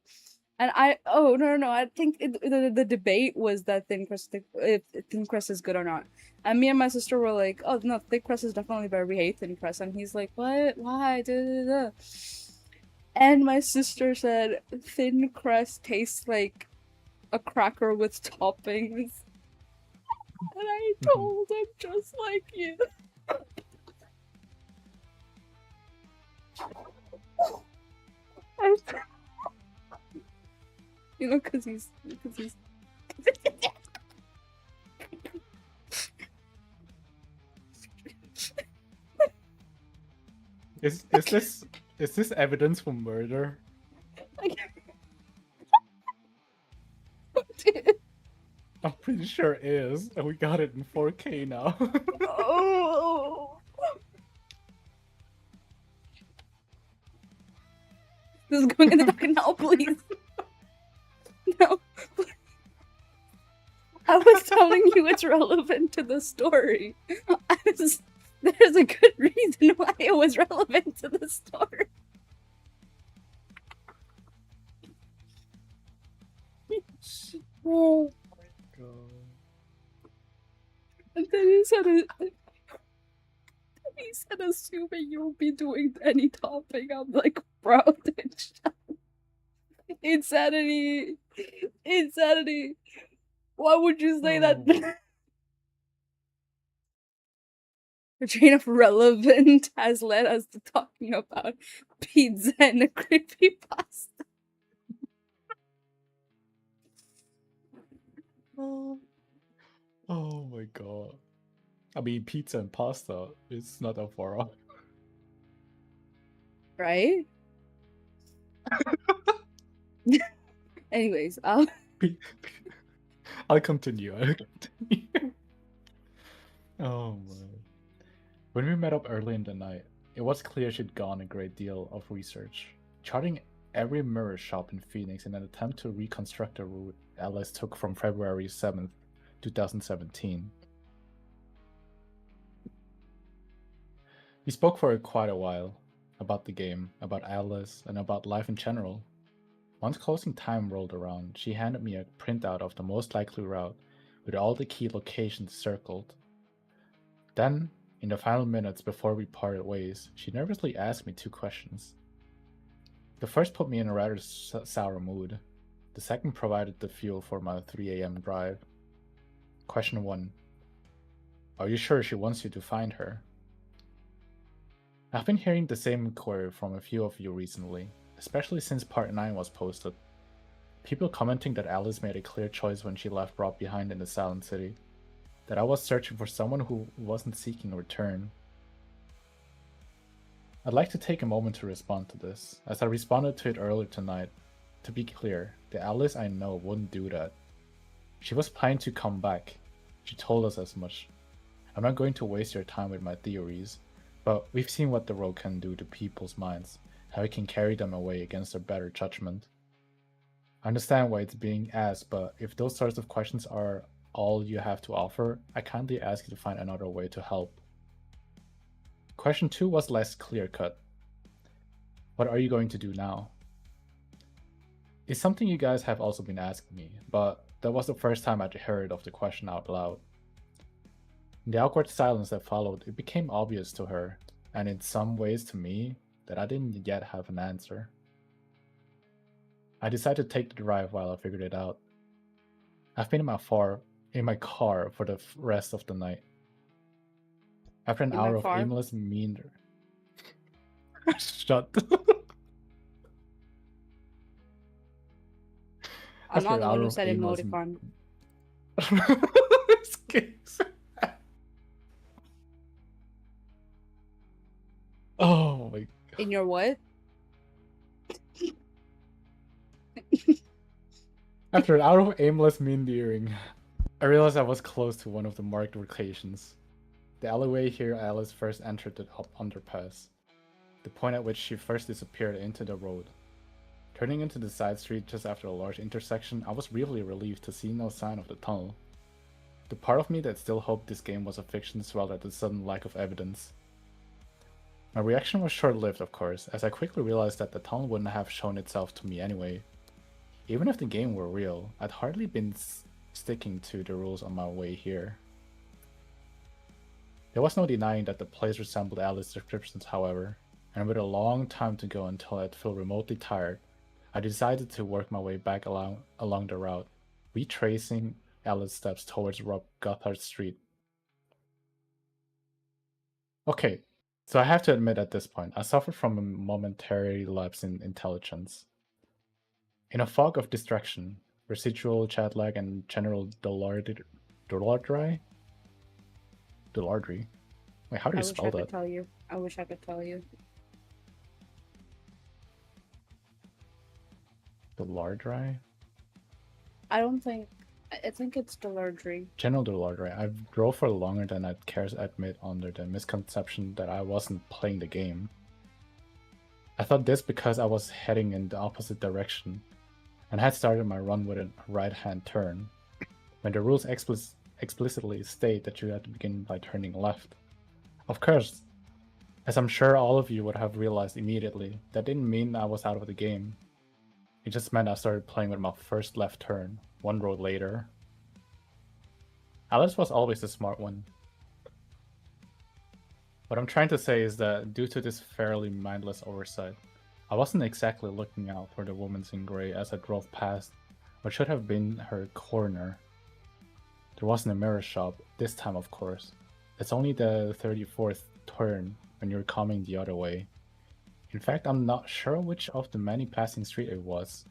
and oh no, I think the debate was that if thin crust is good or not. And me and my sister were like, "Oh no, thick crust is definitely better. We hate thin crust." And he's like, "What? Why?" Da, da, da. And my sister said, "Thin crust tastes like a cracker with toppings." And I told him just like you. You know, because he's Is this evidence for murder? I'm pretty sure it is, and we got it in 4K now. Oh. This is going in the docket now, please. No. I was telling you it's relevant to the story. There's a good reason why it was relevant to the story. Oh my god. And then he said, assuming you'll be doing any topping, I'm like, bro, insanity. Insanity. Why would you say that? The chain of relevant has led us to talking about pizza and a creepypasta. Oh my god. I mean, pizza and pasta is not that far off. Right? Anyways, I'll continue. Oh man. When we met up early in the night, it was clear she'd gone a great deal of research, charting every mirror shop in Phoenix in an attempt to reconstruct the route Alice took from February 7th, 2017. We spoke for quite a while about the game, about Alice, and about life in general. Once closing time rolled around, she handed me a printout of the most likely route with all the key locations circled. Then, in the final minutes before we parted ways, she nervously asked me 2 questions. The first put me in a rather sour mood. The second provided the fuel for my 3 a.m. drive. Question 1. Are you sure she wants you to find her? I've been hearing the same inquiry from a few of you recently, especially since Part 9 was posted. People commenting that Alice made a clear choice when she left Rob behind in the Silent City, that I was searching for someone who wasn't seeking a return. I'd like to take a moment to respond to this, as I responded to it earlier tonight. To be clear, the Alice I know wouldn't do that. She was planning to come back. She told us as much. I'm not going to waste your time with my theories, but we've seen what the road can do to people's minds, how it can carry them away against their better judgment. I understand why it's being asked, but if those sorts of questions are all you have to offer, I kindly ask you to find another way to help. Question 2 was less clear-cut. What are you going to do now? It's something you guys have also been asking me, but that was the first time I'd heard of the question out loud. In the awkward silence that followed, it became obvious to her, and in some ways to me, that I didn't yet have an answer. I decided to take the drive while I figured it out. I've been in my car for the rest of the night. After an hour of aimless meander. Shut. I'm not the one who said emoticon. Oh my god. In your what? After an hour of aimless meandering, I realized I was close to one of the marked locations. The alleyway here Alice first entered the underpass, the point at which she first disappeared into the road. Turning into the side street just after a large intersection, I was really relieved to see no sign of the tunnel. The part of me that still hoped this game was a fiction swelled at the sudden lack of evidence. My reaction was short-lived, of course, as I quickly realized that the tunnel wouldn't have shown itself to me anyway. Even if the game were real, I'd hardly been sticking to the rules on my way here. There was no denying that the place resembled Alice's descriptions, however, and with a long time to go until I'd feel remotely tired, I decided to work my way back along the route, retracing Alice's steps towards Rob Gothard Street. Okay, so I have to admit at this point, I suffered from a momentary lapse in intelligence. In a fog of distraction, residual chat lag, and general dullardry? Wait, how do you spell that? I wish I could tell you. I wish I could tell you. Dullardry? I think it's dullardry. General dullardry. I drove for longer than I'd care to admit under the misconception that I wasn't playing the game. I thought this because I was heading in the opposite direction, and had started my run with a right-hand turn, when the rules explicitly state that you have to begin by turning left. Of course, as I'm sure all of you would have realized immediately, that didn't mean I was out of the game. It just meant I started playing with my first left turn, one road later. Alice was always the smart one. What I'm trying to say is that due to this fairly mindless oversight, I wasn't exactly looking out for the woman in grey as I drove past what should have been her corner. There wasn't a mirror shop, this time of course. It's only the 34th turn when you're coming the other way. In fact, I'm not sure which of the many passing streets it was.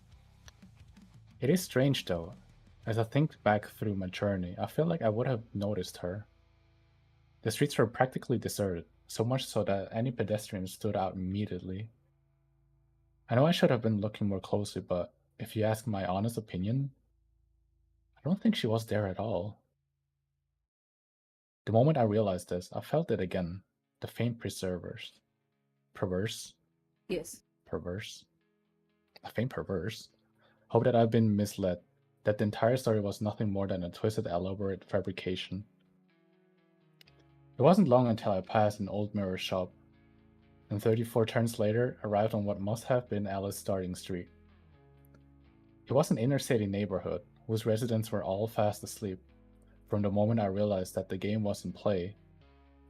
It is strange though. As I think back through my journey, I feel like I would have noticed her. The streets were practically deserted, so much so that any pedestrian stood out immediately. I know I should have been looking more closely, but if you ask my honest opinion, I don't think she was there at all. The moment I realized this, I felt it again. The faint perverse? Yes. Perverse? A faint perverse? Hope that I've been misled, that the entire story was nothing more than a twisted, elaborate fabrication. It wasn't long until I passed an old mirror shop, and 34 turns later arrived on what must have been Alice's starting street. It was an inner city neighborhood, whose residents were all fast asleep. From the moment I realized that the game was in play,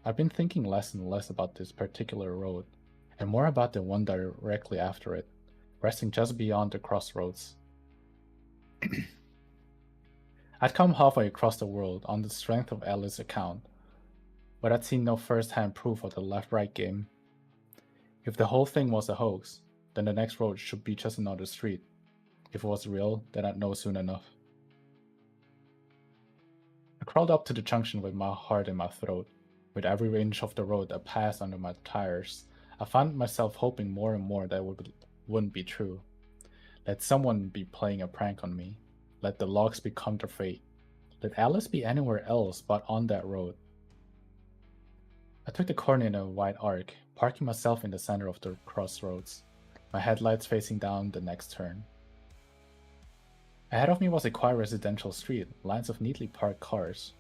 I've been thinking less and less about this particular road, and more about the one directly after it, resting just beyond the crossroads. I'd come halfway across the world on the strength of Alice's account, but I'd seen no first-hand proof of the left-right game. If the whole thing was a hoax, then the next road should be just another street. If it was real, then I'd know soon enough. I crawled up to the junction with my heart in my throat. With every inch of the road that passed under my tires, I found myself hoping more and more that it wouldn't be true. Let someone be playing a prank on me. Let the logs be counterfeit. Let Alice be anywhere else but on that road. I took the corner in a wide arc, parking myself in the center of the crossroads, my headlights facing down the next turn. Ahead of me was a quiet residential street, lines of neatly parked cars,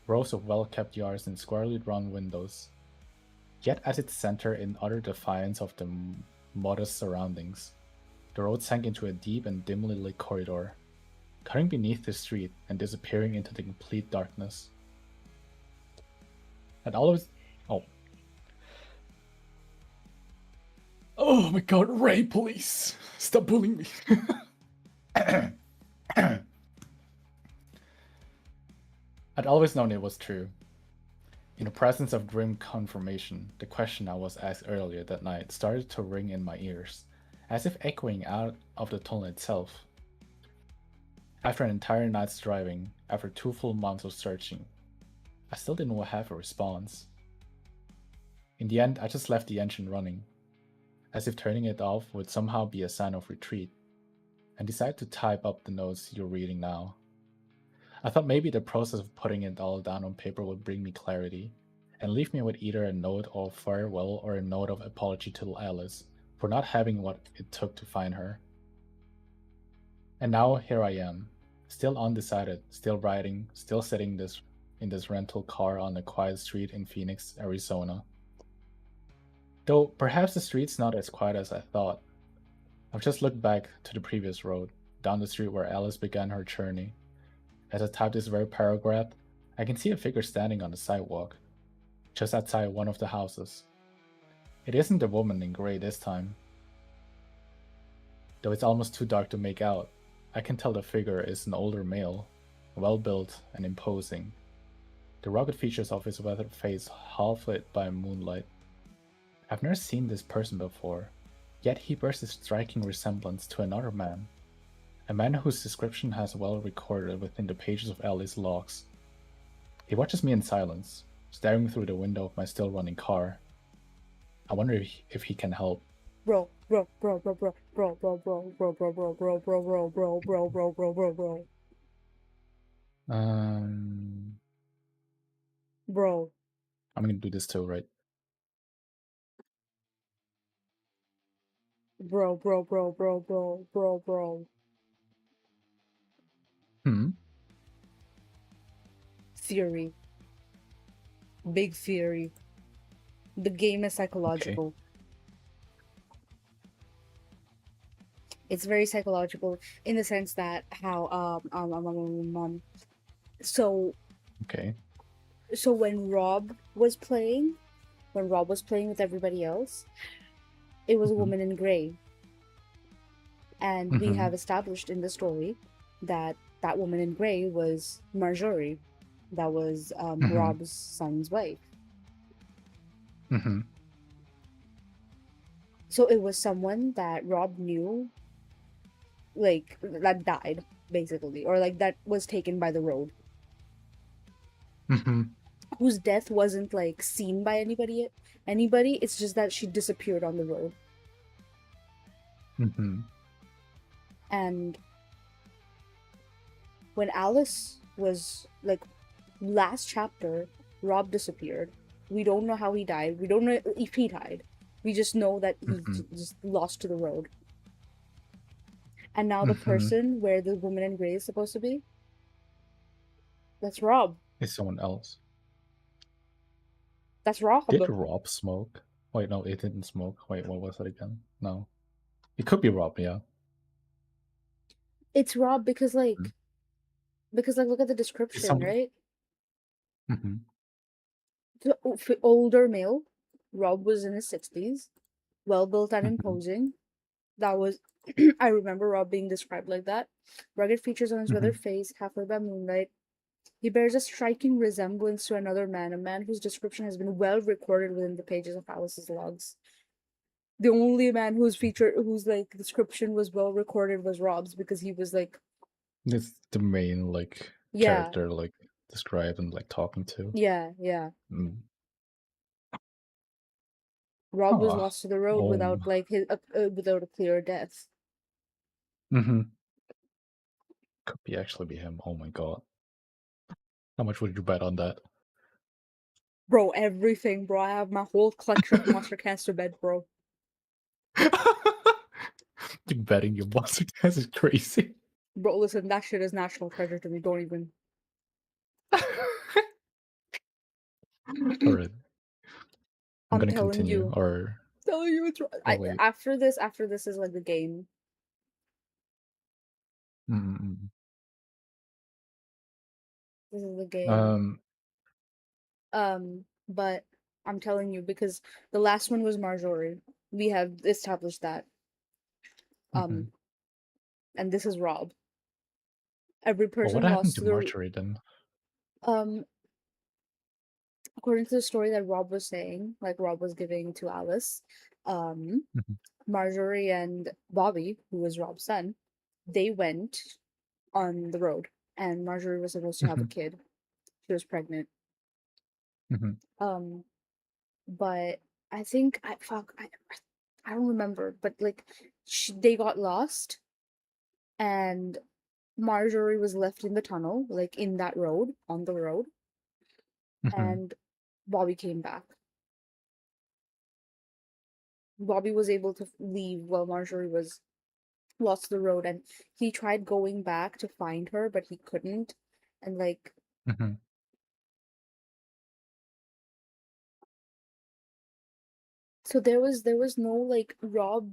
rows of well-kept yards and squarely drawn windows. Yet at its center, in utter defiance of the modest surroundings, the road sank into a deep and dimly lit corridor, cutting beneath the street and disappearing into the complete darkness. I'd always... Oh my god, Ray, please! Stop bullying me! I'd always known it was true. In the presence of grim confirmation, the question I was asked earlier that night started to ring in my ears, as if echoing out of the tunnel itself. After an entire night's driving, after 2 full months of searching, I still didn't have a response. In the end, I just left the engine running, as if turning it off would somehow be a sign of retreat, and decided to type up the notes you're reading now. I thought maybe the process of putting it all down on paper would bring me clarity, and leave me with either a note of farewell or a note of apology to Alice for not having what it took to find her. And now here I am, still undecided, still riding, still sitting in this rental car on a quiet street in Phoenix, Arizona. Though perhaps the street's not as quiet as I thought. I've just looked back to the previous road, down the street where Alice began her journey. As I type this very paragraph, I can see a figure standing on the sidewalk, just outside one of the houses. It isn't the woman in gray this time. Though it's almost too dark to make out, I can tell the figure is an older male, well built and imposing. The rugged features of his weathered face half lit by moonlight. I've never seen this person before, yet he bears a striking resemblance to another man. A man whose description has well recorded within the pages of Ellie's logs. He watches me in silence, staring through the window of my still running car. I wonder if he can help. Bro, bro, bro, bro, bro, bro, bro, bro, bro, bro, bro, bro, bro, bro, bro, bro, bro, bro, bro, bro. Bro. I'm gonna do this too, right? Bro, bro, bro, bro, bro, bro, bro. Theory. Big theory. The game is psychological. Okay. It's very psychological in the sense that how so Okay. so when Rob was playing with everybody else, it was a woman in gray. And we have established in the story that that woman in gray was Marjorie. That was Rob's son's wife. So it was someone that Rob knew, like, that died, basically, or like that was taken by the road. Whose death wasn't like seen by anybody. It's just that she disappeared on the road. And when Alice was like last chapter, Rob disappeared. We don't know how he died. We don't know if he died. We just know that he just lost to the road. And now the person where the woman in gray is supposed to be, that's Rob. It's someone else. That's Rob. Did Rob smoke? Wait, no, it didn't smoke. Wait, what was it again? No. It could be Rob, yeah. It's Rob because like look at the description, right? The older male. Rob was in his 60s, well built and imposing. That was I remember Rob being described like that. Rugged features on his weathered face, half lit by moonlight. He bears a striking resemblance to another man, a man whose description has been well recorded within the pages of Alice's logs. The only man whose like description was well recorded was Rob's, because he was like, it's the main like character like described and like talking to. Yeah. Rob was lost to the road without like his without a clear death. Could be actually be him. Oh my god. How much would you bet on that? Bro, everything, bro. I have my whole collection of Monster Cans to bed, bro. You betting your Monster Cans is crazy. Bro, listen, that shit is national treasure to me. Don't even. Alright. I'm gonna telling continue, you. or Telling you it's right. After this is like the game. This is the game. But I'm telling you, because the last one was Marjorie. We have established that. And this is Rob. Every person what happened lost to their Marjorie then? According to the story that Rob was saying, like Rob was giving to Alice, Marjorie and Bobby, who was Rob's son, they went on the road, and Marjorie was supposed to have a kid. She was pregnant. But I think I don't remember, but like they got lost, and Marjorie was left in the tunnel, like in that road, on the road, Mm-hmm. and Bobby came back. Bobby was able to leave while Marjorie was lost the road, and he tried going back to find her, but he couldn't. And like, Mm-hmm. so there was no like Rob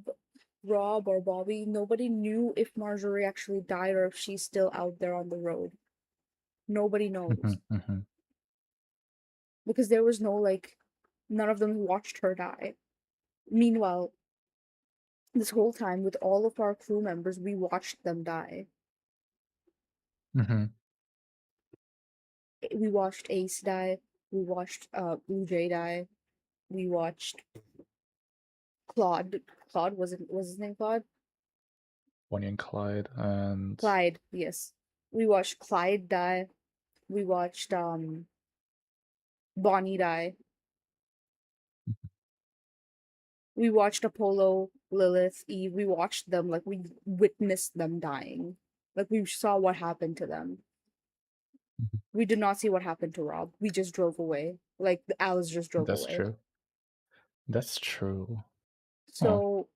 or Bobby. Nobody knew if Marjorie actually died or if she's still out there on the road. Nobody Mm-hmm. knows Mm-hmm. because there was no like, none of them watched her die. Meanwhile, this whole time with all of our crew members, we watched them die. Mm-hmm. We watched Ace die. We watched Blue Jay die. We watched Claude. Claude was his name Claude? Bonnie and Clyde and Clyde, yes. We watched Clyde die. We watched Bonnie die. We watched Apollo, Lilith, Eve. We watched them, like we witnessed them dying. Like we saw what happened to them. We did not see what happened to Rob. We just drove away. Like Alice just drove that's away. true. That's true. Huh. So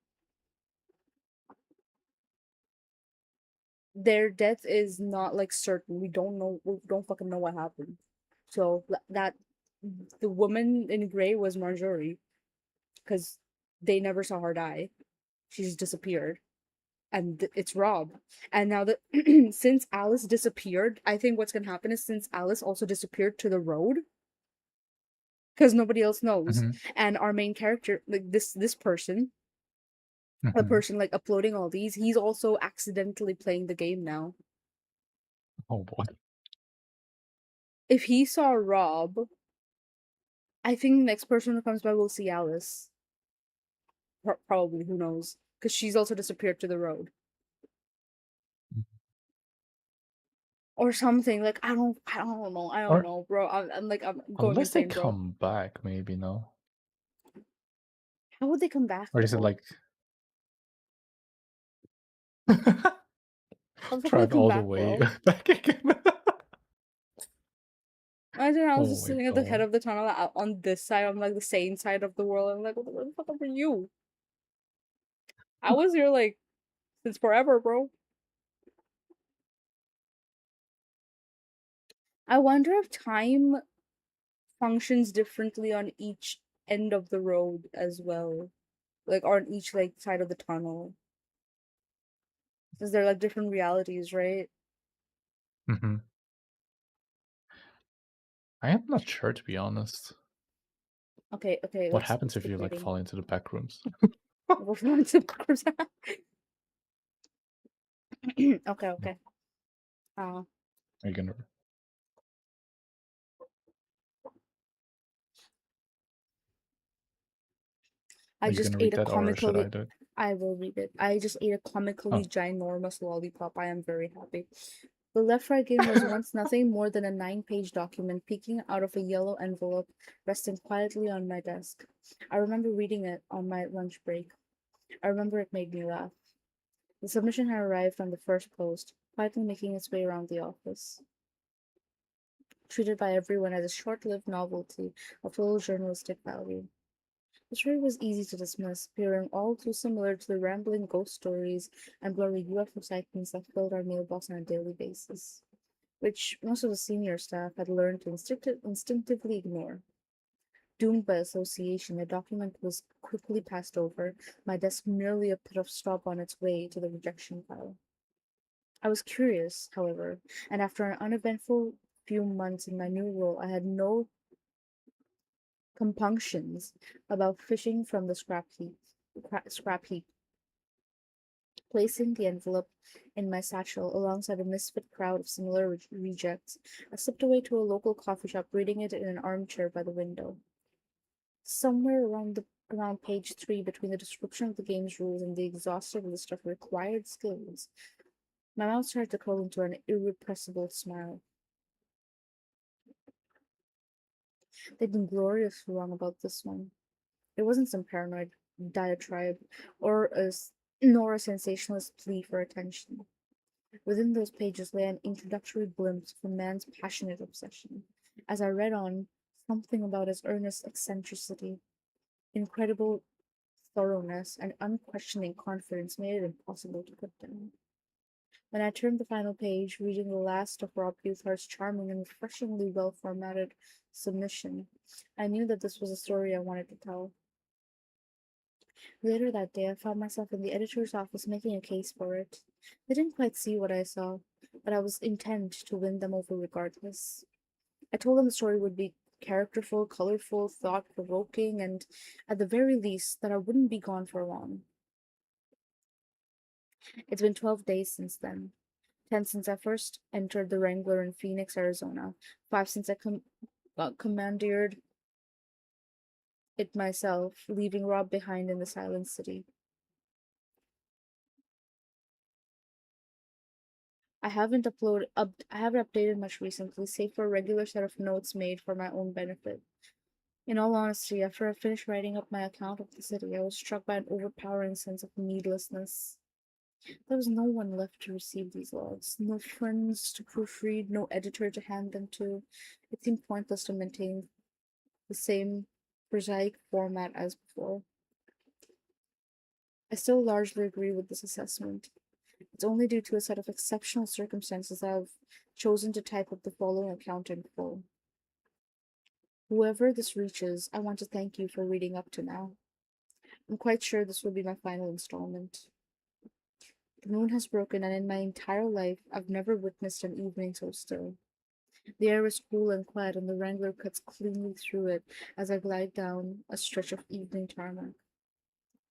their death is not like certain. We don't know. We don't fucking know what happened. So that the woman in gray was Marjorie because they never saw her die. She just disappeared, and it's Rob. And now that since Alice disappeared, I think what's gonna happen is since Alice also disappeared to the road because nobody else knows, Mm-hmm. and our main character, like this person, a Mm-hmm. person like uploading all these, he's also accidentally playing the game now. Oh boy. If he saw Rob, I think the next person who comes by will see Alice. Probably, who knows? Because she's also disappeared to the road or something. Like I don't Or know, bro. I'm like I'm going unless they insane, bro. come back, maybe no. How would they come back Or is it though? like How the fuck would they drive come all the back, way bro? back again? Imagine I was Oh just my sitting at the head god. of the tunnel on this side, on like the sane side of the world. I'm like, what the fuck are you? I was here like since forever, bro. I wonder if time functions differently on each end of the road as well, like on each like side of the tunnel. Because they're like different realities, right? Mm-hmm. I am not sure to be honest. Okay, okay, What let's happens if keep you like reading. fall into the back rooms? We'll go on to backwards. Okay, Are okay. Uh, you gonna I just ate read a that or should I comically. do it? I will read it. I just ate a comically Oh. ginormous lollipop. I am very happy. The left right game was once nothing more than a 9-page document peeking out of a yellow envelope resting quietly on my desk. I remember reading it on my lunch break. I remember it made me laugh. The submission had arrived on the first post, quietly making its way around the office. Treated by everyone as a short-lived novelty of little journalistic value. The story was easy to dismiss, appearing all too similar to the rambling ghost stories and blurry UFO sightings that filled our mailbox on a daily basis, which most of the senior staff had learned to instinctively ignore. Doomed by association, the document was quickly passed over, my desk merely a pit of straw on its way to the rejection pile. I was curious, however, and after an uneventful few months in my new role, I had no compunctions about fishing from the scrap heap. Placing the envelope in my satchel alongside a misfit crowd of similar rejects, I slipped away to a local coffee shop, reading it in an armchair by the window. Somewhere around page 3, between the description of the game's rules and the exhaustive list of required skills, my mouth started to curl into an irrepressible smile. They'd been gloriously wrong about this one. It wasn't some paranoid diatribe or nor a sensationalist plea for attention. Within those pages lay an introductory glimpse of a man's passionate obsession. As I read on, something about his earnest eccentricity, incredible thoroughness, and unquestioning confidence made it impossible to put down. When I turned the final page, reading the last of Rob Youthart's charming and refreshingly well formatted submission, I knew that this was a story I wanted to tell. Later that day, I found myself in the editor's office making a case for it. They didn't quite see what I saw, but I was intent to win them over regardless. I told them the story would be characterful, colorful, thought provoking, and at the very least, that I wouldn't be gone for long. It's been 12 days since then. 10 since I first entered the Wrangler in Phoenix, Arizona. 5 since I commandeered it myself, leaving Rob behind in the silent city. I haven't updated much recently, save for a regular set of notes made for my own benefit. In all honesty, after I finished writing up my account of the city, I was struck by an overpowering sense of needlessness. There was no one left to receive these logs, no friends to proofread, no editor to hand them to. It seemed pointless to maintain the same prosaic format as before. I still largely agree with this assessment. It's only due to a set of exceptional circumstances that I've chosen to type up the following account in full. Whoever this reaches, I want to thank you for reading up to now. I'm quite sure this will be my final installment. The moon has broken, and in my entire life, I've never witnessed an evening so still. The air is cool and quiet, and the Wrangler cuts cleanly through it as I glide down a stretch of evening tarmac.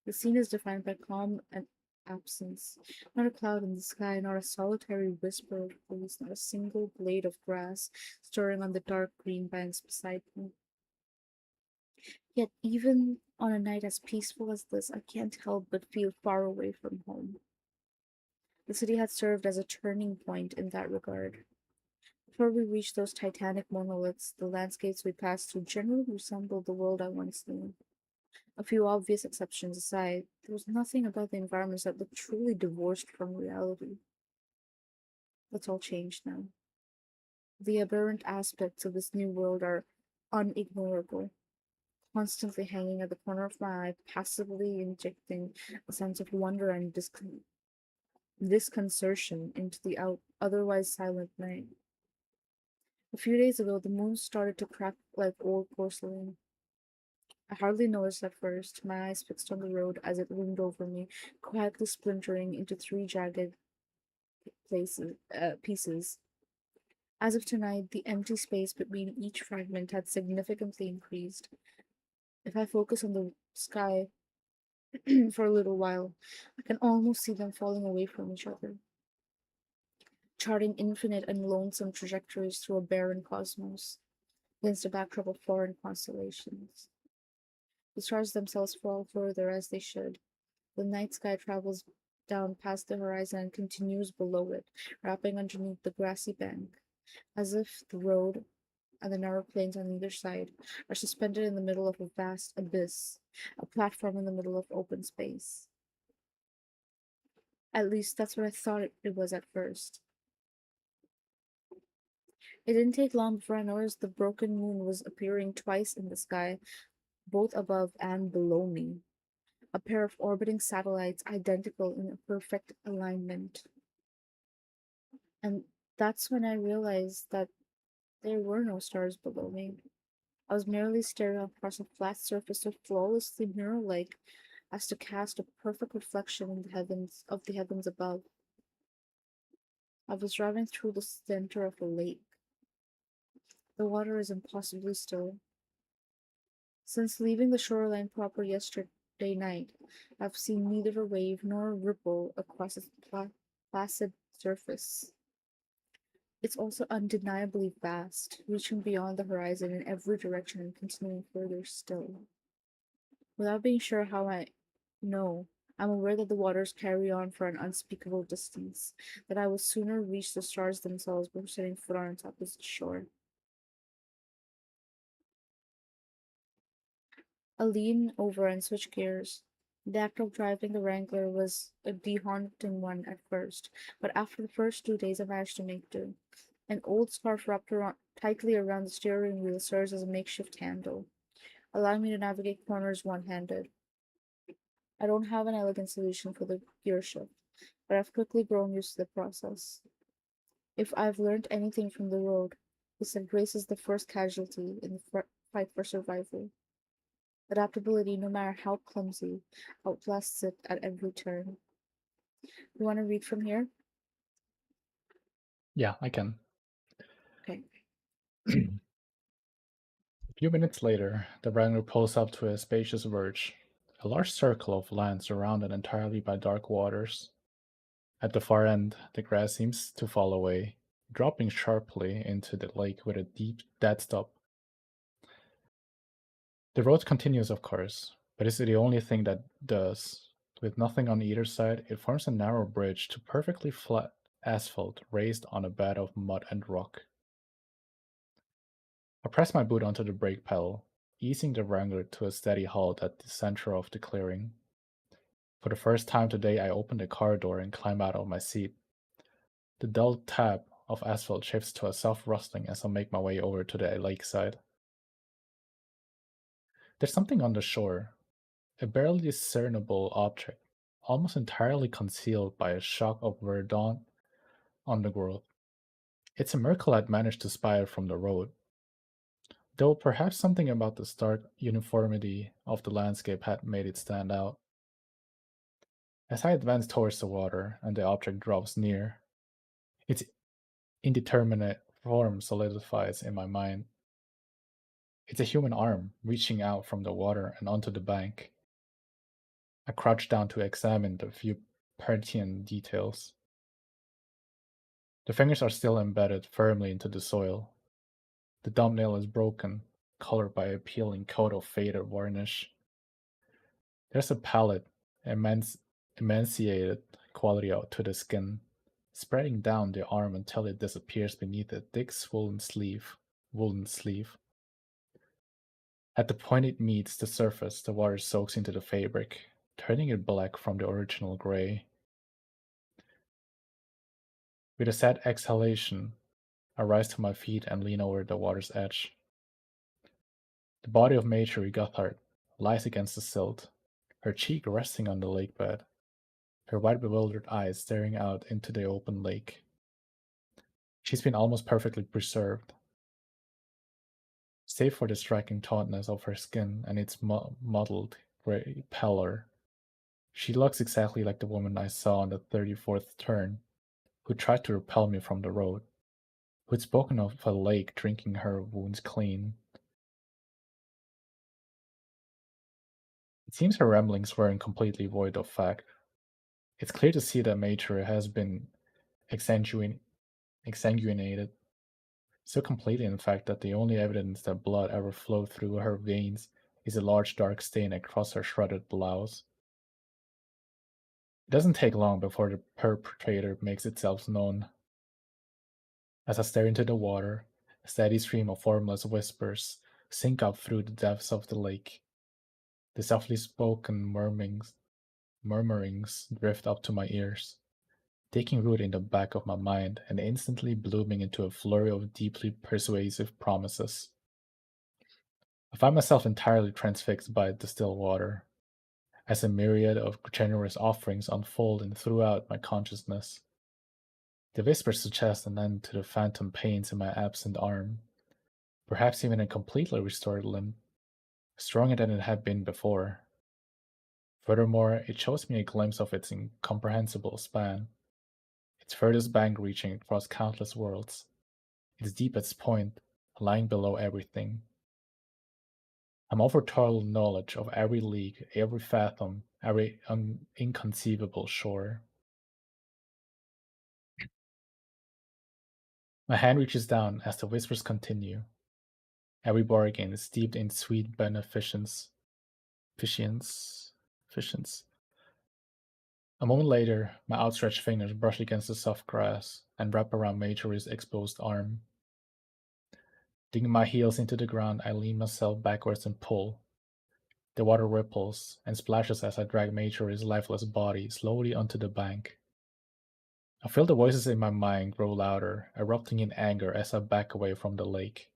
The scene is defined by calm and absence. Not a cloud in the sky, not a solitary whisper of breeze, not a single blade of grass stirring on the dark green banks beside me. Yet, even on a night as peaceful as this, I can't help but feel far away from home. The city had served as a turning point in that regard. Before we reached those titanic monoliths, the landscapes we passed through generally resembled the world I once knew. A few obvious exceptions aside, there was nothing about the environments that looked truly divorced from reality. That's all changed now. The aberrant aspects of this new world are unignorable, constantly hanging at the corner of my eye, passively injecting a sense of wonder and disconcertion into the otherwise silent night. A few days ago, the moon started to crack like old porcelain. I hardly noticed at first, my eyes fixed on the road as it loomed over me, quietly splintering into three jagged pieces. As of tonight, the empty space between each fragment had significantly increased. If I focus on the sky for a little while, I can almost see them falling away from each other, charting infinite and lonesome trajectories through a barren cosmos, against a backdrop of foreign constellations. The stars themselves fall further as they should. The night sky travels down past the horizon and continues below it, wrapping underneath the grassy bank, as if the road and the narrow plains on either side are suspended in the middle of a vast abyss, a platform in the middle of open space. At least that's what I thought it was at first. It didn't take long before I noticed the broken moon was appearing twice in the sky, both above and below me. A pair of orbiting satellites identical in a perfect alignment. And that's when I realized that there were no stars below me. I was merely staring across a flat surface so flawlessly mirror-like as to cast a perfect reflection in the heavens above. I was driving through the center of a lake. The water is impossibly still. Since leaving the shoreline proper yesterday night, I've seen neither a wave nor a ripple across its placid surface. It's also undeniably vast, reaching beyond the horizon in every direction and continuing further still. Without being sure how I know, I'm aware that the waters carry on for an unspeakable distance, that I will sooner reach the stars themselves before setting foot on its opposite shore. I lean over and switch gears. The act of driving the Wrangler was a daunting one at first, but after the first 2 days I managed to make do. An old scarf wrapped tightly around the steering wheel serves as a makeshift handle, allowing me to navigate corners one-handed. I don't have an elegant solution for the gear shift, but I've quickly grown used to the process. If I've learned anything from the road, it's that grace is the first casualty in the fight for survival. Adaptability, no matter how clumsy, outlasts it at every turn. You want to read from here? Yeah, I can. Okay. A few minutes later, the Wrangler pulls up to a spacious verge, a large circle of land surrounded entirely by dark waters. At the far end, the grass seems to fall away, dropping sharply into the lake with a deep dead stop. The road continues, of course, but it's the only thing that does. With nothing on either side, it forms a narrow bridge to perfectly flat asphalt raised on a bed of mud and rock. I press my boot onto the brake pedal, easing the Wrangler to a steady halt at the center of the clearing. For the first time today, I open the car door and climb out of my seat. The dull tap of asphalt shifts to a soft rustling as I make my way over to the lakeside. There's something on the shore, a barely discernible object, almost entirely concealed by a shock of verdant undergrowth. It's a miracle I'd managed to spy it from the road, though perhaps something about the stark uniformity of the landscape had made it stand out. As I advance towards the water and the object drops near, its indeterminate form solidifies in my mind. It's a human arm reaching out from the water and onto the bank. I crouch down to examine the few pertinent details. The fingers are still embedded firmly into the soil. The thumbnail is broken, colored by a peeling coat of faded varnish. There's a pallid, emaciated quality out to the skin, spreading down the arm until it disappears beneath a thick woolen sleeve. At the point it meets the surface, the water soaks into the fabric, turning it black from the original gray. With a sad exhalation, I rise to my feet and lean over the water's edge. The body of Marjorie Gothard lies against the silt, her cheek resting on the lake bed, her wide bewildered eyes staring out into the open lake. She's been almost perfectly preserved, save for the striking tautness of her skin and its mottled gray pallor. She looks exactly like the woman I saw on the 34th turn, who tried to repel me from the road, who'd spoken of a lake drinking her wounds clean. It seems her ramblings weren't completely void of fact. It's clear to see that Major has been exsanguinated so completely, in fact, that the only evidence that blood ever flowed through her veins is a large dark stain across her shredded blouse. It doesn't take long before the perpetrator makes itself known. As I stare into the water, a steady stream of formless whispers sink up through the depths of the lake. The softly spoken murmurings drift up to my ears, taking root in the back of my mind and instantly blooming into a flurry of deeply persuasive promises. I find myself entirely transfixed by the still water, as a myriad of generous offerings unfold and throughout my consciousness. The whispers suggest an end to the phantom pains in my absent arm, perhaps even a completely restored limb, stronger than it had been before. Furthermore, it shows me a glimpse of its incomprehensible span, its furthest bank reaching across countless worlds, its deepest point lying below everything. I'm over total knowledge of every league, every fathom, every inconceivable shore. My hand reaches down as the whispers continue. Every bargain is steeped in sweet beneficence. Ficience. Ficience. A moment later, my outstretched fingers brush against the soft grass and wrap around Major's exposed arm. Digging my heels into the ground, I lean myself backwards and pull. The water ripples and splashes as I drag Marjorie's lifeless body slowly onto the bank. I feel the voices in my mind grow louder, erupting in anger as I back away from the lake.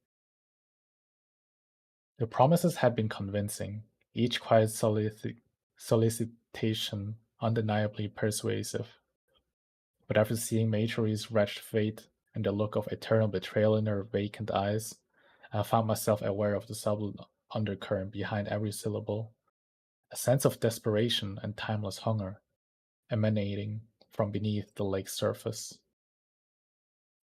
The promises had been convincing, each quiet solicitation undeniably persuasive. But after seeing Marjorie's wretched fate and the look of eternal betrayal in her vacant eyes, I found myself aware of the subtle undercurrent behind every syllable, a sense of desperation and timeless hunger emanating from beneath the lake's surface.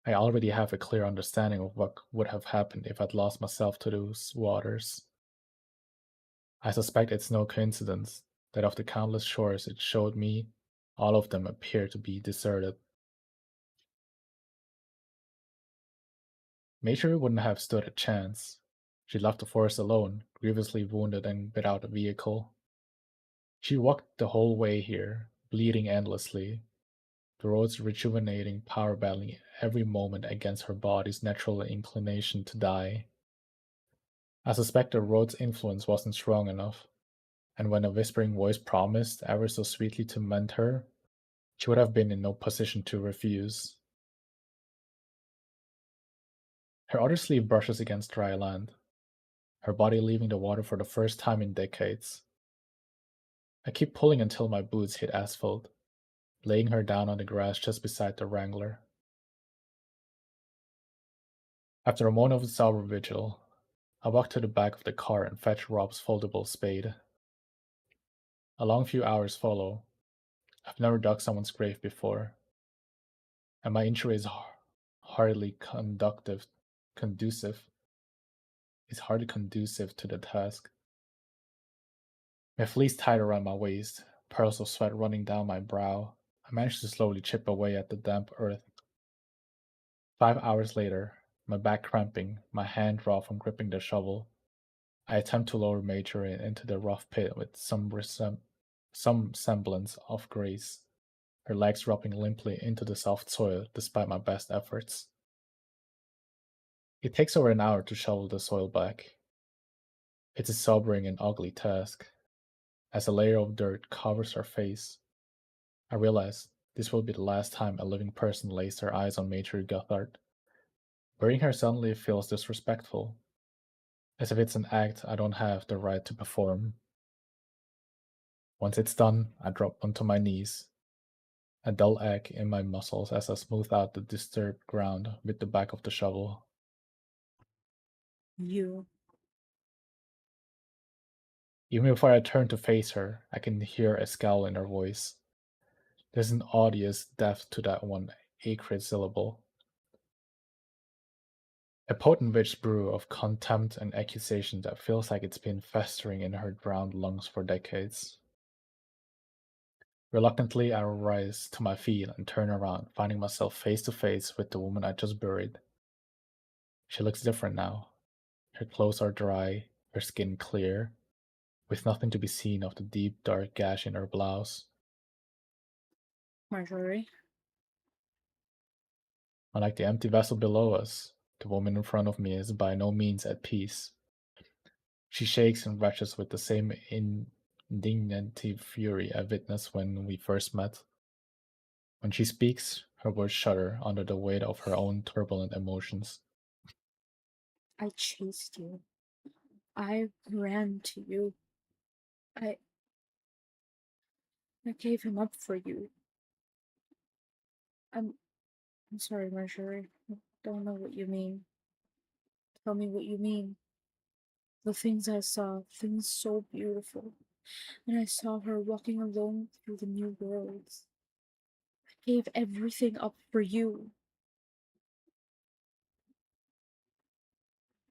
I already have a clear understanding of what would have happened if I'd lost myself to those waters. I suspect it's no coincidence that of the countless shores it showed me, all of them appear to be deserted. Marjorie wouldn't have stood a chance. She left the forest alone, grievously wounded and without a vehicle. She walked the whole way here, bleeding endlessly, the roads rejuvenating, power battling every moment against her body's natural inclination to die. I suspect the road's influence wasn't strong enough, and when a whispering voice promised ever so sweetly to mend her, she would have been in no position to refuse. Her other sleeve brushes against dry land, her body leaving the water for the first time in decades. I keep pulling until my boots hit asphalt, laying her down on the grass just beside the Wrangler. After a moment of sober vigil, I walk to the back of the car and fetch Rob's foldable spade. A long few hours follow. I've never dug someone's grave before, and my injury is hardly conducive. Is hardly conducive to the task. My fleece tied around my waist, pearls of sweat running down my brow. I manage to slowly chip away at the damp earth. 5 hours later, my back cramping, my hand raw from gripping the shovel, I attempt to lower Marjorie into the rough pit with some semblance of grace, her legs dropping limply into the soft soil despite my best efforts. It takes over an hour to shovel the soil back. It's a sobering and ugly task. As a layer of dirt covers her face, I realize this will be the last time a living person lays their eyes on Major Gothard. Burying her suddenly feels disrespectful, as if it's an act I don't have the right to perform. Once it's done, I drop onto my knees, a dull ache in my muscles as I smooth out the disturbed ground with the back of the shovel. You. Even before I turn to face her, I can hear a scowl in her voice. There's an odious depth to that one acrid syllable, a potent witch brew of contempt and accusation that feels like it's been festering in her drowned lungs for decades. Reluctantly, I rise to my feet and turn around, finding myself face to face with the woman I just buried. She looks different now. Her clothes are dry, her skin clear, with nothing to be seen of the deep, dark gash in her blouse. Marjorie. Unlike the empty vessel below us, the woman in front of me is by no means at peace. She shakes and retches with the same indignant fury I witnessed when we first met. When she speaks, her words shudder under the weight of her own turbulent emotions. I chased you. I ran to you. I I gave him up for you. I'm I'm sorry, Marjorie. I don't know what you mean. Tell me what you mean. The things I saw, things so beautiful. And I saw her walking alone through the new worlds. I gave everything up for you.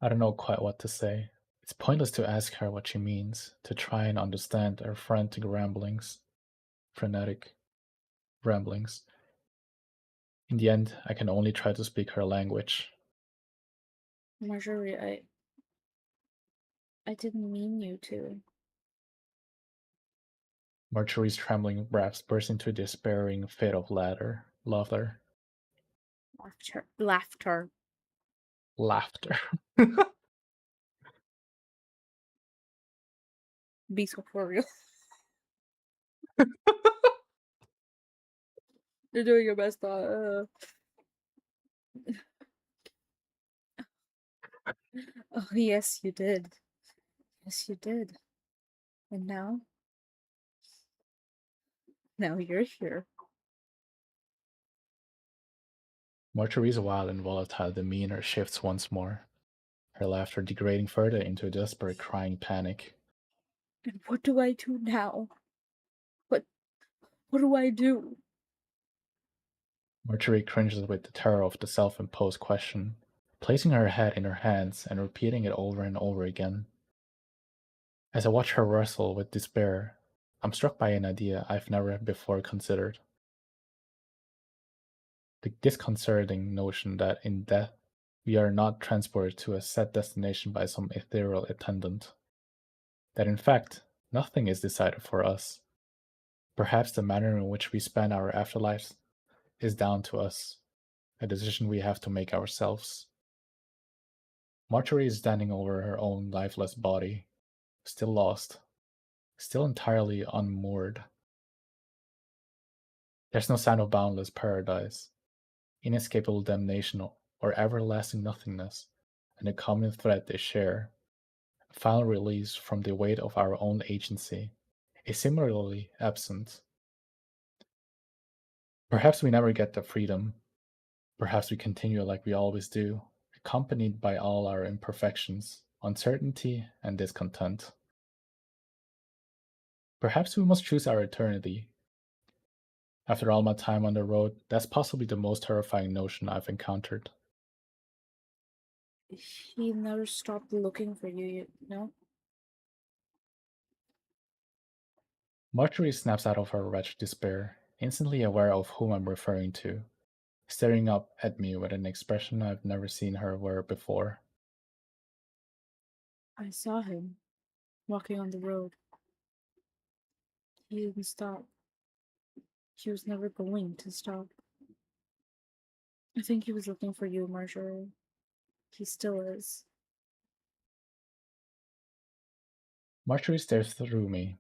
I don't know quite what to say. It's pointless to ask her what she means, to try and understand her frenetic ramblings. In the end, I can only try to speak her language. Marjorie, I didn't mean you to. Marjorie's trembling breaths burst into a despairing fit of laughter. Laughter. Laughter. Be so for real. You're doing your best. Oh, yes, you did. Yes, you did. And now you're here. Marjorie's wild and volatile demeanor shifts once more, her laughter degrading further into a desperate crying panic. And what do I do now? What what do I do? Marjorie cringes with the terror of the self-imposed question, placing her head in her hands and repeating it over and over again. As I watch her wrestle with despair, I'm struck by an idea I've never before considered. The disconcerting notion that in death we are not transported to a set destination by some ethereal attendant. That in fact, nothing is decided for us. Perhaps the manner in which we spend our afterlives is down to us, a decision we have to make ourselves. Marjorie is standing over her own lifeless body, still lost, still entirely unmoored. There's no sign of boundless paradise, inescapable damnation, or everlasting nothingness, and the common thread they share, a final release from the weight of our own agency, is similarly absent. Perhaps we never get the freedom. Perhaps we continue like we always do, accompanied by all our imperfections, uncertainty, and discontent. Perhaps we must choose our eternity. After all my time on the road, that's possibly the most terrifying notion I've encountered. He never stopped looking for you, you know? Marjorie snaps out of her wretched despair, instantly aware of whom I'm referring to, staring up at me with an expression I've never seen her wear before. I saw him walking on the road. He didn't stop. He was never going to stop. I think he was looking for you, Marjorie. He still is. Marjorie stares through me.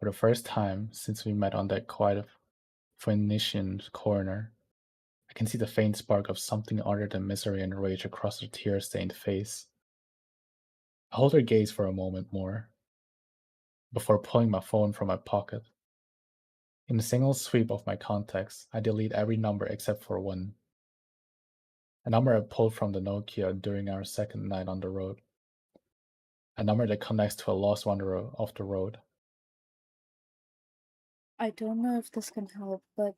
For the first time since we met on that quiet Phoenician corner, I can see the faint spark of something other than misery and rage across her tear-stained face. I hold her gaze for a moment more, before pulling my phone from my pocket. In a single sweep of my contacts, I delete every number except for one. A number I pulled from the Nokia during our second night on the road. A number that connects to a lost wanderer off the road. I don't know if this can help, but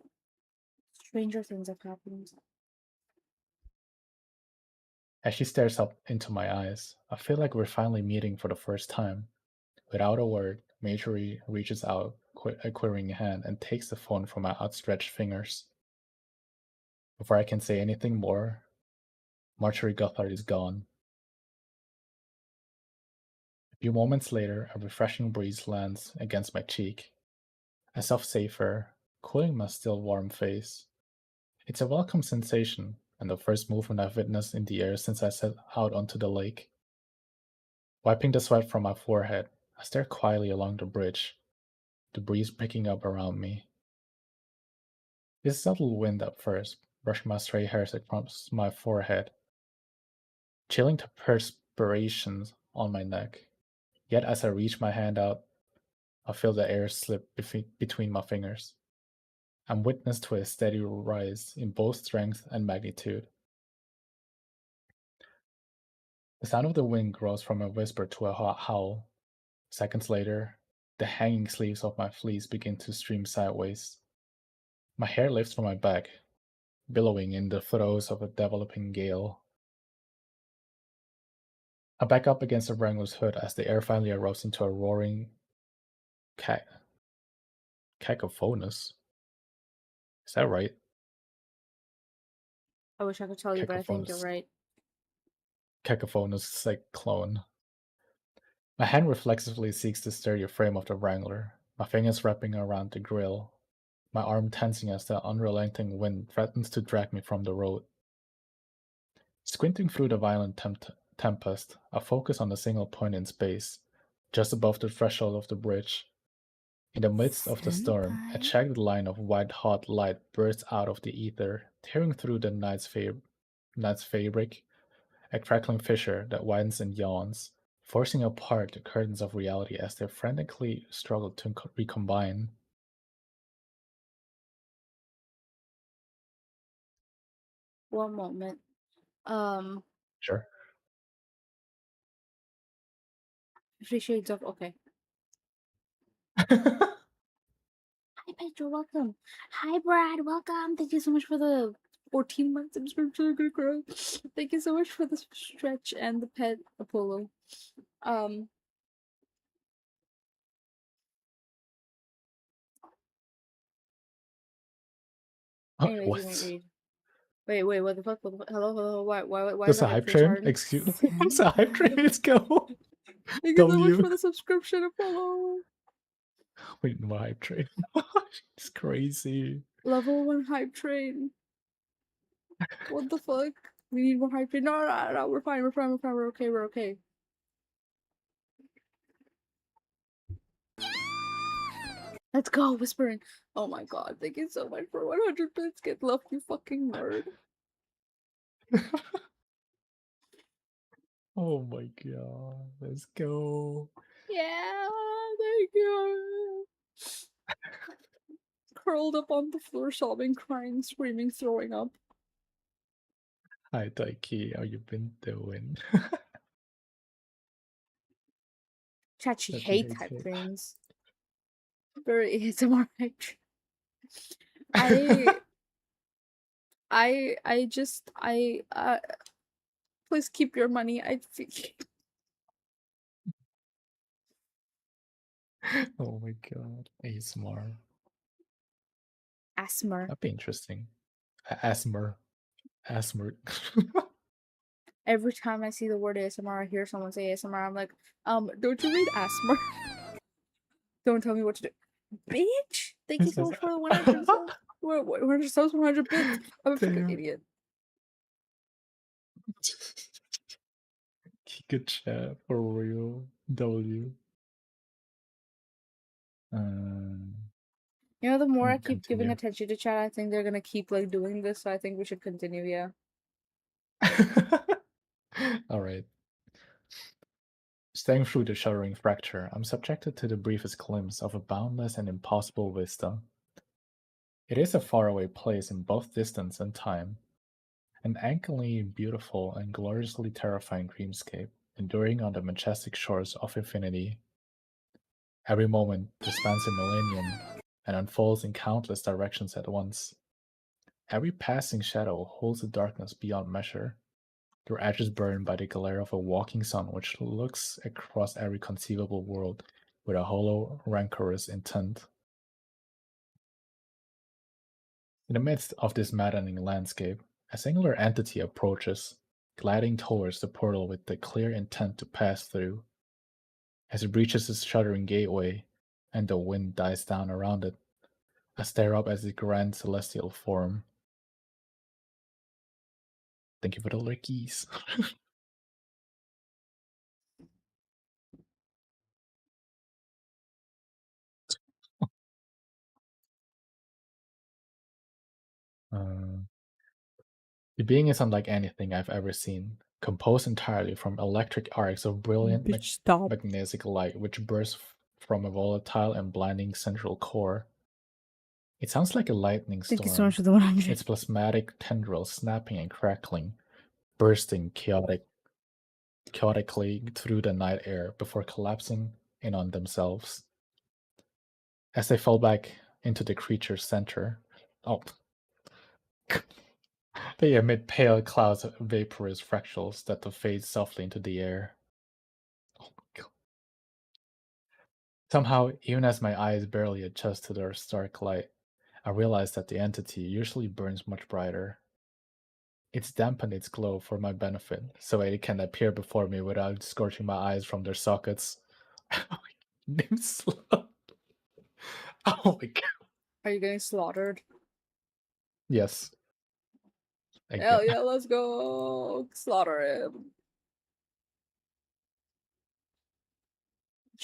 stranger things have happened. As she stares up into my eyes, I feel like we're finally meeting for the first time. Without a word, Marjorie reaches out a quivering hand and takes the phone from my outstretched fingers. Before I can say anything more, Marjorie Gothard is gone. A few moments later, a refreshing breeze lands against my cheek. A soft safer, cooling my still warm face. It's a welcome sensation, and the first movement I've witnessed in the air since I set out onto the lake. Wiping the sweat from my forehead, I stare quietly along the bridge, the breeze picking up around me. This subtle wind at first, brushing my stray hairs across my forehead, chilling the perspiration on my neck. Yet as I reach my hand out, I feel the air slip between my fingers. I'm witness to a steady rise in both strength and magnitude. The sound of the wind grows from a whisper to a howl. Seconds later, the hanging sleeves of my fleece begin to stream sideways. My hair lifts from my back, billowing in the throes of a developing gale. I back up against the Wrangler's hood as the air finally erupts into a roaring cacophonous. Is that right? I wish I could tell you, but I think you're Cacophonous. right. Cacophonous cyclone. My hand reflexively seeks the sturdier frame of the Wrangler, my fingers wrapping around the grill, my arm tensing as the unrelenting wind threatens to drag me from the road. Squinting through the violent tempest, I focus on a single point in space, just above the threshold of the bridge. In the midst of the storm, a Senpai. jagged line of white-hot light bursts out of the ether, tearing through the night's fabric, a crackling fissure that widens and yawns, forcing apart the curtains of reality as they frantically struggle to recombine. One moment. Um, Sure. 50 Shades of okay. Hi Pedro, welcome. Hi Brad, welcome. Thank you so much for the 14 month subscription, good girl. Thank you so much for the stretch and the pet Apollo. Um, anyways, you may What? read. Wait, what the fuck? What the fuck? Hello? Why is There's the a hype hype train train? starting? Excuse me. There's a hype train. Let's go. Thank you so much W. for the subscription, Apollo. Wait, no hype train. It's crazy. Level 1 hype train. What the fuck? We need more hype train. No, we're fine, we're okay. Let's go, whispering. Oh my god, thank you so much for 100 bits. Get love, you fucking nerd. Oh my god. Let's go. Yeah, thank you. Curled up on the floor, sobbing, crying, screaming, throwing up. Hi, Taiki. How you been doing? Chachi Chachi hates hates hype hate. trains. Very ASMR hype train. I please keep your money. Oh my god. ASMR. Asthma. That'd be interesting. Asthma. Asthma. Every time I see the word ASMR, I hear someone say ASMR, I'm like, don't you read asthma? Don't tell me what to do. Bitch! Thank you so much for the 100 subs. 100 subs, 100 bits. I'm a freaking Damn. idiot. Good chat for real. W. You know, the more I keep giving Continue. attention to chat, I think they're gonna keep like doing this, so I think we should continue, yeah. All right. Staying through the shuddering fracture, I'm subjected to the briefest glimpse of a boundless and impossible vista. It is a faraway place in both distance and time, an ankily beautiful and gloriously terrifying dreamscape, enduring on the majestic shores of infinity. Every moment spans a millennium and unfolds in countless directions at once. Every passing shadow holds a darkness beyond measure, their edges burned by the glare of a walking sun which looks across every conceivable world with a hollow, rancorous intent. In the midst of this maddening landscape, a singular entity approaches, gliding towards the portal with the clear intent to pass through. As it reaches its shuddering gateway, and the wind dies down around it, I stare up at the grand celestial form. Thank you for the lurkies. uh, the being is unlike anything I've ever seen, composed entirely from electric arcs of brilliant Bitch, stop. magnetic light which burst from a volatile and blinding central core. It sounds like a lightning Thank you so much storm, for the 100. its plasmatic tendrils snapping and crackling, bursting chaotically through the night air before collapsing in on themselves. As they fall back into the creature's center, oh, they emit pale clouds of vaporous fractals that fade softly into the air. Oh my god. Somehow, even as my eyes barely adjust to their stark light, I realize that the entity usually burns much brighter. It's dampened its glow for my benefit, so it can appear before me without scorching my eyes from their sockets. Name slot. Oh my god. Are you getting slaughtered? Yes, again. Hell yeah, let's go! Slaughter him.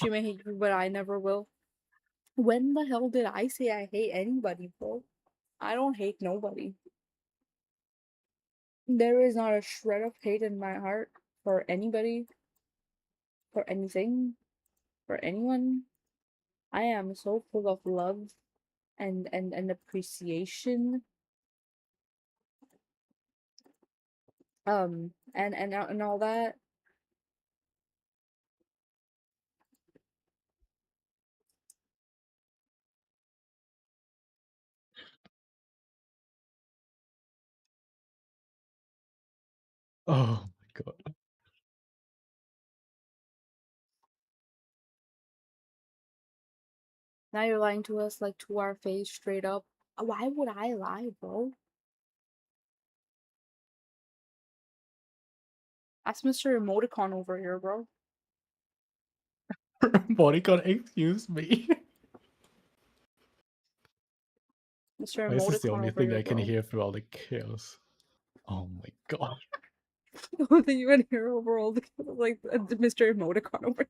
She may hate you, but I never will. When the hell did I say I hate anybody, bro? I don't hate nobody. There is not a shred of hate in my heart for anybody, for anything, for anyone. I am so full of love and appreciation. And all that. Oh my god. Now you're lying to us like to our face straight up. Why would I lie, bro? That's Mr. Emoticon over here, bro. Bodycon, excuse me. Mr. Why is this the Emoticon only over thing here, I can bro. hear through all the chaos? Oh my god. That you can hear over all the like Mr. Emoticon over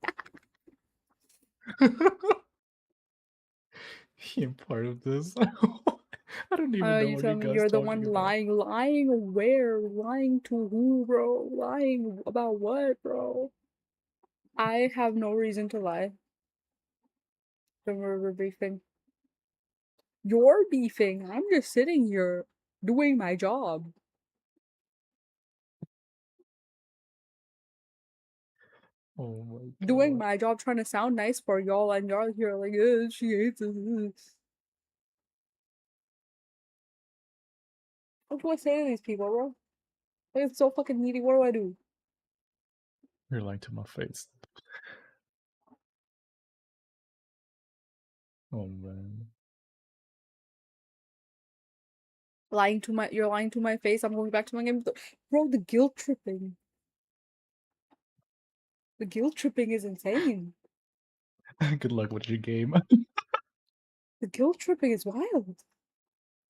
I'm part of this. I don't even know you what you tell me guys you're the one talking about. lying. Lying where? Lying to who, bro? Lying about what, bro? I have no reason to lie. When we're beefing. You're beefing. I'm just sitting here doing my job. Oh my Doing god. my job trying to sound nice for y'all, and y'all here like, she hates us. What do I say to these people, bro? Like, it's so fucking needy. What do I do? You're lying to my face. Oh man. You're lying to my face. I'm going back to my game. Bro, the guilt tripping. The guilt tripping is insane. Good luck with your game. The guilt tripping is wild.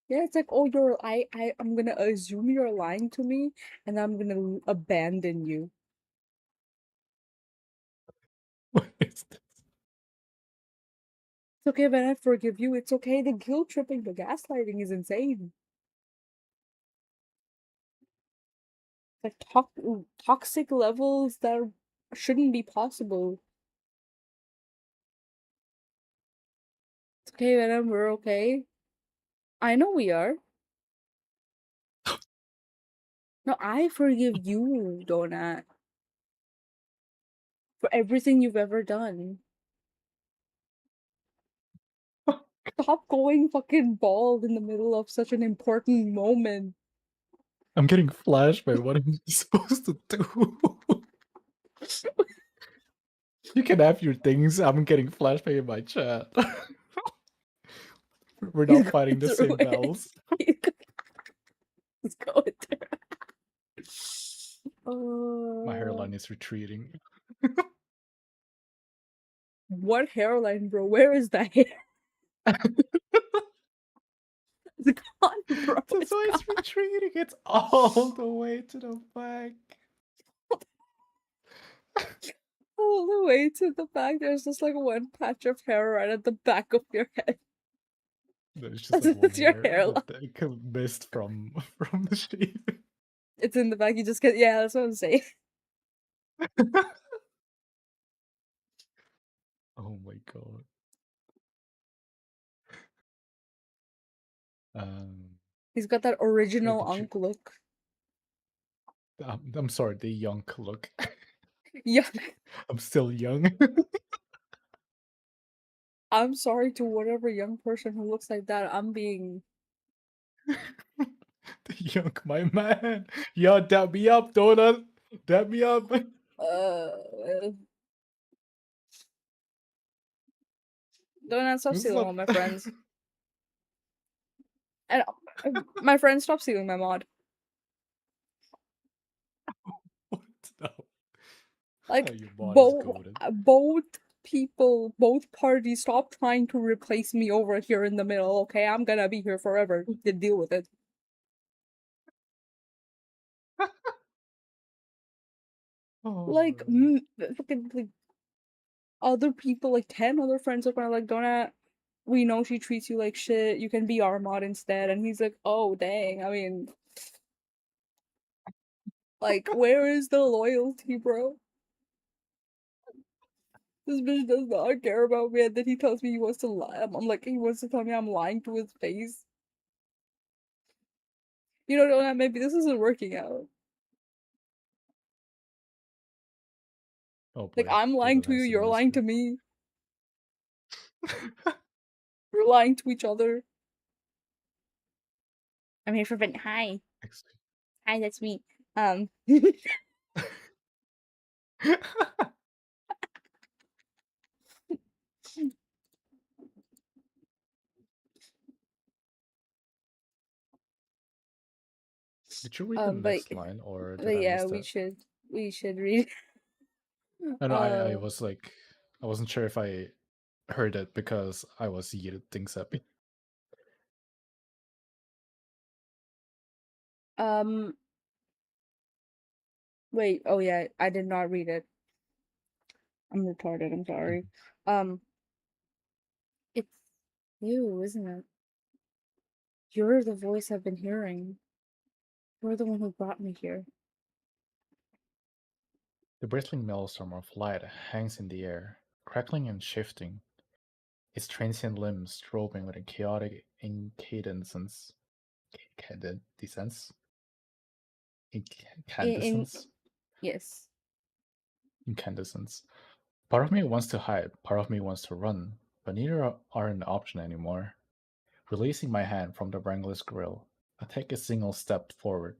Yeah, it's like, oh, I'm gonna assume you're lying to me, and I'm gonna abandon you. What is this? It's okay, Ben, I forgive you. It's okay. The guilt tripping, the gaslighting is insane. Like toxic levels that shouldn't be possible. It's okay, Venom, we're okay. I know we are. No, I forgive you, Donut, for everything you've ever done. Stop going fucking bald in the middle of such an important moment. I'm getting flashed by what I'm supposed to do. You can have your things. I'm getting flashed by my chat. We're He's not going fighting the through same it. battles. He's going through it. My hairline is retreating. What hairline, bro? Where is the hair? It's gone, bro. That's It's why gone. it's retreating. It's all the way to the back. All the way to the back. There's just like one patch of hair right at the back of your head. There's just like one It's your hair hairline. that missed from the shape. It's in the back. You just get, yeah, that's what I'm saying. Oh my god. Um, He's got that wait, original did you? unk look. I'm sorry, the young look. Yeah. I'm still young. I'm sorry to whatever young person who looks like that. I'm being. The young, my man. Yo, dab me up, donut. Dab me up. Uh. Don't stop Who's stealing that? all my friends. And my friends, stop stealing my mod. What? No. Oh, Like your mod is both goaded. both people, both parties, stop trying to replace me over here in the middle. Okay, I'm gonna be here forever. To deal with it. Oh Like, man. fucking like, other people, like 10 other friends of mine, are like, Donut, we know she treats you like shit. You can be our mod instead. And he's like, oh, dang. I mean, like, where is the loyalty, bro? This bitch does not care about me. And then he tells me he wants to lie. I'm like, he wants to tell me I'm lying to his face. You know, Donut, maybe this isn't working out. Oh Like, boy, I'm lying David to you, has the you're lying to whisper. me. We're lying to each other. I'm here for Vent. Hi. Hi, that's me. Um, Did you read the but next line or did but I yeah, miss that? we should read. No, no, I Uh, was like, I wasn't sure if I heard it because I was yeeted things at me. um, wait. Oh yeah, I did not read it. I'm retarded. I'm sorry. Um, it's you, isn't it? You're the voice I've been hearing. You're the one who brought me here. The bristling maelstrom of light hangs in the air, crackling and shifting, its transient limbs strobing with a chaotic incandescence. Incandescence? In Incandescence? yes. Incandescence. Part of me wants to hide, part of me wants to run, but neither are an option anymore. Releasing my hand from the Wrangler's grill, I take a single step forward,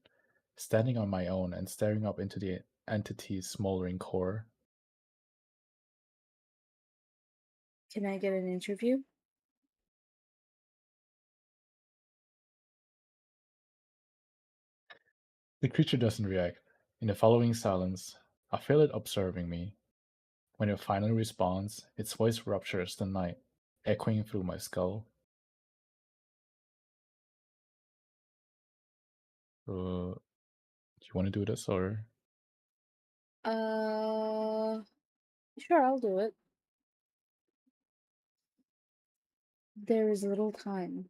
standing on my own and staring up into the entity's smoldering core. Can I get an interview? The creature doesn't react. In the following silence, I feel it observing me. When it finally responds, its voice ruptures the night, echoing through my skull. Do you want to do this or? Uh, sure, I'll do it. There is little time,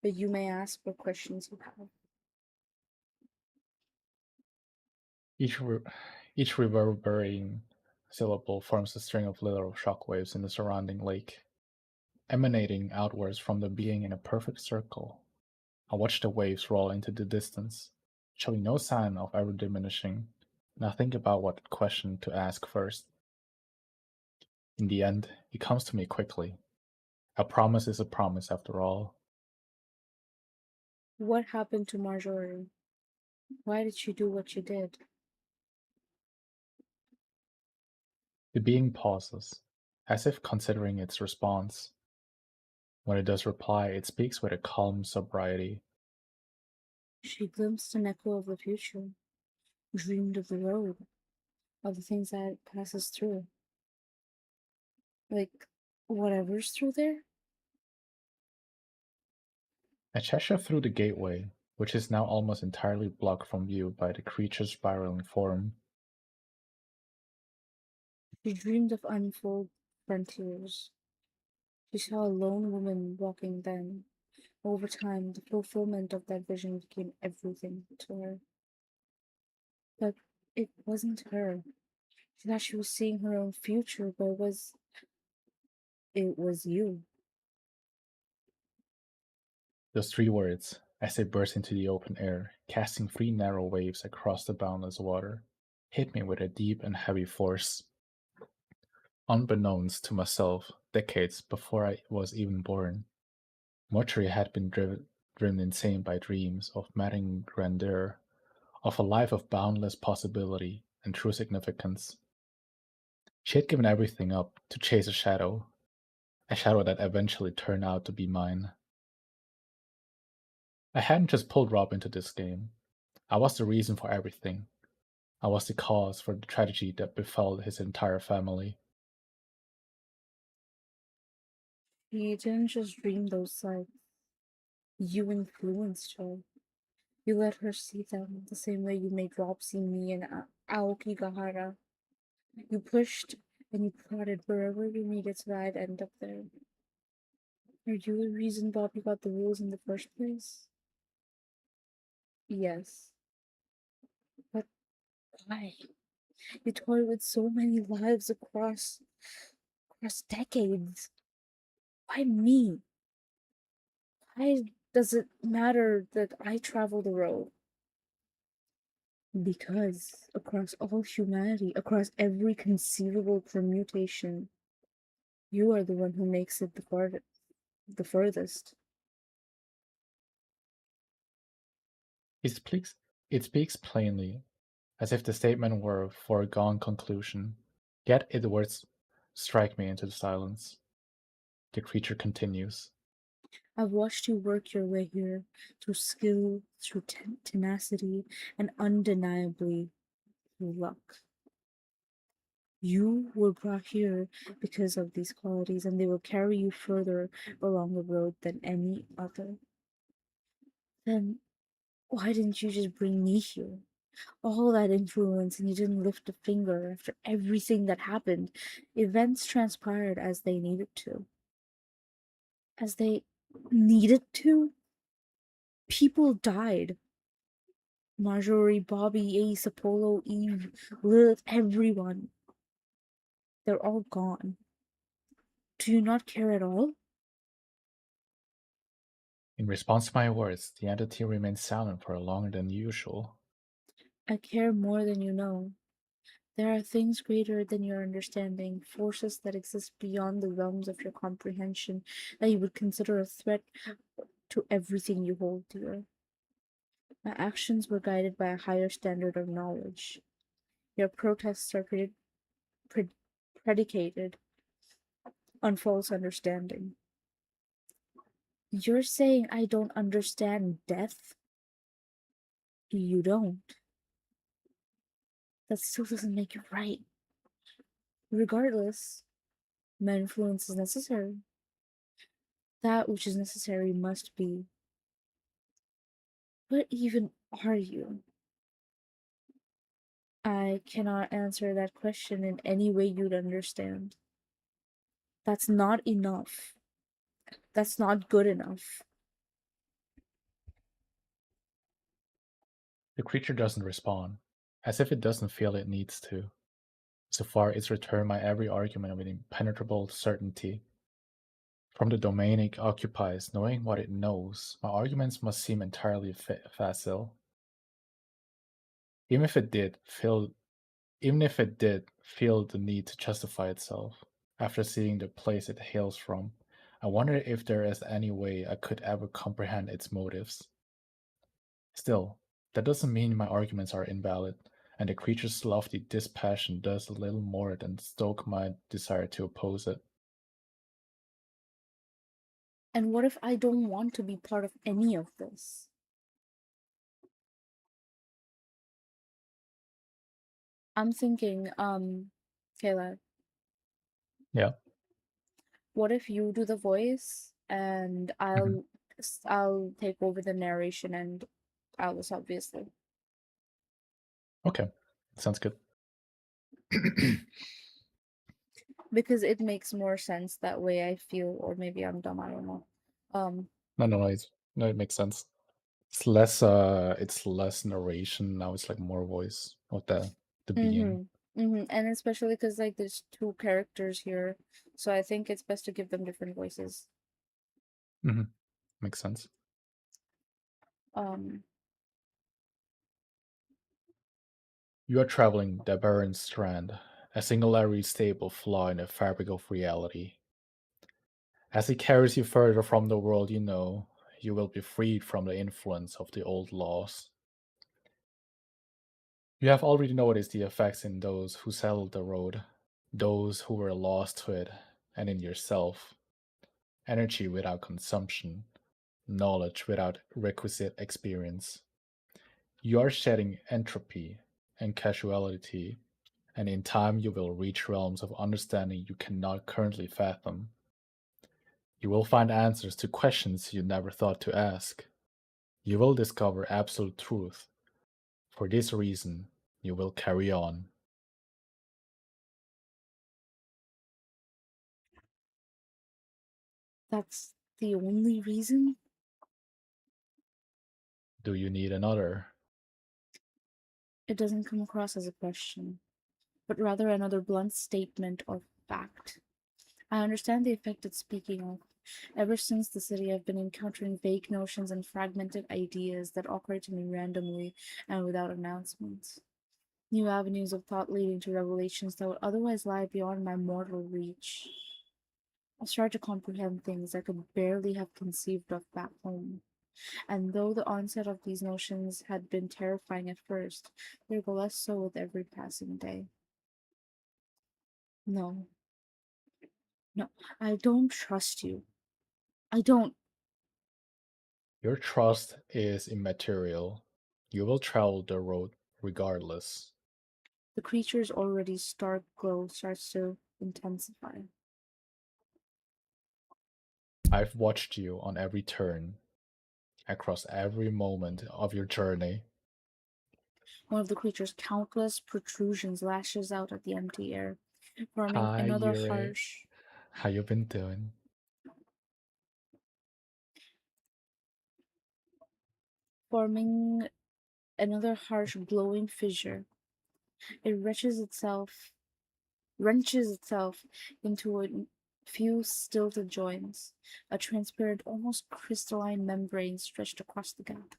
but you may ask what questions you have. Each, re- each reverberating syllable forms a string of little shockwaves in the surrounding lake, emanating outwards from the being in a perfect circle. I watch the waves roll into the distance, showing no sign of ever diminishing, and I think about what question to ask first. In the end, it comes to me quickly. A promise is a promise after all. What happened to Marjorie? Why did she do what she did? The being pauses, as if considering its response. When it does reply, it speaks with a calm sobriety. She glimpsed an echo of the future, dreamed of the road, of the things that it passes through. Like, whatever's through there? I gesture through the gateway, which is now almost entirely blocked from view by the creature's spiraling form. She dreamed of unfold frontiers. She saw a lone woman walking then. Over time, the fulfillment of that vision became everything to her. But it wasn't her. She thought she was seeing her own future, but it was you. Those three words, as they burst into the open air, casting three narrow waves across the boundless water, hit me with a deep and heavy force. Unbeknownst to myself, decades before I was even born, Mortuary had been driven insane by dreams of maddening grandeur, of a life of boundless possibility and true significance. She had given everything up to chase a shadow that eventually turned out to be mine. I hadn't just pulled Rob into this game. I was the reason for everything. I was the cause for the tragedy that befell his entire family. She didn't just dream those sights. You influenced her. You let her see them the same way you made Rob see me and Aoki Gahara. You pushed and you prodded wherever you needed so that I'd end up there. Are you the reason Bobby got the rules in the first place? Yes. But why? You toyed with so many lives across decades. Why me? Why does it matter that I travel the road? Because across all humanity, across every conceivable permutation, you are the one who makes it the furthest. It speaks, it speaks plainly, as if the statement were a foregone conclusion. Yet its words strike me into the silence. The creature continues. I've watched you work your way here through skill, through tenacity, and undeniably through luck. You were brought here because of these qualities, and they will carry you further along the road than any other. Then why didn't you just bring me here? All that influence, and you didn't lift a finger after everything that happened. Events transpired as they needed to. As they needed to? People died. Marjorie, Bobby, Ace, Apollo, Eve, Lilith, everyone. They're all gone. Do you not care at all? In response to my words, the entity remains silent for longer than usual. I care more than you know. There are things greater than your understanding, forces that exist beyond the realms of your comprehension, that you would consider a threat to everything you hold dear. My actions were guided by a higher standard of knowledge. Your protests are pre- predicated on false understanding. You're saying I don't understand death? You don't. That still doesn't make it right. Regardless, my influence is necessary. That which is necessary must be. What even are you? I cannot answer that question in any way you'd understand. That's not enough. That's not good enough. The creature doesn't respond, as if it doesn't feel it needs to. So far, it's returned my every argument with impenetrable certainty. From the domain it occupies, knowing what it knows, my arguments must seem entirely facile. Even if it did feel Even if it did feel the need to justify itself, after seeing the place it hails from, I wonder if there is any way I could ever comprehend its motives. Still, that doesn't mean my arguments are invalid, and the creature's lofty dispassion does a little more than stoke my desire to oppose it. And what if I don't want to be part of any of this? I'm thinking, KaiLyle, Yeah. what if you do the voice and Mhm. I'll take over the narration and Alice, obviously. Okay. Sounds good. Because it makes more sense that way, I feel, or maybe I'm dumb, I don't know. Um, No, it makes sense. It's less narration, now it's like more voice of the being. and especially because like there's two characters here, so I think it's best to give them different voices. Hmm. Makes sense. Um, You are traveling the barren strand, a singularly stable flaw in the fabric of reality. As it carries you further from the world you know, you will be freed from the influence of the old laws. You have already noticed the effects in those who settled the road, those who were lost to it, and in yourself. Energy without consumption, knowledge without requisite experience. You are shedding entropy and casuality, and in time you will reach realms of understanding you cannot currently fathom. You will find answers to questions you never thought to ask. You will discover absolute truth. For this reason, you will carry on. That's the only reason? Do you need another? It doesn't come across as a question, but rather another blunt statement of fact. I understand the effect it's speaking of. Ever since the city, I've been encountering vague notions and fragmented ideas that occur to me randomly and without announcements. New avenues of thought leading to revelations that would otherwise lie beyond my mortal reach. I started to comprehend things I could barely have conceived of back home. And though the onset of these notions had been terrifying at first, they grew less so with every passing day. No, no, I don't trust you. I don't. Your trust is immaterial. You will travel the road regardless. The creature's already stark glow starts to intensify. I've watched you on every turn, across every moment of your journey. One of the creature's countless protrusions lashes out at the empty air, forming Hi, another Yuri. harsh, How you been doing? forming another harsh glowing fissure. It wrenches itself into a few stilted joints, a transparent, almost crystalline membrane stretched across the gap.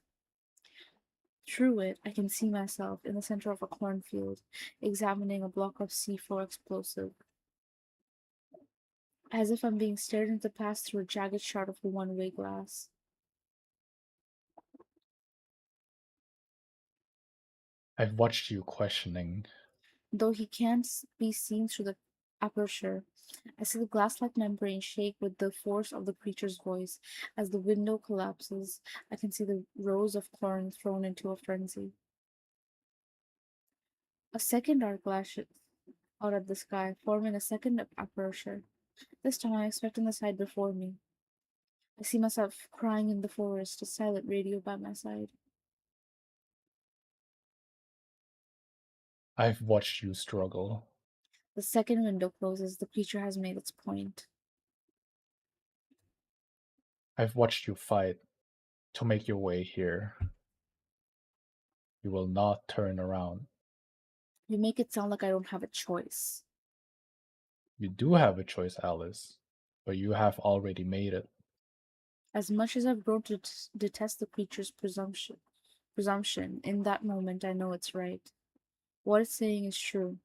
Through it, I can see myself in the center of a cornfield, examining a block of C4 explosive, as if I'm being stared into the past through a jagged shard of one-way glass. I've watched you questioning. Though he can't be seen through the aperture, I see the glass-like membrane shake with the force of the creature's voice. As the window collapses, I can see the rows of corn thrown into a frenzy. A second arc lashes out at the sky, forming a second aperture. This time I'm expecting the side before me. I see myself crying in the forest, a silent radio by my side. I've watched you struggle. The second window closes, the creature has made its point. I've watched you fight to make your way here. You will not turn around. You make it sound like I don't have a choice. You do have a choice, Alice, but you have already made it. As much as I've grown to detest the creature's presumption, in that moment I know it's right. What it's saying is true.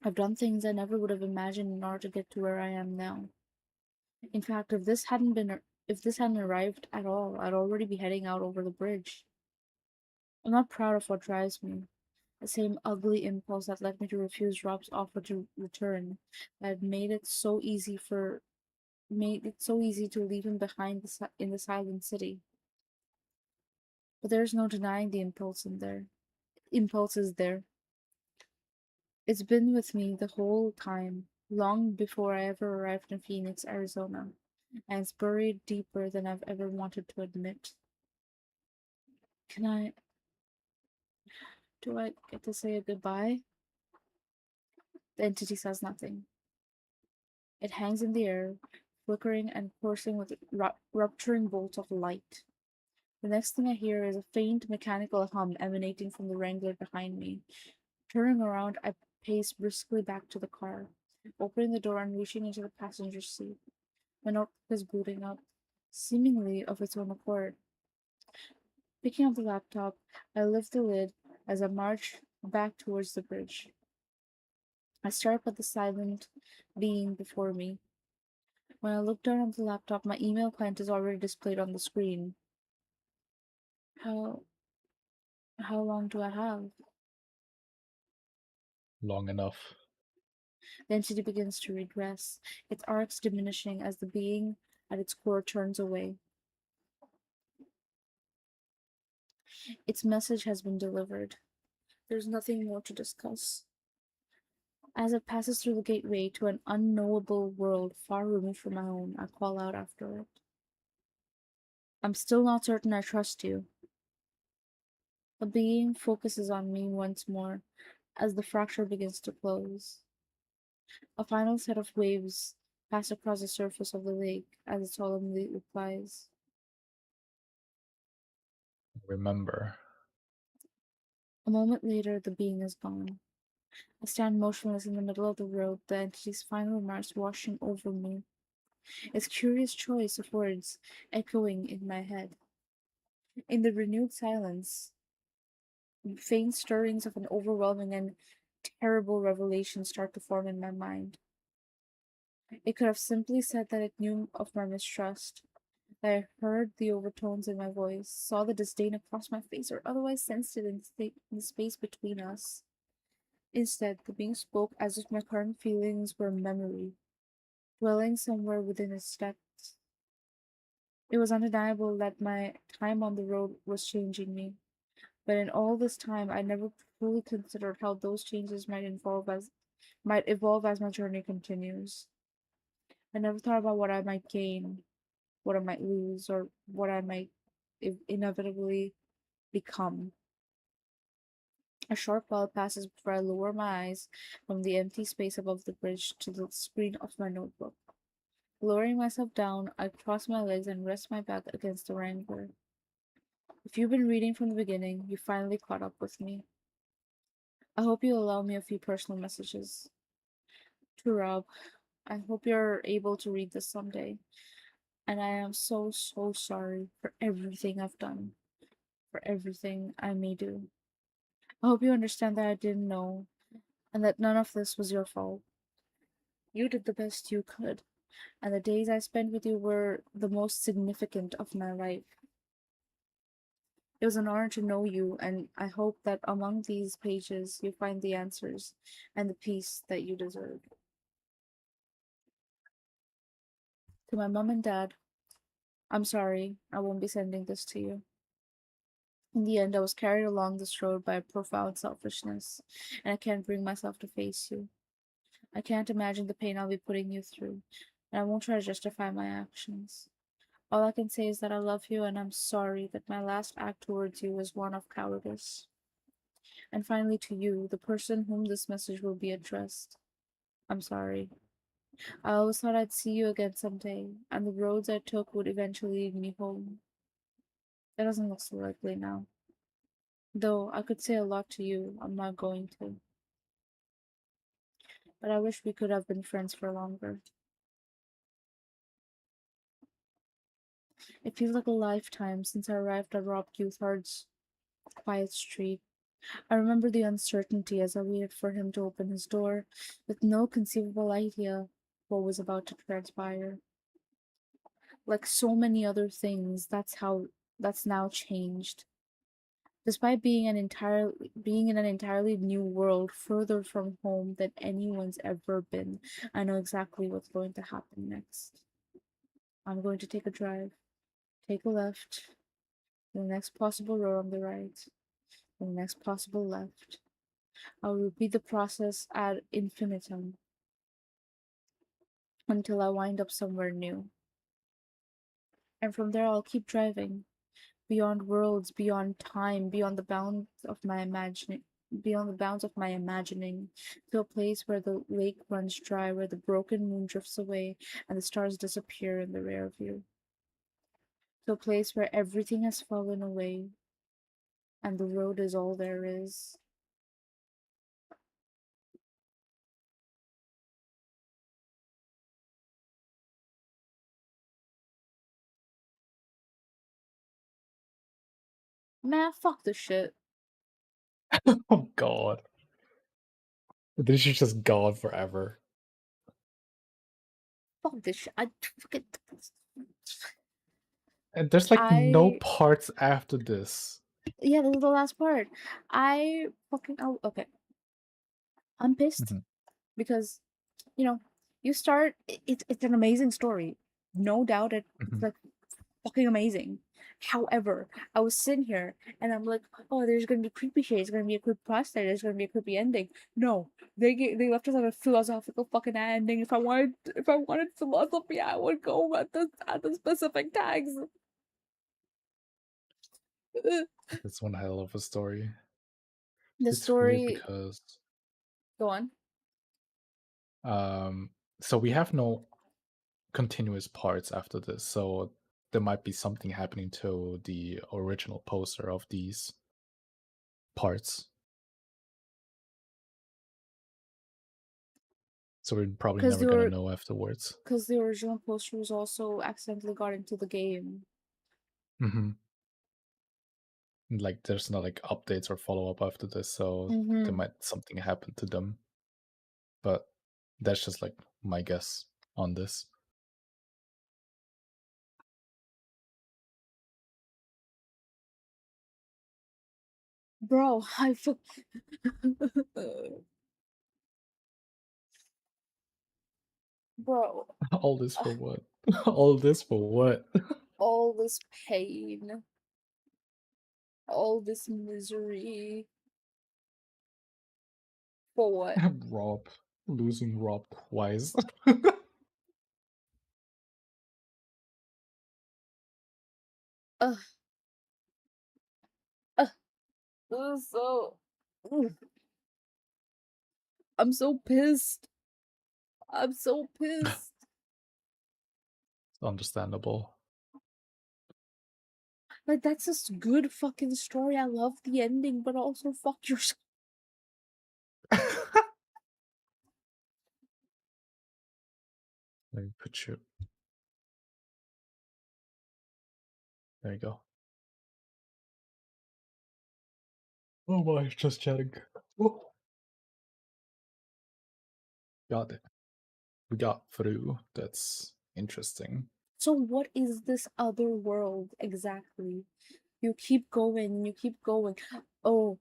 I've done things I never would have imagined in order to get to where I am now. In fact, if this hadn't arrived at all, I'd already be heading out over the bridge. I'm not proud of what drives me. The same ugly impulse that led me to refuse Rob's offer to return, that made it so easy to leave him behind in the silent city. But there's no denying the impulse is there. It's been with me the whole time, long before I ever arrived in Phoenix, Arizona, and it's buried deeper than I've ever wanted to admit. Can I, do I get to say a goodbye? The entity says nothing. It hangs in the air, flickering and coursing with rupturing bolts of light. The next thing I hear is a faint mechanical hum emanating from the Wrangler behind me. Turning around, I pace briskly back to the car, opening the door and reaching into the passenger seat. My notebook is booting up, seemingly of its own accord. Picking up the laptop, I lift the lid as I march back towards the bridge. I stare up at the silent being before me. When I look down at the laptop, my email client is already displayed on the screen. How how long do I have? Long enough. The entity begins to regress, its arcs diminishing as the being at its core turns away. Its message has been delivered. There's nothing more to discuss. As it passes through the gateway to an unknowable world far removed from my own, I call out after it. I'm still not certain I trust you. The being focuses on me once more as the fracture begins to close. A final set of waves pass across the surface of the lake as it solemnly replies. Remember. A moment later, the being is gone. I stand motionless in the middle of the road, the entity's final remarks washing over me, its curious choice of words echoing in my head. In the renewed silence, faint stirrings of an overwhelming and terrible revelation start to form in my mind. It could have simply said that it knew of my mistrust, that I heard the overtones in my voice, saw the disdain across my face, or otherwise sensed it in the space between us. Instead, the being spoke as if my current feelings were memory, dwelling somewhere within its depths. It was undeniable that my time on the road was changing me, but in all this time I never fully considered how those changes might evolve as my journey continues. I never thought about what I might gain, what I might lose, or what I might inevitably become. A short while passes before I lower my eyes from the empty space above the bridge to the screen of my notebook. Lowering myself down, I cross my legs and rest my back against the wrangler. If you've been reading from the beginning, you finally caught up with me. I hope you allow me a few personal messages. To Rob, I hope you're able to read this someday. And I am so, so sorry for everything I've done, for everything I may do. I hope you understand that I didn't know, and that none of this was your fault. You did the best you could, and the days I spent with you were the most significant of my life. It was an honor to know you, and I hope that among these pages you find the answers and the peace that you deserve. To my mom and dad, I'm sorry, I won't be sending this to you. In the end, I was carried along this road by a profound selfishness, and I can't bring myself to face you. I can't imagine the pain I'll be putting you through, and I won't try to justify my actions. All I can say is that I love you, and I'm sorry that my last act towards you was one of cowardice. And finally, to you, the person whom this message will be addressed, I'm sorry. I always thought I'd see you again someday, and the roads I took would eventually lead me home. That doesn't look so likely now. Though I could say a lot to you, I'm not going to. But I wish we could have been friends for longer. It feels like a lifetime since I arrived at Rob Youthard's quiet street. I remember the uncertainty as I waited for him to open his door, with no conceivable idea what was about to transpire. Like so many other things, that's now changed. Despite being in an entirely new world, further from home than anyone's ever been, I know exactly what's going to happen next. I'm going to take a drive, take a left, the next possible road on the right, the next possible left. I'll repeat the process ad infinitum until I wind up somewhere new. And from there, I'll keep driving beyond worlds, beyond time, beyond the bounds of my imagining, to a place where the lake runs dry, where the broken moon drifts away, and the stars disappear in the rear view. To a place where everything has fallen away, and the road is all there is. Man, fuck this shit. Oh god. This is just gone forever. Fuck this shit. I fucking. And there's like no I. parts after this. Yeah, this is the last part. I fucking. Oh, okay. I'm pissed Mhm, because you know, you start it's an amazing story. No doubt it's mhm. like fucking amazing. However, I was sitting here and I'm like, oh, there's gonna be creepy shit, there's gonna be a creepy prospect, there's gonna be a creepy ending. No. They left us on a philosophical fucking ending. If I wanted philosophy, I would go at the specific tags. This one hell of a story. The It's weird story because go on. um so we have no continuous parts after this, so there might be something happening to the original poster of these parts. So we're probably Because never they gonna were know afterwards. because the original posters also accidentally got into the game. Hmm. Like there's not like updates or follow up after this, so there Mm-hmm. might something happen to them. But that's just like my guess on this. Bro, bro, All this uh, for what? All this for what? all this pain, all this misery, for what? Rob. Losing Rob twice. Ugh, ugh, this is so. Ugh. I'm so pissed. I'm so pissed. Understandable. Like that's a good fucking story. I love the ending, but also fuck yourself. Let me put you. There you go. Oh my, just chatting. Oh, got it. We got through. That's interesting. So what is this other world exactly? You keep going, you keep going. Oh,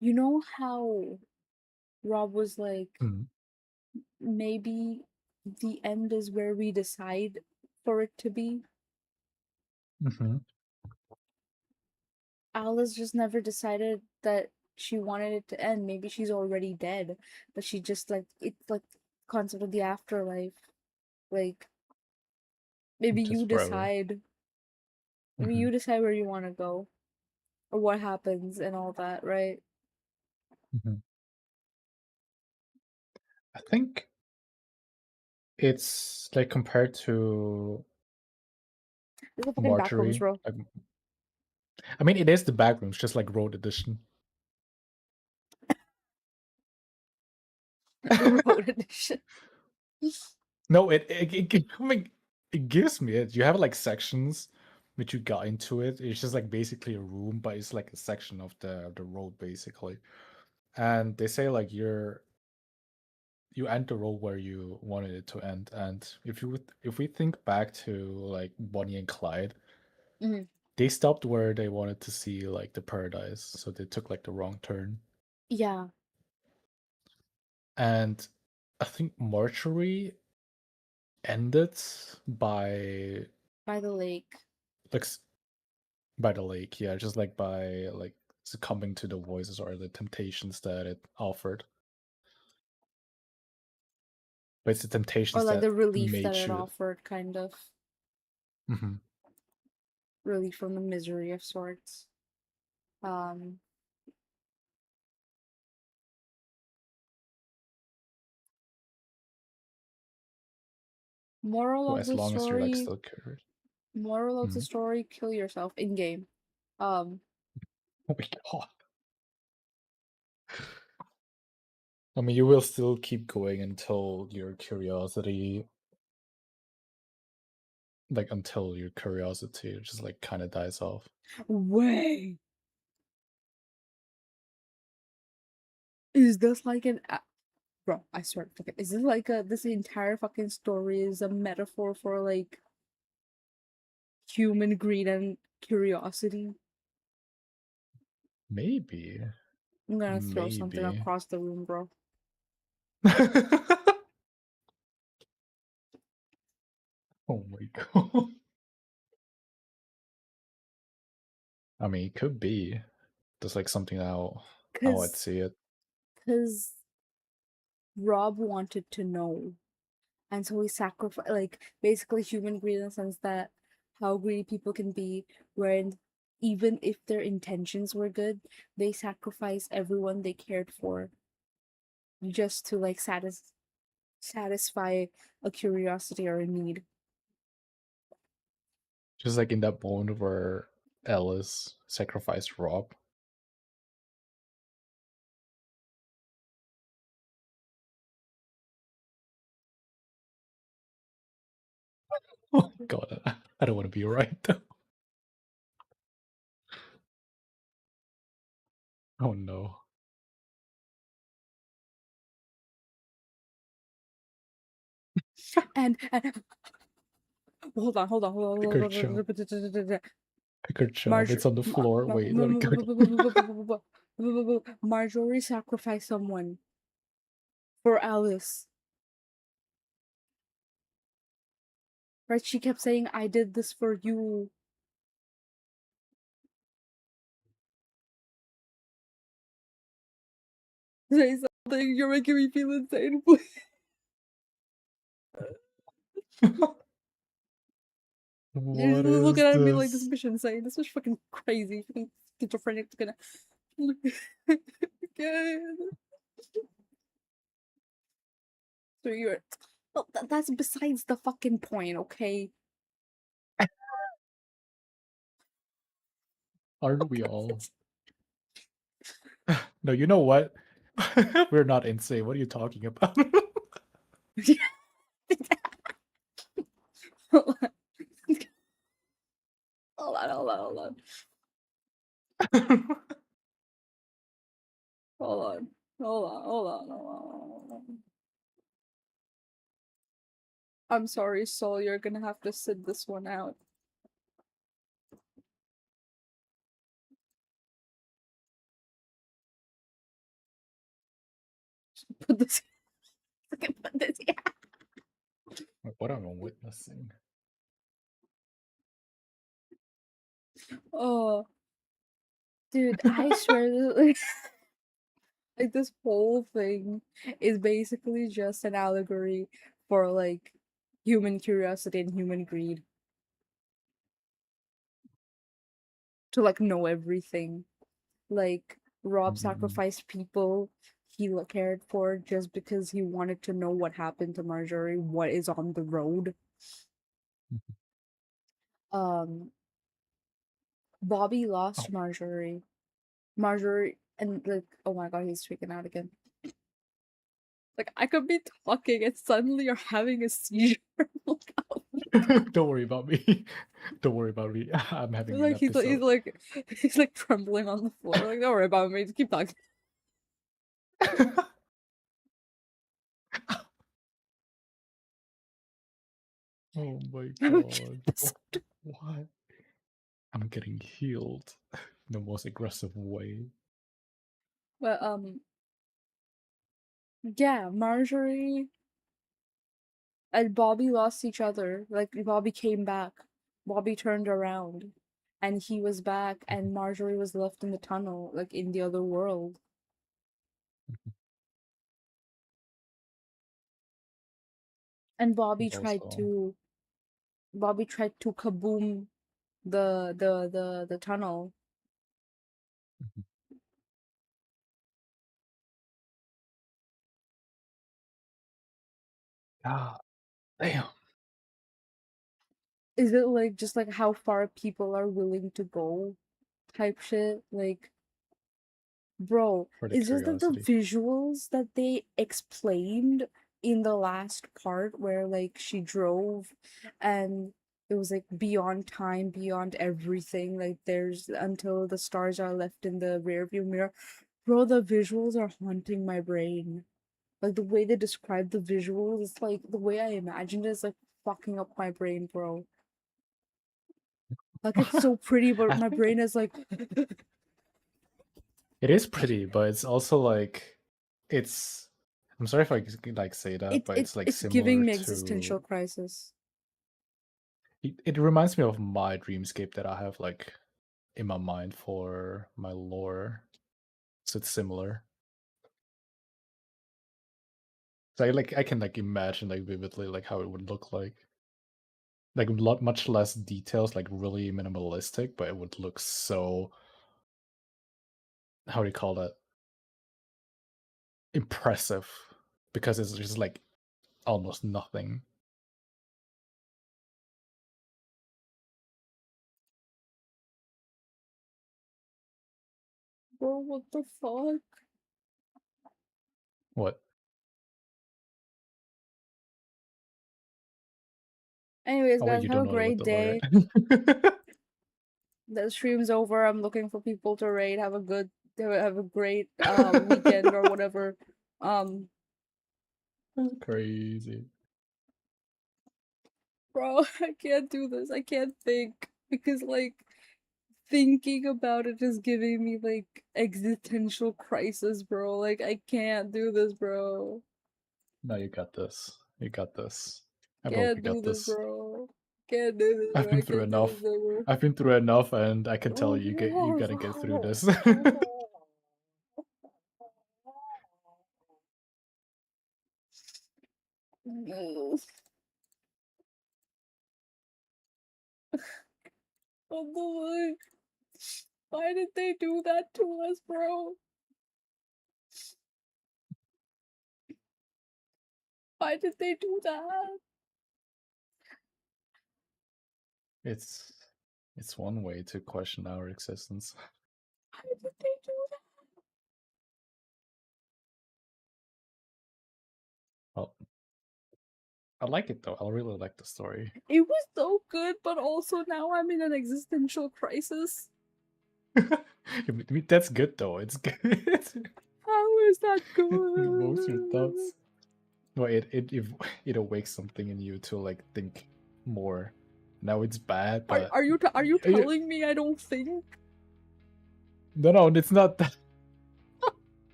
you know how Rob was like, Mm. maybe the end is where we decide for it to be? Hmm. Alice just never decided that she wanted it to end. Maybe she's already dead, but she just like it's like concept of the afterlife. Like maybe you Just forever. decide. Maybe Hmm. you decide where you want to go or what happens and all that, right? Hmm. I think it's like compared to There's a fucking backrooms, Marjorie. bro. Like, I mean, it is the backrooms, just like Road Edition. Road edition. No, I mean, it gives me it. You have like sections which you got into it. It's just like basically a room, but it's like a section of the road basically. And they say like you end the road where you wanted it to end. And if we think back to like Bonnie and Clyde, Mhm. they stopped where they wanted to see like the paradise, so they took like the wrong turn. Yeah, And I think Marjorie ended by by the lake. like by the lake, yeah, just like by like succumbing to the voices or the temptations that it offered. But it's the Or temptations like that the relief that made it you. offered, kind of. Mhm. Relief from the misery of sorts. Um, moral Well, of as the long as you're like story, still curious. moral of the Mhm. story, kill yourself in game. Um, Oh my god. I mean, you will still keep going until your curiosity, like until your curiosity just like kind of dies off. way. Is this like bro, I swear, fucking, is this like this entire fucking story is a metaphor for like human greed and curiosity? Maybe, I'm gonna throw something maybe. across the room, bro. Oh my god. I mean, it could be. That's like something how I'd Cause, see it. cause Rob wanted to know, and so he sacrificed, like basically human greed in the sense that how greedy people can be, when even if their intentions were good, they sacrifice everyone they cared for just to like satisfy. satisfy a curiosity or a need. Just like in that moment where Alice sacrificed Rob. Oh god, I don't want to be right though. Oh no. And hold on, hold on, Pick her hold job. on. Pick her job. Marjorie, It's on the floor. Wait, let me go. Marjorie sacrificed someone for Alice. Right? She kept saying, "I did this for you." Say something. You're making me feel insane. You're just What looking is at me like this this? bitch insane. This bitch fucking crazy. Fucking schizophrenic. Gonna. Okay. So you're. Well, that's besides the fucking point, okay? Aren't we all? No, you know what? We're not insane. What are you talking about? Hold on, hold on, hold on, hold on. Hold on. Hold on, hold on, hold on, hold on. I'm sorry, Soul, you're gonna have to sit this one out. Put this put this yeah. What am I witnessing? Oh dude, I swear like this whole thing is basically just an allegory for like human curiosity and human greed to like know everything. Like Rob Mm-mm. sacrificed people he cared for just because he wanted to know what happened to Marjorie, what is on the road. Um, Bobby Oh. lost Marjorie. Marjorie and like, oh my god, he's freaking out again. Like I could be talking and suddenly you're having a seizure. Don't worry about me. Don't worry about me. I'm having an Like episode. he's like trembling on the floor. Like don't worry about me, just keep talking. Oh my Okay, god. episode. What? I'm getting healed in the most aggressive way. But yeah, Marjorie and Bobby lost each other. Like Bobby came back. Bobby turned around and he was back and Marjorie was left in the tunnel, like in the other world. And It's also Bobby tried to kaboom the tunnel. ah damn Is it like just like how far people are willing to go type shit? Like bro, for the it's just that the curiosity. visuals that they explained in the last part where like she drove and it was like beyond time, beyond everything. Like there's until the stars are left in the rearview mirror. Bro, the visuals are haunting my brain. Like the way they describe the visuals, it's like the way I imagined it is like fucking up my brain, bro. Like it's so pretty, but I my think brain is like it is pretty, but it's also like it's. I'm sorry if I like say that, but it's like it's similar giving me to. existential crisis. It reminds me of my dreamscape that I have like in my mind for my lore. So it's similar. So I can like imagine like vividly like how it would look like a lot much less details, like really minimalistic, but it would look so how do you call that impressive because it's just like almost nothing. Bro, what the fuck? What? Anyways, Oh wait, guys, you have don't a know what great the lawyer. day. The stream's over. I'm looking for people to raid. Have a great weekend or whatever. That's crazy. Bro, I can't do this. I can't think because like thinking about it is giving me like existential crisis, bro. Like I can't do this, bro. No, you got this. You got this. I hope Can't you do got this, this. bro. Can't do this, I've bro. been I through can't do enough. this, bro. I've been through enough, and I can tell you gotta get through this. What the fuck? Why did they do that to us, bro? Why did they do that? It's one way to question our existence. Why did they do that? Well, I like it though. I really like the story. It was so good, but also now I'm in an existential crisis. I mean, that's good though. It's good. How is that It evokes your good? thoughts. Well, it awakes something in you to like think more. Now it's bad, but Are you telling me I don't think? no, it's not that.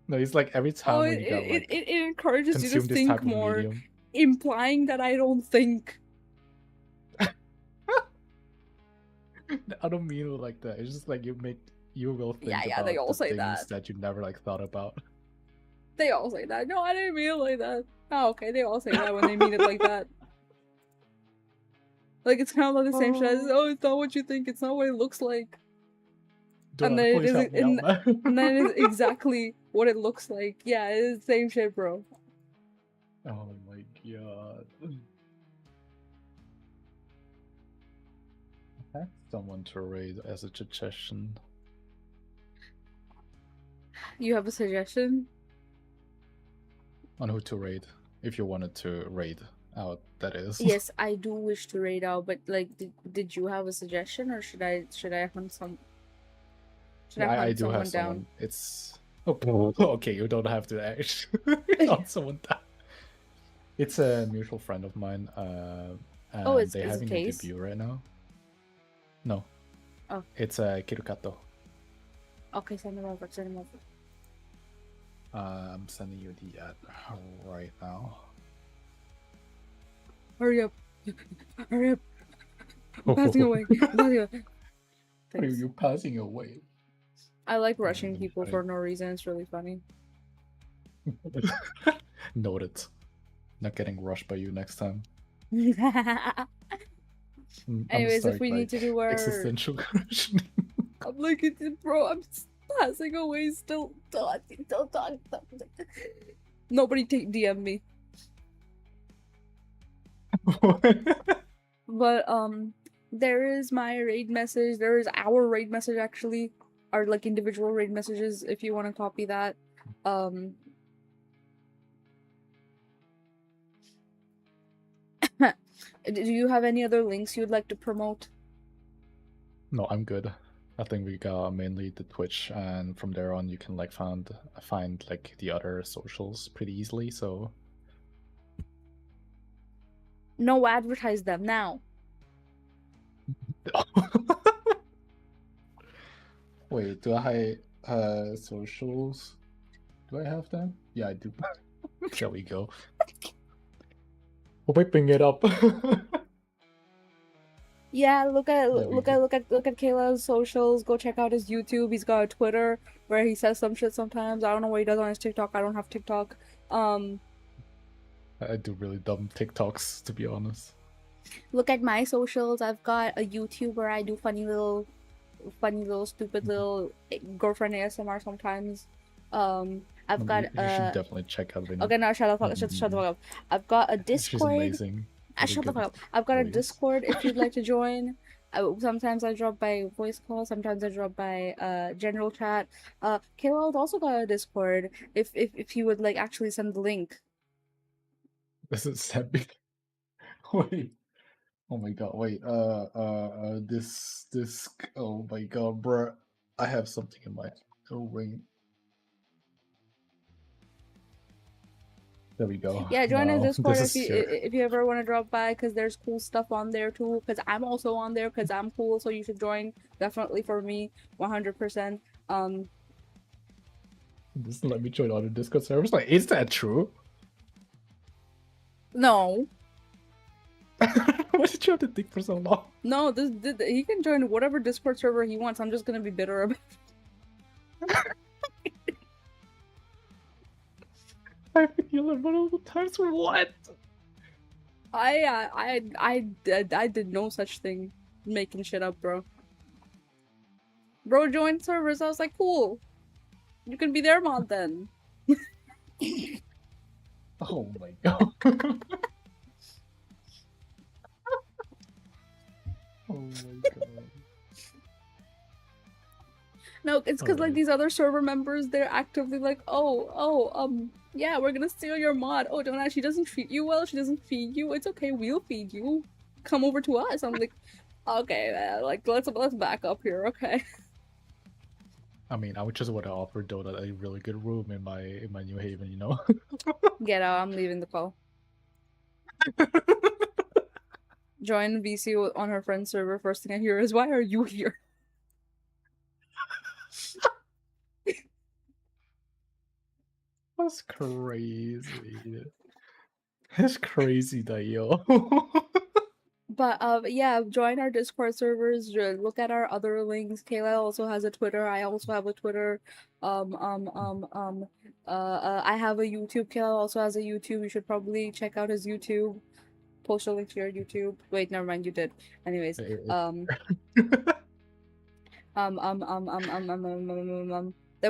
No, it's like every Oh, time when you got like it encourages you to consume this think type of more, medium. implying that I don't think. I don't mean it like that. It's just like you will think Yeah, they about all the say things that. you never like thought about. They all say that. No, I didn't mean it like that. Oh, okay, they all say that when they mean it like that. Like it's kind of like the same shit as, oh, it's not what you think, it's not what it looks like. And then Please help me out, man. and then it is exactly what it looks like. Yeah, it's the same shit, bro. Oh my god. I had someone to raid as a suggestion. You have a suggestion? On who to raid. If you wanted to raid out, that is. Yes, I do wish to raid out, but like, did you have a suggestion, or should I hunt some? Should I hunt I do someone have someone. down? It's okay. You don't have to actually hunt someone down. It's a mutual friend of mine. Oh, And they're it's a having a case? debut right now. No. Oh. It's a Kirukato. Okay, send him over. Send him over. I'm sending you the ad right now. Hurry up! Hurry up! I'm passing away. I'm passing away. What are you passing away? I like rushing people for no reason. It's really funny. Noted. Not getting rushed by you next time. Anyways, if we need to do our existential questioning. I'm like, bro, I'm passing away still. Nobody DM me. But there is my raid message. There is our raid message actually. Our like individual raid messages if you want to copy that. Do you have any other links you'd like to promote? No, I'm good. I think we got mainly the Twitch, and from there on you can like find like the other socials pretty easily. So No, advertise them now. wait, do I socials? Do I have them? Yeah, I do. There we go. Whipping it up. Yeah, look at KaiLyle's socials. Go check out his YouTube. He's got a Twitter where he says some shit sometimes. I don't know what he does on his TikTok. I don't have TikTok. I do really dumb TikToks, to be honest. Look at my socials. I've got a YouTube where I do funny little stupid little girlfriend ASMR sometimes. I've got You should definitely check out Vinny. okay, now shut the fuck shut the fuck up. I've got a She's Discord. amazing. Shut the fuck up. I've got a Discord if you'd like to join. Sometimes I drop by voice call. Sometimes I drop by general chat. KaiLyle's also got a Discord. If you would like actually send the link. This is Seppi. Wait. Oh my god, wait. This. Oh my god, bruh. I have something in my ring. There we go. Yeah, join our Discord this if you ever want to drop by, because there's cool stuff on there too. Because I'm also on there because I'm cool, so you should join. Definitely for me, 100%. Just let me join other Discord servers. Like, is that true? No. Why did you have to think for so long? No, he can join whatever Discord server he wants. I'm just gonna be bitter about it. I feel like multiple times for what? I did no such thing. Making shit up, bro. Bro joined servers. I was like, cool. You can be their mod then. Oh my god. Oh my god. No, it's because like these other server members, they're actively like, yeah, we're gonna steal your mod. Oh, Donut, she doesn't treat you well. She doesn't feed you. It's okay. We'll feed you. Come over to us. I'm like, okay, man. Like let's back up here. Okay. I mean, I would just want to offer Donut a really good room in my New Haven, you know. Get out. I'm leaving the call. Join VC on her friend's server. First thing I hear is, why are you here? That's crazy. That's crazy, that yo. But yeah, join our Discord servers. Look at our other links. KaiLyle also has a Twitter. I also have a Twitter. I have a YouTube. KaiLyle also has a YouTube. You should probably check out his YouTube. Post a link to your YouTube. Wait, never mind. You did. Anyways, there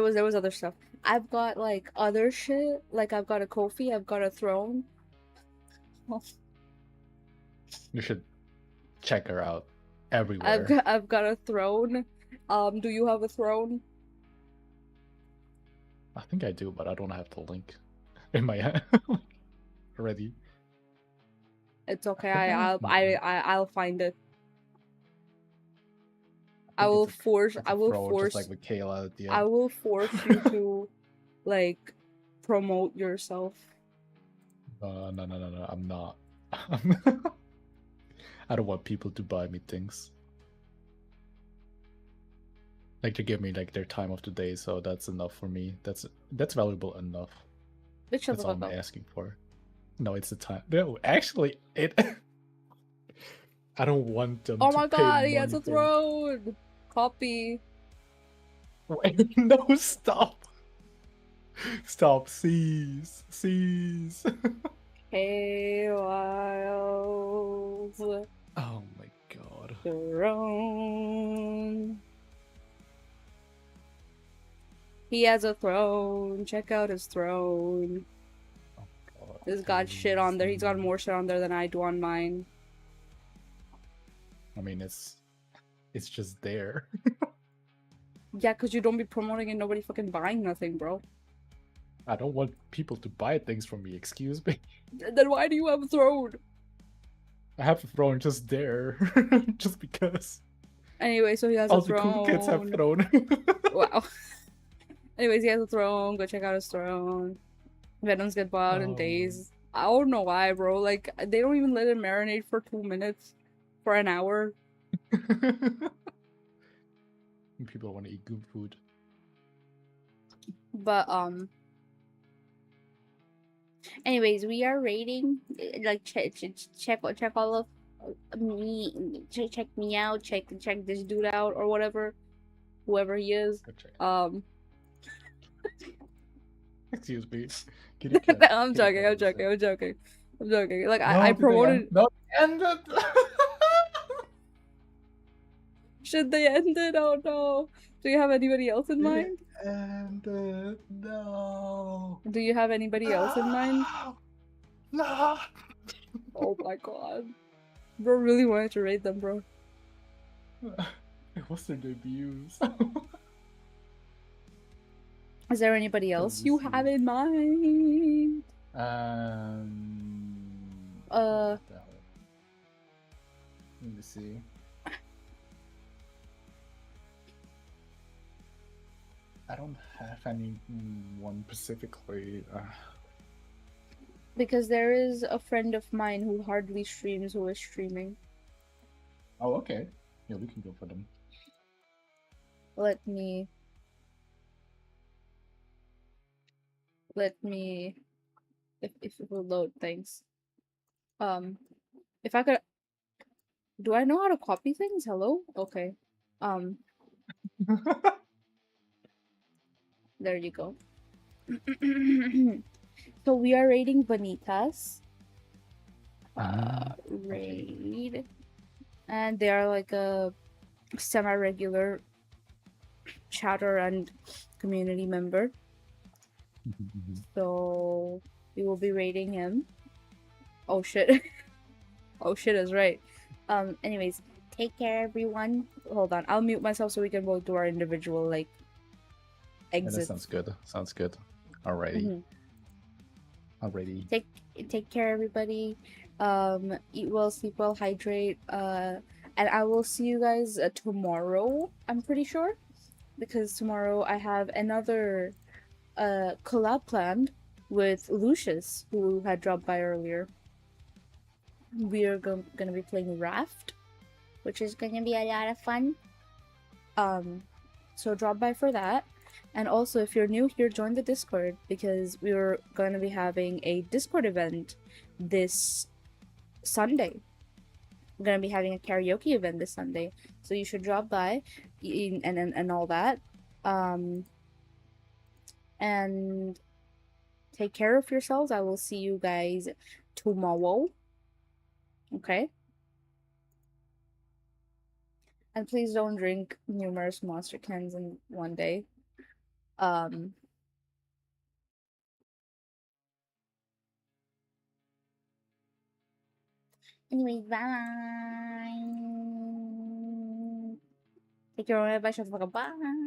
was other stuff. I've got like other shit. Like I've got a Ko-fi. I've got a throne. You should check her out everywhere. I've got a throne. Do you have a throne? I think I do, but I don't have the link in my hand already. It's okay. I'll find it. I will force like with Kayla at the end. I will force you to like promote yourself. No, I'm not. I don't want people to buy me things. Like to give me like their time of the day, so that's enough for me. That's valuable enough. That's all I'm asking for. No, it's the time. No, actually, it. I don't want them. Oh my god, he has a throne. Copy. Wait, no, stop. Stop, cease. KaiLyle's. Oh my god. Throne. He has a throne. Check out his throne. Oh god. He's got shit on there. He's got more shit on there than I do on mine. I mean, it's just there. Yeah, because you don't be promoting and nobody fucking buying nothing, bro. I don't want people to buy things from me, excuse me. Then why do you have a throne? I have a throne just there. Just because. Anyway, so he has a throne. All the cool kids have throne. Wow. Anyways, he has a throne. Go check out his throne. Venoms get bought in days. I don't know why, bro. Like, they don't even let it marinate for 2 minutes. For an hour. People want to eat good food. But anyways, we are rating. Like check all of me. Check me out. Check this dude out or whatever, whoever he is. Excuse me. I'm joking. Like no, I promoted. No, and shit, they ended. Oh no. Do you have anybody else in mind? And no. Do you have anybody else in mind? No. Oh my god. Bro really wanted to rate them, bro. It was their debuts. Is there anybody else you have in mind? What the hell? Let me see. I don't have any one specifically. Because there is a friend of mine who hardly streams who is streaming. Oh, okay. Yeah, we can go for them. Let me if it will load, thanks. If I could, do I know how to copy things? Hello? Okay. There you go. So we are rating Vanitas. Raid. And they are like a semi-regular chatter and community member. So we will be rating him. Oh shit. Oh shit is right. Anyways, take care everyone. Hold on, I'll mute myself so we can both do our individual like exits. Yeah, that sounds good. Sounds good. Alrighty. Alrighty. Take care everybody. Eat well, sleep well, hydrate. And I will see you guys tomorrow, I'm pretty sure. Because tomorrow I have another collab planned with Lucius, who had dropped by earlier. We are gonna be playing Raft, which is gonna be a lot of fun. So drop by for that. And also, if you're new here, join the Discord, because we're gonna be having a Discord event this Sunday. We're gonna be having a karaoke event this Sunday, so you should drop by and all that. And take care of yourselves. I will see you guys tomorrow. Okay? And please don't drink numerous monster cans in one day. Anyways, bye. Take care, everybody. Shut the fuck up. Bye.